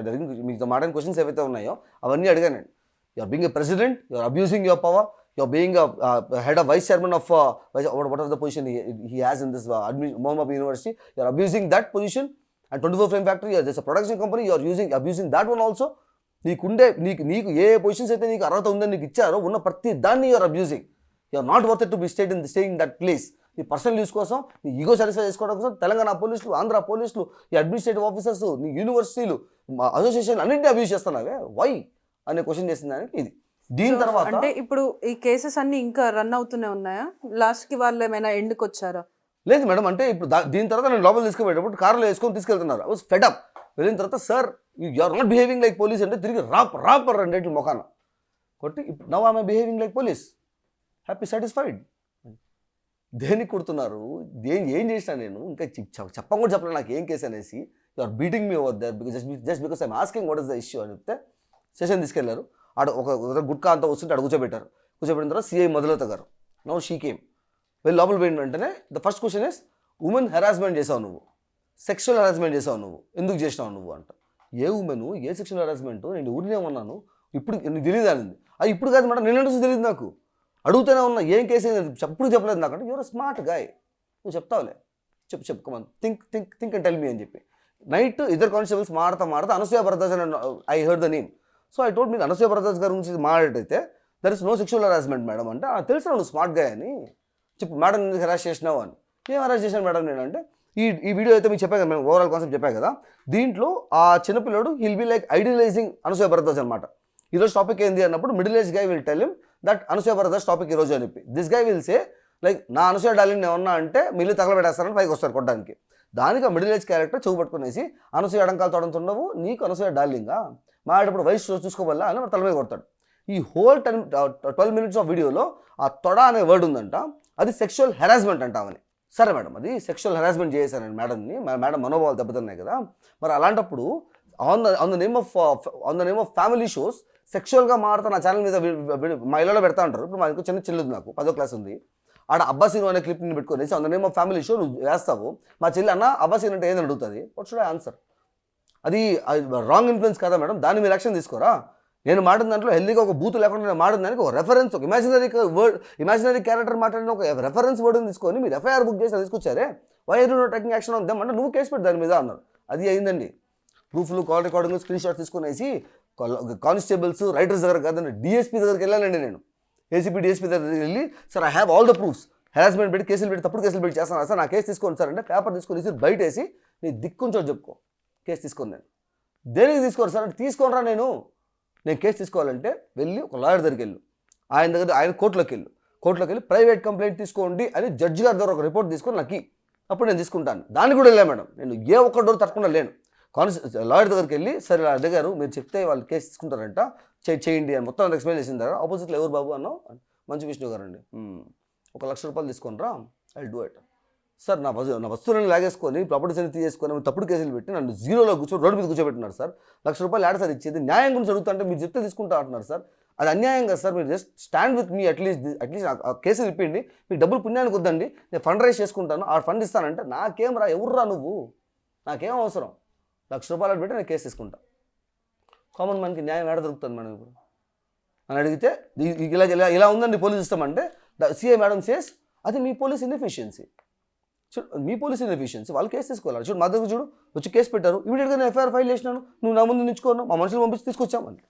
మీకు మాట్లాడిన క్వశ్చన్స్ ఏవైతే ఉన్నాయో అవన్నీ అడిగాను నేను. Your being a president, your abusing your power, your being head of vice chairman of what are the position he has in this Mohammed university, your abusing that position. And 24 Frame Factory, there's a production company, you are abusing that one also. నీకు ఏ positions అయితే నీకు అర్హత ఉందని నీకు ఇచ్చారో ఉన్న ప్రతి దాన్ని you're abusing. You're not worth to be staying that place. నీ పర్సనల్ యూస్ కోసం, నీ ఈగో సాటిస్ఫై చేసుకోవడం కోసం తెలంగాణ పోలీసులు, ఆంధ్ర పోలీసులు, ఈ అడ్మినిస్ట్రేటివ్ ఆఫీసర్స్, నీ యూనివర్సిటీలు, అసోసియేషన్ అన్నింటినీ అబ్యూజ్ చేస్తున్నావే, వై అనే క్వశ్చన్ చేసిన దానికి ఇది. దీని తర్వాత అంటే ఇప్పుడు ఈ కేసెస్ అన్ని ఇంకా రన్ అవుతూనే ఉన్నాయా? లాస్ట్కి వాళ్ళు ఏమైనా ఎండ్కి వచ్చారా? లేదు మేడం, అంటే ఇప్పుడు దీని తర్వాత నేను లోపల తీసుకుపోయేటప్పుడు కార్లో వేసుకొని తీసుకెళ్తున్నారు. I was fed up. వెళ్ళిన తర్వాత sir you are not behaving like police అంటే తిరిగి రాపర్ రెండేట్లు మొఖాన కొట్టి now I am behaving like police, happy satisfied. దేనికి కొడుతున్నారు, ఏం చేసినా నేను ఇంకా చెప్పం కూడా చెప్పలేదు నాకు ఏం కేసు అనేసి. You are beating me over there just because I'm asking what is the issue అని చెప్తే స్టేషన్ తీసుకెళ్లారు. ఆడ ఒక గుట్కా అంతా వస్తుంటే అక్కడ కూర్చోబెట్టారు. కూర్చోబెట్టిన తర్వాత సిఐ మధులత గారు, నౌ షీ కేమ్. వెళ్ళి లోపల పోయిన వెంటనే the first question is, women harassment చేసావు నువ్వు, సెక్షువల్ హెరాస్మెంట్ చేసావు నువ్వు, ఎందుకు చేసినావు నువ్వు అంట. ఏ ఉమెన్, ఏ సెక్షువల్ హెరాస్మెంట్, నేను ఊరినే ఉన్నాను, ఇప్పుడు నీకు తెలియదు అనింది. అది ఇప్పుడు కాదు మేడం, నిన్న నుంచి తెలియదు నాకు, అడుగుతూనే ఉన్నా ఏం కేసు ఎప్పుడు చెప్పలేదు నాకంటే. యువర్ స్మార్ట్ గాయ్, నువ్వు చెప్తావులే, చెప్పు come on think and tell me అని చెప్పి. నైట్ ఇద్దరు కానిస్టేబుల్స్ మాడతా అనసూయ భరద్వాజ్ అని I heard the name. So I told మీకు అనసూయ భరద్వాజ్ గారి గురించి మాట్లాడితే there is no sexual harassment madam అంటే, తెలుసు నువ్వు స్మార్ట్ గాయ్ అని చెప్పు. మేడం ఎందుకు హెరాస్ చేసినావు అని. ఏం హెరాస్ చేశాను మేడం నేను అంటే, ఈ వీడియో అయితే మీకు చెప్పాను కదా, మేము ఓవరాల్ కాన్సెప్ట్ చెప్పాను కదా, దీంట్లో ఆ చిన్నపిల్లడు he'll be like idealising Anasuya Bharadwaj అనమాట. ఈరోజు టాపిక్ ఏంది అన్నప్పుడు middle age guy will tell him that Anasuya Bharadwaj topic ఈరోజు అని చెప్పి, this guy will say like నా అనసూయ డార్లింగ్ ఏమన్నా అంటే మిల్లు తగలబెట్టేస్తారని పైకి వస్తారు కొట్టడానికి. దానికి ఆ మిడిల్ ఏజ్ క్యారెక్టర్ చెవు పట్టుకునేసి అనసూయ అడంకాలు తొడంతుండవు, నీకు అనసూయ డార్లింగా మాడేటప్పుడు వయసు చూసుకోవల్ల అని తల మీద కొడతాడు. ఈ హోల్ 12 minutes ఆఫ్ వీడియోలో ఆ తొడ అనే వర్డ్ ఉందంట, అది సెక్షువల్ హెరాస్మెంట్ అంటామని. సరే మేడం, అది సెక్షువల్ హెరాస్మెంట్ చేశానండి మేడంని, మేడం మనోభావాలు దెబ్బతున్నాయి కదా. మరి అలాంటప్పుడు on the name of family shows సెక్షువల్గా మారుతా నా ఛానల్ మీద మా ఇళ్ళలో పెడతా ఉంటారు. ఇప్పుడు మా ఇంకో చిన్న చెల్లి నాకు 10వ క్లాస్ ఉంది, ఆడ అబ్బాసీను అనే క్లిప్ని పెట్టుకునేసి on the name of family show నువ్వు వేస్తావు. మా చెల్లి అన్న అబ్బాసీన్ అంటే ఏదని అడుగుతుంది, వాట్ షుడ్ ఐ ఆన్సర్? అది రాంగ్ ఇన్ఫ్లుయెన్స్ కదా మేడం, దాన్ని మీరు యాక్షన్ తీసుకోరా? నేను మాట్లాడిన దాంట్లో హెల్దీగా ఒక బూత్ లేకుండా నేను మాట్లాడిన దానికి ఒక రెఫరెన్స్, ఒక ఇమాజినరీ క్యారెక్టర్ మాట్లాడిన ఒక రెఫరెన్స్ వర్డ్ని తీసుకొని మీరు ఎఫ్ఐఆర్ బుక్ చేసి తీసుకొచ్చారే, why are you not taking action on them అంటే నువ్వు కేసు పెట్టి దాని మీద అన్నారు. అది అయిందండి. ప్రూఫ్లు, కాల్ రికార్డింగ్, స్క్రీన్ షాట్ తీసుకునేసి కానిస్టేబుల్స్ రైటర్స్ దగ్గర కాదండి, డిఎస్పీ దగ్గరికి వెళ్ళానండి నేను. ఏసీపీ డిఎస్పీ దగ్గరికి వెళ్ళి sir I have all the proofs, harassment పెట్టి కేసులు పెట్టి తప్పుడు కేసులు పెట్టి చేస్తాను సార్, నా కేసు తీసుకోండి సార్ అంటే పేపర్ తీసుకొని బయట వేసి నీ దిక్కుంచో చెప్పుకో కేసు తీసుకోండి. నేను దేనికి తీసుకోరు సార్ అంటే తీసుకోనరా, నేను కేసు తీసుకోవాలంటే వెళ్ళి ఒక లాయర్ దగ్గరికి వెళ్ళు, ఆయన కోర్టులోకి వెళ్ళి ప్రైవేట్ కంప్లైంట్ తీసుకోండి అని జడ్జి గారి ద్వారా ఒక రిపోర్ట్ తీసుకొని నాకు అప్పుడు నేను తీసుకుంటాను. దానికి కూడా వెళ్ళా మేడం, నేను ఏ ఒక్క డోర్ తట్టకుండా లేను. లాయర్ దగ్గరికి వెళ్ళి సరే అడిగారు, మీరు చెప్తే వాళ్ళు కేసు తీసుకుంటారంట, చేయండి అని మొత్తం ఎక్స్ప్లెయిన్ చేసిన తర్వాత ఆపోజిట్లో ఎవరు బాబు అన్నావు, మంచి విష్ణు గారు అండి, 1,00,000 రూపాయలు తీసుకొని రా, ఐ డూ ఇట్ సార్. నా వస్తువులను లాగేసుకొని ప్రాపర్టీస్ అన్ని తీసేసుకొని తప్పుడు కేసులు పెట్టి నన్ను జీరోలో రోడ్డు మీద కూర్చోబెట్టినారు సార్. 1,00,000 రూపాయలు యాడ్ సార్ ఇచ్చేది, న్యాయం గురించి అడుగుతుంటే మీరు చెప్తే తీసుకుంటా అంటున్నారు సార్. అది అన్యాయం కదా సార్, మీరు just stand with me at least ఆ కేసు ఇప్పిండి, మీకు డబ్బులు పుణ్యానికి వద్దండి, నేను ఫండ్ రైజ్ చేసుకుంటాను, ఆ ఫండ్ ఇస్తానంటే నాకేం రా, ఎవర్రా నువ్వు, నాకేం అవసరం, 1,00,000 రూపాయలు పెట్టి నేను కేసు తీసుకుంటా. కామన్ మనకి న్యాయం ఏడ దొరుకుతుంది మేడం ఇప్పుడు అని అడిగితే ఇలా ఉందండి పోలీస్ సిస్టమ్ అంటే సిఐ మేడం సేస్ అది మీ పోలీస్ ఇన్ఎఫిషియన్సీ. చూడు మీ పోలీస్ ఇన్ఎఫిషియన్సీ, వాళ్ళు కేసు తీసుకోవాలి. చూడు మా దగ్గర చూడు వచ్చి కేసు పెట్టారు, ఇమీడియట్గా నేను ఎఫ్ఐఆర్ ఫైల్ చేసినాను, నువ్వు నా ముందు నించుకోను, మా మనుషులు పంపించి తీసుకొచ్చామని.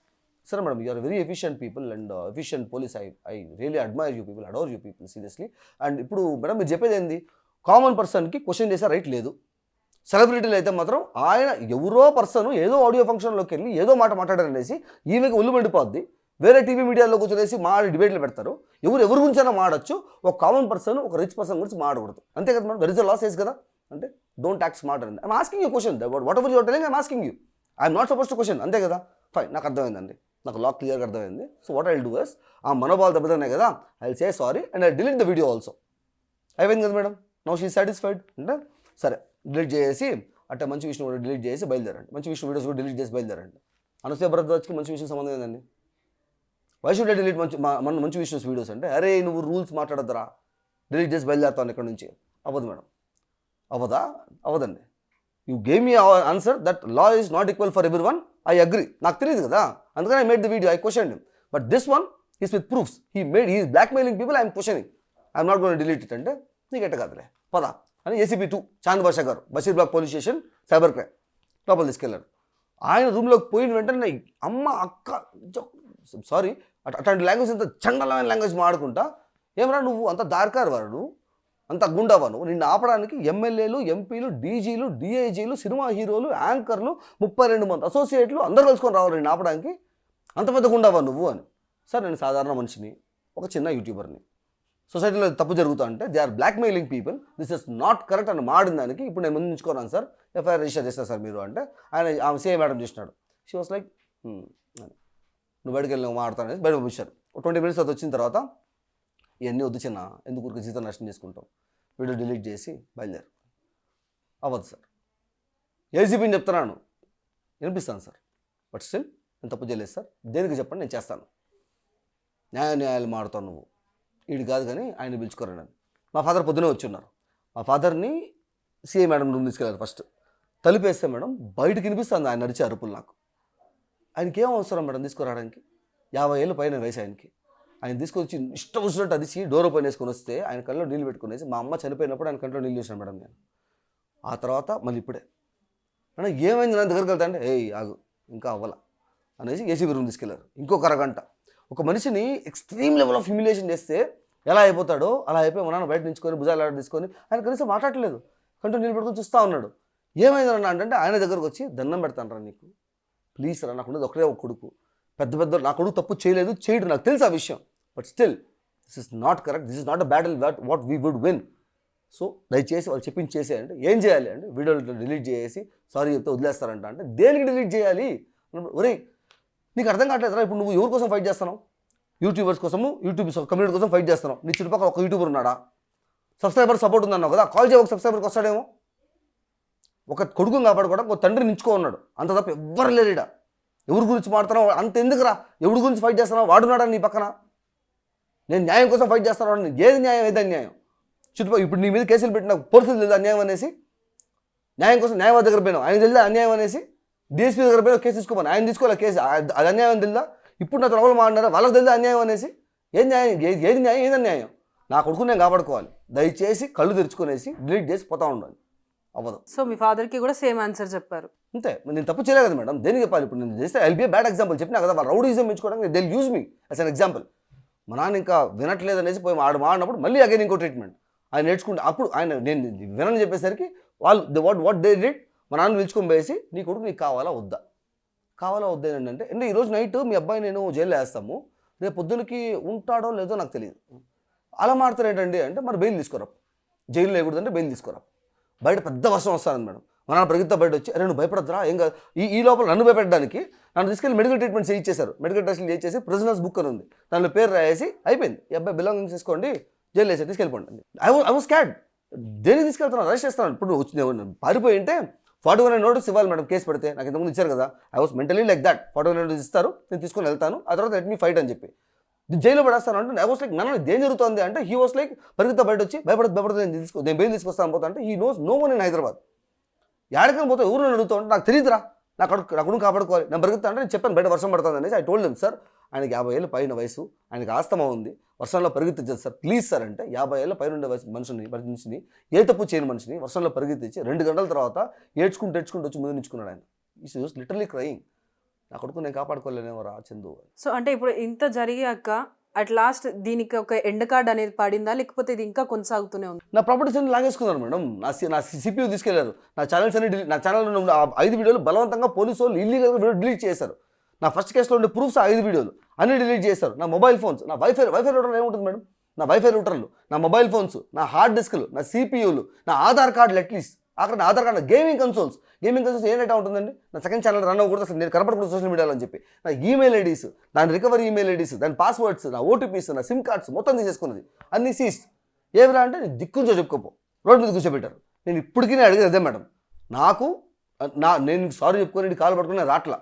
సరే madam, you are very efficient people and efficient police, I really admire you people, adore you people seriously. And ఇప్పుడు మేడం మీరు చెప్పేది ఏంది, కామన్ పర్సన్కి క్వశ్చన్ చేసే రైట్ లేదు. సెలబ్రిటీలు అయితే మాత్రం ఆయన ఎవరో పర్సన్ ఏదో ఆడియో ఫంక్షన్లోకి వెళ్ళి ఏదో మాట మాట్లాడారనేసి ఈమెకి ఒళ్ళు మండిపోద్ది, వేరే టీవీ మీడియాలో కూర్చొనేసి డిబేట్లు పెడతారు. ఎవరి గురించైనా మాడచ్చు, ఒక కామన్ పర్సన్ ఒక రిచ్ పర్సన్ గురించి మాడకూడదు, అంతే కదా madam. There is a laws కదా, అంటే డోంట్ యాక్ట్ స్మార్ట్ అండి. I'm asking you question, whatever your telling I'm asking you, I'm not suppose to question, అంతే కదా. ఫైన్, నాకు అర్థమైందండి, నాకు లా క్లియర్గా అర్థమైంది. So what I will do is, ఆ మనోబాల్ దెబ్బతున్నాయి కదా, I will say sorry and I delete the video also. అయిపోయింది కదా మేడం, నౌ షీ సాటిస్ఫైడ్ అంటే సరే డిలీట్ చేసి అంటే మంచి విషయం కూడా డిలీట్ చేసి బయలుదేరండి, మంచి విషయం వీడియోస్ కూడా డిలీట్ చేసి బయలుదేరండి. అనసూయ భరద్వాజ్కి మంచి విషయం సంబంధం ఏందండి, వై షుడ్ ఐ డిలీట్ మంచి విషయం వీడియోస్ అంటే, అరే నువ్వు రూల్స్ మాట్లాడద్దురా, డిలీట్ చేసి బయలుదేరుతాను ఇక్కడ నుంచి. అవ్వదు మేడం, అవ్వదండి. You gave me answer that law is not equal for everyone, I agree, నాకు తెలియదు కదా, అందుకని I made the video, I question him, but this one is with proofs, he blackmailing people, I'm questioning, I'm not gone delete it అంటే నీకు ఎట్ట కాదులే పద అని ఏసీపీ 2 చాంద్ బాషా గారు Basheerbagh police station cyber crime లోపల తీసుకెళ్లారు. ఆయన రూమ్లోకి పోయిన వెంటనే అమ్మ అక్క సారీ అట్లాంటి లాంగ్వేజ్ అంత చండలమైన లాంగ్వేజ్ మాడుకుంటా, ఏమరా నువ్వు అంత దార్కారు వాడు, అంత గుండావా నువ్వు, నిన్ను ఆపడానికి ఎమ్మెల్యేలు, ఎంపీలు, డీజీలు, డిఐజీలు, సినిమా హీరోలు, యాంకర్లు, 32 మంది అసోసియేట్లు అందరూ కలుసుకొని రావాలి నిన్ను ఆపడానికి, అంత పెద్ద గుండావా నువ్వు అని. సార్ నేను సాధారణ మనిషిని, ఒక చిన్న యూట్యూబర్ని, సొసైటీలో తప్పు జరుగుతా అంటే they are blackmailing people, this is not correct అని మాడిన దానికి ఇప్పుడు నేను ముందు ఉంచుకున్నాను సార్, ఎఫ్ఐఆర్ రిజిస్టర్ చేస్తారు సార్ మీరు అంటే ఆమె సేమ్ మేడం చేసినాడు. షీ వాస్ లైక్ నువ్వు బయటకు వెళ్ళి మాడతాను బయట పంపించారు. 20 minutes అది వచ్చిన తర్వాత ఇవన్నీ వద్దు చిన్న, ఎందుకు ఊరికి జీతం నష్టం చేసుకుంటాం, వీడియో డిలీట్ చేసి బయలుదేరు. అవ్వదు సార్, ఏసీపీని చెప్తున్నాను, వినిపిస్తాను సార్, బట్ స్టిల్ నేను తప్పు చేయలేదు సార్, దేనికి చెప్పండి నేను చేస్తాను, న్యాయాలు మాడుతావు నువ్వు, వీడు కాదు కానీ ఆయన పిలుచుకోరండి. మా ఫాదర్ పొద్దునే వచ్చి ఉన్నారు, మా ఫాదర్ని సిఐ మేడం రూమ్ తీసుకెళ్ళారు. ఫస్ట్ తలుపేస్తే మేడం బయటకు వినిపిస్తుంది ఆయన నడిచే అరుపులు. నాకు ఆయనకి ఏం అవసరం మేడం తీసుకురావడానికి, 50 ఏళ్ళ పైన వయసు ఆయనకి. ఆయన తీసుకొచ్చి ఇష్టం వచ్చినట్టు అదిసి డోర్ ఓపెన్ చేసుకొని వస్తే ఆయన కళ్ళలో నీళ్ళు పెట్టుకునేసి మా అమ్మ చనిపోయినప్పుడు ఆయన కంట్లో నీళ్ళు చూసాను మేడం నేను. ఆ తర్వాత మళ్ళీ ఇప్పుడే అంటే ఏమైంది నా దగ్గరికి వెళ్తా అంటే ఏయ్ ఆగు ఇంకా అవ్వాల అనేసి ఏసీబీ రూమ్ తీసుకెళ్లారు. ఇంకొక అరగంట ఒక మనిషిని ఎక్స్ట్రీమ్ లెవెల్ ఆఫ్ హ్యూమిలియేషన్ చేస్తే ఎలా అయిపోతాడో అలా అయిపోయి మా నాన్న బయట నించుకొని భుజాలు ఆడ తీసుకొని ఆయన కనీసం మాట్లాడలేదు, కంటూ నీళ్ళు పెట్టుకొని చూస్తూ ఉన్నాడు. ఏమైందన్నా అంటే ఆయన దగ్గరకు వచ్చి దండం పెడతాను రా నీకు ప్లీజ్ రా, నాకు ఉండేది ఒకటే ఒక కొడుకు, పెద్ద నా కొడుకు తప్పు చేయడు నాకు తెలుసు ఆ విషయం, but still this is not correct, this is not a battle what we would win. So దయచేసి వాళ్ళు చెప్పించి చేసేయంటే ఏం చేయాలి అంటే వీడియోలు డిలీట్ చేసి సారీ చెప్తే వదిలేస్తారంట. అంటే దేనికి డిలీట్ చేయాలి, ఒరే నీకు అర్థం కావట్లేదురా, ఇప్పుడు నువ్వు ఎవరి కోసం ఫైట్ చేస్తున్నావు, యూట్యూబర్స్ కోసము, యూట్యూబ్ కమ్యూనిటీ కోసం ఫైట్ చేస్తున్నావు, నీ చుట్టుపక్కల ఒక యూట్యూబర్ ఉన్నాడా, సబ్స్క్రైబర్ సపోర్ట్ ఉందన్నావు కదా, కాల్ చేయ ఒక సబ్స్క్రైబర్కి వస్తాడేమో. ఒక కొడుకుని కాపాడుకోవడం ఒక తండ్రి నించుకో ఉన్నాడు, అంత తప్ప ఎవ్వరు లేడా. ఎవరి గురించి మాడుతున్నావు అంత ఎందుకురా, ఎవరి గురించి ఫైట్ చేస్తున్నావు, వాడున్నాడా నీ పక్కన, నేను న్యాయం కోసం ఫైట్ చేస్తున్నాను, ఏది న్యాయం ఏది అన్యాయం, చుట్టుపక్కల ఇప్పుడు నీ మీద కేసులు పెట్టిన పోలీసులు తెలియదు అన్యాయం అనేసి, న్యాయం కోసం న్యాయవాది దగ్గర పోయినావు ఆయన తెలియదు అన్యాయం అనేసి, డిఎస్పీ దగ్గర పోయినా కేసు తీసుకోమని ఆయన తీసుకోవాలి కేసు, అది అన్యాయం తెలియదా, ఇప్పుడు నా తరగలు మాట్లాడారా వాళ్ళకి తెలియదు అన్యాయం అనేసి, ఏది న్యాయం ఏది న్యాయం ఏది అన్యాయం, నా కొడుకు నేను కాపాడుకోవాలి, దయచేసి కళ్ళు తెరుచుకునేసి డిలీట్ చేసి పోతా ఉండాలి. అవ్వదు. సో మీ ఫాదర్కి కూడా సేమ్ ఆన్సర్ చెప్పారు. అంతే, నేను తప్పు చేయలేదు కదా మేడం, దేనికి చెప్పాలి? ఇప్పుడు నేను చేస్తే ఐల్ బి బ్యాడ్ ఎగ్జాంపుల్ చెప్పినా కదా, వాళ్ళు రౌడీజం పెంచుకోవడానికి they use me as an example. మా నాన్న ఇంకా వినట్లేదు అనేసి పోయి మాడినప్పుడు మళ్ళీ అగైన్ ఇంకో ట్రీట్మెంట్ ఆయన నేర్చుకుంటే, అప్పుడు ఆయన నేను వినని చెప్పేసరికి వాళ్ళు వాట్ దే డిడ్, మా నాన్న పిలుచుకొని పోయేసి నీ కొడుకు నీకు కావాలా వద్దా ఏంటంటే, అంటే ఈరోజు నైట్ మీ అబ్బాయి నేను జైల్లో వేస్తాము, రేపు పొద్దునకి ఉంటాడో లేదో నాకు తెలియదు, అలా మాడతారు ఏంటండి అంటే, మరి బెయిల్ తీసుకోరా, జైలు లేకూడదంటే బెయిల్ తీసుకోరా. బయట పెద్ద వర్షం వస్తుంది మేడం, మా నాన్న పరిగెత్తా బయట వచ్చి, అరే నువ్వు భయపడద్దురా ఏం కాదు, ఈ లోపల నన్ను భయపెట్టడానికి నన్ను తీసుకెళ్ళి మెడికల్ ట్రీట్మెంట్ చేయించేశారు. మెడికల్ టెస్ట్లు చేయించేసి ప్రిజనర్స్ బుక్ అని ఉంది, దానిలో పేరు రాయేసి అయిపోయింది, ఈ అబ్బాయి బిలాంగింగ్స్ తీసుకోండి జైలు వేసి తీసుకెళ్ళిపోండి. ఐ వాజ్ స్కాడ్, దేనికి తీసుకెళ్తున్నాను, అరెస్ట్ చేస్తున్నాను. ఇప్పుడు వచ్చి పారిపోయి ఉంటే 41 నోటీస్ ఇవ్వాలి మేడం, కేసు పెడితే నాకు ఇంతకుముందు ఇచ్చారు కదా. I was mentally like that, 41 notice ఇస్తారు, నేను తీసుకొని వెళ్తాను, ఆ తర్వాత లెట్ మీ ఫైట్ అని చెప్పి జైల్లో పడేస్తాను అంటే, ఐ వాస్ లైక్ నన్ను ఏం జరుగుతుంది అంటే, హీ వాస్ లైక్ పరిగెత్తా బయట వచ్చి భయపడదు నేను బెయిల్ తీసుకొస్తాను పోతా అంటే, he knows no one in Hyderabad. ఎక్కడికైనా పోతే ఊరు అడుగుతా అంటే నాకు తెలియదురా, నా కొడుకు కాపాడుకోవాలి, నేను పరిగెత్తా అంటే నేను చెప్పాను బయట వర్షం పడుతుంది అనేసి. ఐ టోల్డ్ హిమ్ సార్, ఆయనకి 50 ఏళ్ళు పైన వయసు, ఆయనకి ఆస్తమా ఉంది, వర్షంలో పరిగెత్తించదు సార్ ప్లీజ్ సార్ అంటే, 50 ఏళ్ళ పైన ఉండే మనిషిని ఏ తప్పు చేయని మనిషిని వర్షంలో పరిగెత్తించి 2 గంటల తర్వాత ఏడ్చుకుంటూ వచ్చి ముందు నించుకున్నాడు ఆయన. ఈస్ యూస్ లిటరలీ క్రయింగ్, నా కొడుకు నేను కాపాడుకోలేనేమరా చందు. సో అంటే ఇప్పుడు ఇంత జరిగాక అట్ లాస్ట్ దీనికి ఒక ఎండ్ కార్డ్ అనేది పడిందా, లేకపోతే ఇది ఇంకా కొనసాగుతూనే ఉంది? నా ప్రాపర్టీస్ అన్ని లాగేసుకున్నారు మేడం, నా సిపియూ తీసుకెళ్లారు, నా ఛానల్స్ అన్ని నా ఛానల్లో 5 వీడియోలు బలవంతంగా పోలీసు వాళ్ళు ఇల్లీగల్గా వీడియో డిలీట్ చేశారు. నా ఫస్ట్ కేసులో ఉండే ప్రూఫ్స్ 5 వీడియోలు అన్ని డిలీట్ చేశారు. నా మొబైల్ ఫోన్స్, నా వైఫై రూటర్లు ఏముంటుంది మేడం, నా వైఫై రూటర్లు, నా మొబైల్ ఫోన్స్, నా హార్డ్ డిస్క్లు, నా సిపియూలు, నా ఆధార్ కార్డులు, అట్లీస్ట్ అక్కడ నా ఆధార్ కార్డు, గేమింగ్ కన్సోల్స్ ఏ డేటా ఉంటుందండి, నా సెకండ్ ఛానల్ రన్ అవ్వకూడదు అసలు, నేను కనపడకూడదు సోషల్ మీడియాలో అని చెప్పి, నా ఈమెయిల్ ఐడీస్, దాని రికవరీ ఈమెయిల్ ఐడీస్, దాని పాస్వర్డ్స్, నా ఓటీపీస్, నా సిమ్ కార్డ్స్ మొత్తం తీసేసుకున్నది అన్ని సీజ్. ఏమిరా అంటే దిక్కుంచో చెప్పుకోపో, రోడ్డు మీద కూర్చోబెట్టారు. నేను ఇప్పటికీ అడిగేది అదే మేడం, నేను సారీ చెప్పుకొని కాలు పట్టుకుని రాట్లా,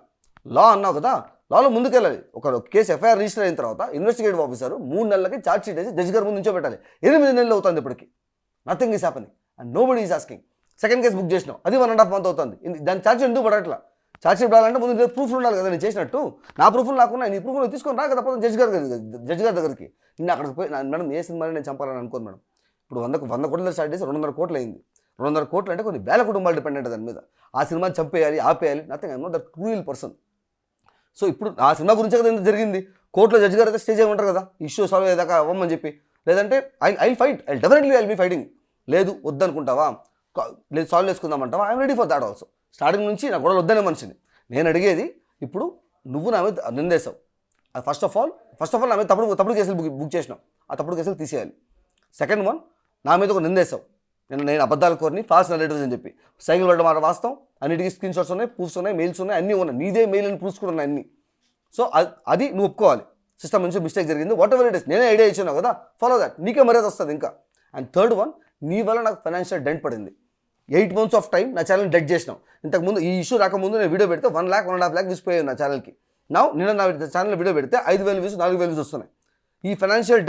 లా అన్నావు కదా, లాలో ముందుకెళ్ళాలి. ఒక కేసు ఎఫ్ఐఆర్ రిజిస్టర్ అయిన తర్వాత ఇన్వెస్టిగేటివ్ ఆఫీసర్ 3 నెలలకి ఛార్జ్ షీట్ వేసి జడ్జి గారి ముందు నుంచో పెట్టాలి. 8 నెలలు అవుతుంది ఇప్పటికి, nothing is happening and nobody is asking. Second case book చేసినాం, అది 1.5 మంత్ అవుతుంది. దాని ఛార్జ్ ఎందుకు పడట్లా? ఛార్జ్ షీట్ పడాలంటే ముందు ప్రూఫ్ ఉండాలి కదా, నేను చేసినట్టు. నా ప్రూఫ్లు నాకున్నా, నీ ప్రూఫ్లు తీసుకొని రాక తప్పదు జడ్జి గారి దగ్గరికి. నేను అక్కడికి పోయి మేడం ఏ సినిమాని నేను చంపాలని అనుకోను మేడం. ఇప్పుడు 100 కోట్ల స్టార్ట్ చేసి 200 కోట్లు అయింది. 200 కోట్లు అంటే కొన్ని వేల కుటుంబాలు డిపెండెంట్ దాని మీద. ఆ సినిమాని చంపేయాలి, ఆపేయాలి, nothing. I'm not that cruel person. So ఇప్పుడు ఆ సినిమా గురించే కదా ఎంత జరిగింది. కోర్టులో జడ్జి గారు అయితే స్టే చేయమంటారు కదా, ఇష్యూ సాల్వ్ అయ్యేదాకా అవ్వమని చెప్పి. లేదంటే I fight, I be fighting. లేదు వద్దనుకుంటావా, లేదు సాల్వ్ చేసుకుందామంటావా, I'm ready for that also. Starting నుంచి నా గొడవలు వద్దనే మనిషిని. నేను అడిగేది, ఇప్పుడు నువ్వు నా మీద నిందేశావు, అది ఫస్ట్ ఆఫ్ ఆల్ నా మీద తప్పుడు కేసులు బుక్ చేసినావు, ఆ తప్పుడు కేసులు తీసేయాలి. సెకండ్ వన్, నా మీద ఒక నిందేశావు, నేను అబద్ధాలు కోరిని ఫాల్స్ నెరేటివ్స్ అని చెప్పి. సైకిల్ పడడం మాట వాస్తవం, అన్నిటికీ స్క్రీన్ షాట్స్ ఉన్నాయి, ప్రూఫ్స్ ఉన్నాయి, మెయిల్స్ ఉన్నాయి, అన్నీ ఉన్నాయి, నీదే మెయిల్ అని ప్రూఫ్స్ కూడా ఉన్నాయి అన్నీ. సో అది నువ్వు ఒప్పుకోవాలి, సిస్టమ్ నుంచి మిస్టేక్ జరిగింది, వాట్ ఎవర్ ఇట్ ఇస్. నేనే ఐడియా ఇచ్చాను కదా, ఫాలో దాట్, నీకే మర్యాద వస్తుంది ఇంకా. అండ్ థర్డ్ వన్, నీ వల్ల నాకు ఫైనాన్షియల్ డెంట్ పడింది. 8 months ఆఫ్ టైం నా ఛానల్ డెడ్ చేసినావు. ఇంతకుముందు ఈ ఇష్యూ రాకముందు నేను వీడియో పెడితే 1 lakh 1.5 lakh వ్యూస్ పోయాయి నా ఛానల్కి. నిన్న నా ఛానల్ వీడియో పెడితే 5,000 వ్యూస్ 4,000 వ్యూస్ వస్తున్నాయి. ఈ ఫైనాన్షియల్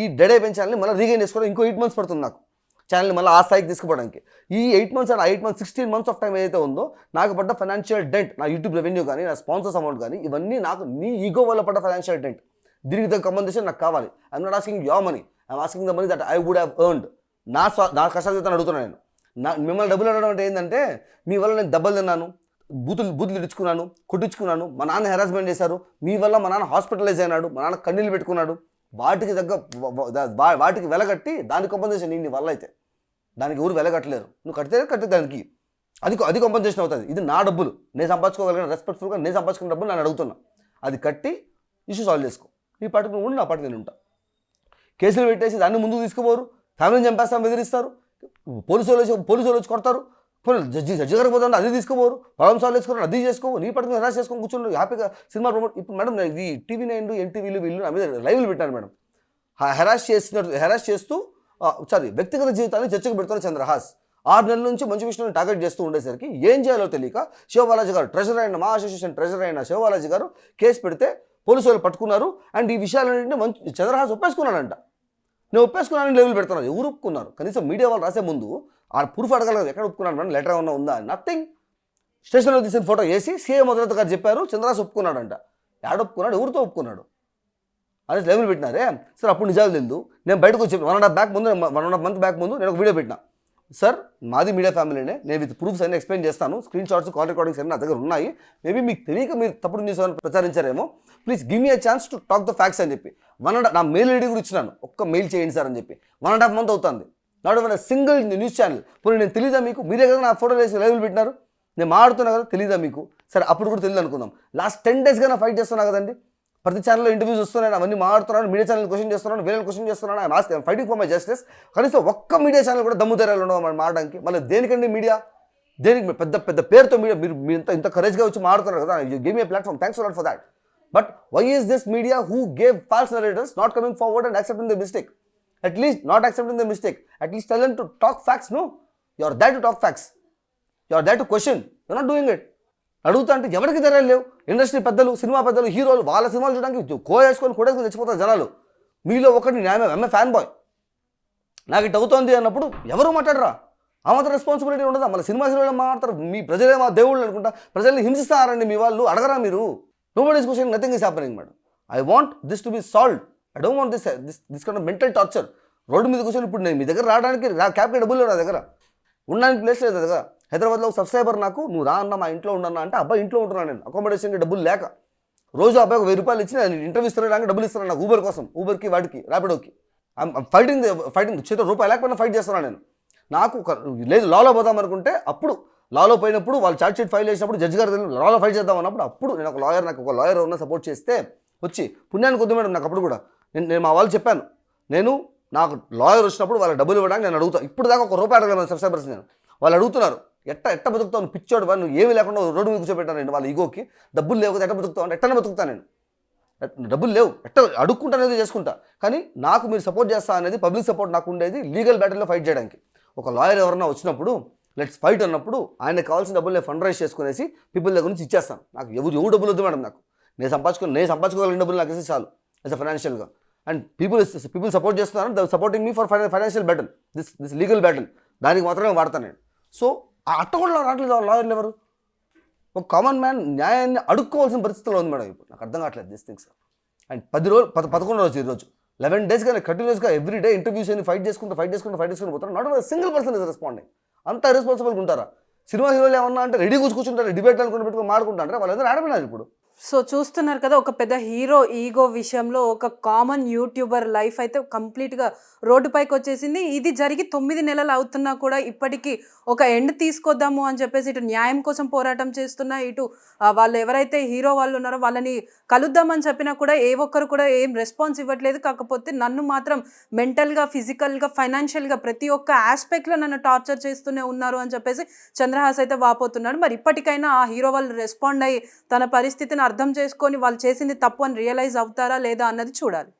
ఈ డెడ్ అయిపోయిన ఛానల్ని మళ్ళీ రీగైన్ చేసుకోవడం ఇంకో 8 months పడుతుంది నాకు, ఛానల్ని మళ్ళీ ఆ స్థాయికి తీసుకుపోవడానికి. ఈ 8 months and 8 months 16 months of time ఏదైతే ఉందో, నాకు పడ్డ ఫైనాన్షియల్ డెంట్, నా యూట్యూబ్ రెవెన్యూ కానీ, నా స్పాన్సర్స్ అమౌంట్ కానీ, ఇవన్నీ నాకు నీ ఈగో వల్ల పడ్డ ఫైనాన్షియల్ డెంట్. దీనికి తగ్గ కంపెన్సేషన్ నాకు కావాలి. I'm not asking your money, I'm asking the money that I would have earned. నా కష్టాలు అడుగుతున్నాను నేను. మిమ్మల్ని డబ్బులు అడగడం అంటే ఏంటంటే, మీ వల్ల నేను దెబ్బలు తిన్నాను, బూతులు ఇచ్చుకున్నాను, కొట్టించుకున్నాను, మా నాన్న హెరాస్మెంట్ చేశారు, మీ వల్ల మా నాన్న హాస్పిటలైజ్ అయినాడు, మా నాన్న కన్నీళ్ళు పెట్టుకున్నాడు, వాటికి వెలగట్టి దాని కంపెన్సేషన్ నీ వల్ల అయితే. దానికి ఎవరు వెలగట్టలేరు, నువ్వు కట్టే దానికి అది కంపెన్సేషన్ అవుతుంది. ఇది నా డబ్బులు, నేను సంపాదించుకోగలిగిన, రెస్పెక్ట్ఫుల్గా నేను సంపాదించుకున్న డబ్బులు నేను అడుగుతున్నా, అది కట్టి ఇష్యూ సాల్వ్ చేసుకో. నీ పాటికి నువ్వు ఉండి, నా పాటికి నేను ఉంటా. కేసులు పెట్టేసి దాన్ని ముందుకు తీసుకుపోరు, ఫ్యామిలీని చంపేస్తాం బెదిరిస్తారు, పోలీసు వాళ్ళు వచ్చి కొడతారు, జడ్జి గారికి పోతుంటే అది తీసుకోపోరు, పొలం సాల్వ్ చేసుకోరు, అది చేసుకోవు, నీ పట్టుకుని హెరాస్ చేసుకొని కూర్చొని హ్యాపీగా సినిమా ప్రమోట్. ఇప్పుడు మేడం ఇది TV 9 ఎన్టీవీలు వీళ్ళు నా మీద లైవ్లు పెట్టారు మేడం, హెరాస్ చేస్తూ వ్యక్తిగత జీవితాన్ని చర్చకు పెడుతున్న చంద్రహాస్ 6 నెలల నుంచి మంచు విష్ణుని టార్గెట్ చేస్తూ ఉండేసరికి ఏం చేయాలో తెలియక శివబాలాజీ గారు, ట్రెజరర్ అయిన మా అసోసియేషన్ ట్రెజరర్ అయిన శివబాలాజీ గారు కేసు పెడితే పోలీసు వాళ్ళు పట్టుకున్నారు. అండ్ ఈ విషయాలన్నింటినీ చంద్రహాస్ ఒప్పేసుకున్నాడంట. నేను ఒప్పేసుకున్నాను లెవెల్ పెడుతున్నాను. ఎవరు ఒప్పుకున్నారు? కనీసం మీడియా వాళ్ళు రాసే ముందు ఆ ప్రూఫ్ అడగలేదు, ఎక్కడ ఒప్పుకున్నాను మేడం, లెటర్ ఏమన్నా ఉందా? నథింగ్. స్టేషన్లో తీసిన ఫోటో వేసి సీఎం మొదలత గారు చెప్పారు చంద్రహాస్ ఒప్పుకున్నాడంట. యాడ ఒప్పుకున్నాడు, ఎవరితో ఒప్పుకున్నాడు అనేసి లెవెల్ పెట్టినారే సార్. అప్పుడు నిజాలు తెలియదు. నేను బయటకు వచ్చి 1.5 month బ్యాక్ ముందు నేను ఒక వీడియో పెట్టినా, సార్ మాది మీడియా ఫ్యామిలీనే, నేను విత్ ప్రూఫ్స్ అన్ని ఎక్స్ప్లెయిన్ చేస్తాను, స్క్రీన్ షాట్స్ కాల్ రికార్డింగ్స్ అన్ని నా దగ్గర ఉన్నాయి, మేబీ మీకు తెలియక మీరు తప్పుడు న్యూస్ అని ప్రచారించారేమో, please give me a chance to talk the facts అని చెప్పి నా మెయిల్ ఐడి కూడా ఇచ్చినాను, ఒక్క మెయిల్ చేయండి సార్ అని చెప్పి 1.5 month అవుతుంది, నాట్ ఎవన్ సింగిల్ న్యూస్ ఛానల్. పోనీ నేను తెలీదా మీకు, మీరే కదా నా ఫోటో వేసి లైవ్లు పెట్టినారు, నేను మాడుతున్నా కదా, తెలీదా మీకు? సరే అప్పుడు కూడా తెలియదు అనుకుందాం, లాస్ట్ 10 daysగా నా ఫైట్ చేస్తున్నా కదండి, ప్రతి ఛానల్లో ఇంటర్వ్యూస్ వస్తున్నాను, అవన్నీ మాడుతున్నాను, మీడియా ఛానల్ క్వశ్చన్ చేస్తున్నాను, వేరే క్వశ్చన్ చేస్తున్నాను, I'm fighting for my justice. కనీసం ఒక్క మీడియా ఛానల్ కూడా దమ్ము ధైర్యాలు ఉండవు మనం మాడడానికి. మళ్ళీ దేనికండి మీడియా, దేనికి పెద్ద పెద్ద పేరుతో మీడియా, మీరు ఇంత కరేజ్గా వచ్చి మాడుతున్నారు కదా, you give me a platform, thanks for that. But why is this media who gave false narrators not coming forward and accepting the mistake? At least not accepting the mistake, at least tell them to talk facts. No, you are there to talk facts, you are there to question, you are not doing it. అడుగుతా అంటే ఎవరికి ధైర్యాలు లేవు. Industry పెద్దలు, cinema పెద్దలు, హీరోలు వాళ్ళ సినిమాలు చూడడానికి కోయేసుకొని తెచ్చిపోతారు జనాలు. మీలో ఒకటి న్యాయమే ఫ్యాన్ బాయ్, నాకు ఇటు అవుతోంది అన్నప్పుడు ఎవరు మాట్లాడరా? ఆ మాత్రం రెస్పాన్సిబిలిటీ ఉండదా? మళ్ళీ సినిమా హీరోలు మాట్లాడతారు, మీ ప్రజలే మా దేవుళ్ళు అనుకుంటా, ప్రజల్ని హింసిస్తారండి మీ వాళ్ళు, అడగరా మీరు? Nobody is questioning, nothing is happening madam. I want this to be solved, I don't want this kind of mental torture. Road మీద కూర్చొని ఇప్పుడు నేను మీ దగ్గర రావడానికి క్యాబ్కి డబ్బులు లేవు నా దగ్గర, ఉండడానికి ప్లేస్ లేదు నా దగ్గర. హైదరాబాద్లో ఒక సబ్స్క్రైబర్ నాకు, నువ్వు రా అన్న మా ఇంట్లో ఉండన్నా అంటే, అబ్బాయి ఇంట్లో ఉంటున్నాను నేను, అకామిడేషన్కి డబ్బులు లేక, రోజు అబ్బాయి 1000 రూపాయలు ఇచ్చి నేను ఇంటర్వ్యూ ఇస్తున్నాను, డబ్బులు ఇస్తున్నాను నాకు ఊబర్ కోసం, ఊబర్కి వాడికి ర్యాపిడోకి. ఫైటింగ్ చేతిలో రూపాయి లేకపోయినా ఫైట్ చేస్తున్నాను నేను. నాకు లేదు లాలో పోదాం అనుకుంటే, అప్పుడు లాలో పోయినప్పుడు వాళ్ళు ఛార్జ్ షీట్ ఫైల్ చేసినప్పుడు జడ్జి గారు లాలో ఫైట్ చేద్దాం అన్నప్పుడు, అప్పుడు నేను నాకు ఒక లాయర్ ఉన్న సపోర్ట్ చేస్తే వచ్చి పుణ్యానికి వద్దు మేడం. నాకు అప్పుడు కూడా నేను మా వాళ్ళు చెప్పాను, నేను నాకు లాయర్ వచ్చినప్పుడు వాళ్ళ డబ్బులు ఇవ్వడానికి నేను అడుగుతాను. ఇప్పుడు దాకా ఒక రూపాయి అడగలేదు సబ్స్క్రైబర్స్. నేను వాళ్ళు అడుగుతున్నారు, ఎట్ట బతుకుతావు నువ్వు, పిచ్చోడు వాళ్ళు, నువ్వు ఏమీ లేకుండా రోడ్డు మీద కూర్చోబెట్టాను నేను వాళ్ళ ఈగోకి. డబ్బులు లేవు ఎట్ట బతుకుతావు అంటే, ఎట్టనే బతుకుతాను నేను, డబ్బులు లేవు ఎట్ట అడుక్కుంటా అనేది చేసుకుంటా. కానీ నాకు మీరు సపోర్ట్ చేస్తా అనేది పబ్లిక్ సపోర్ట్ నాకు ఉండేది లీగల్ బ్యాటిల్లో ఫైట్ చేయడానికి. ఒక లాయర్ ఎవరన్నా వచ్చినప్పుడు లెట్స్ ఫైట్ అన్నప్పుడు ఆయనకు కావాల్సిన డబ్బులు నేను ఫండ్ రైజ్ చేసుకునేసి పీపుల్ దగ్గర నుంచి ఇచ్చేస్తాను. నాకు ఎవరు డబ్బులు వద్దు మేడం, నాకు నేను సంపాదించుకోగలిగిన డబ్బులు నాకు ఇస్తే చాలు యాజ్ అ ఫైనాన్షియల్గా. అండ్ పీపుల్ సపోర్ట్ చేస్తున్నారు, the supporting me for financial battle, this legal battle, దానికి మాత్రమే వాడతాను నేను. సో ఆ అట్ట కూడా రావట్లేదు లాయర్లు ఎవరు. ఒక కామన్ మ్యాన్ న్యాయాన్ని అడుక్కోవాల్సిన పరిస్థితిలో ఉంది మేడం ఇప్పుడు. నాకు అర్థం కావట్లేదు దిస్ థింగ్స్. అండ్ 11 రోజు ఈరోజు 11 days కానీ కంటిన్యూస్గా ఎవ్రీ డే ఇంటర్వ్యూస్ అని ఫైట్ చేసుకుంటూ పోతారు. Not ever single person is responding. అంత రెస్పాన్సిబుల్గా ఉంటారా? సినిమా హీరోలు ఏమన్నా అంటే రెడీ కూర్చుంటారు, డిబేట్ అనుకుని పెట్టుకుని మాడుకుంటారు, వాళ్ళందరూ ఆడపోయినారు ఇప్పుడు. సో చూస్తున్నారు కదా, ఒక పెద్ద హీరో ఈగో విషయంలో ఒక కామన్ యూట్యూబర్ లైఫ్ అయితే కంప్లీట్గా రోడ్డుపైకి వచ్చేసింది. ఇది జరిగి 9 నెలలు అవుతున్నా కూడా ఇప్పటికీ ఒక ఎండ్ తీసుకొద్దాము అని చెప్పేసి ఇటు న్యాయం కోసం పోరాటం చేస్తున్నా, ఇటు వాళ్ళు ఎవరైతే హీరో వాళ్ళు ఉన్నారో వాళ్ళని కలుద్దామని చెప్పినా కూడా ఏ ఒక్కరు కూడా ఏం రెస్పాన్స్ ఇవ్వట్లేదు. కాకపోతే నన్ను మాత్రం మెంటల్గా, ఫిజికల్గా, ఫైనాన్షియల్గా ప్రతి ఒక్క ఆస్పెక్ట్లో నన్ను టార్చర్ చేస్తూనే ఉన్నారు అని చెప్పేసి చంద్రహాస్ అయితే వాపోతున్నాడు. మరి ఇప్పటికైనా ఆ హీరో వాళ్ళు రెస్పాండ్ అయ్యి తన పరిస్థితిని అర్థం చేసుకొని వాళ్ళు చేసింది తప్పు అని రియలైజ్ అవుతారా లేదా అన్నది చూడాలి.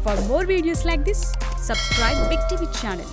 For more videos like this, subscribe Big TV channel.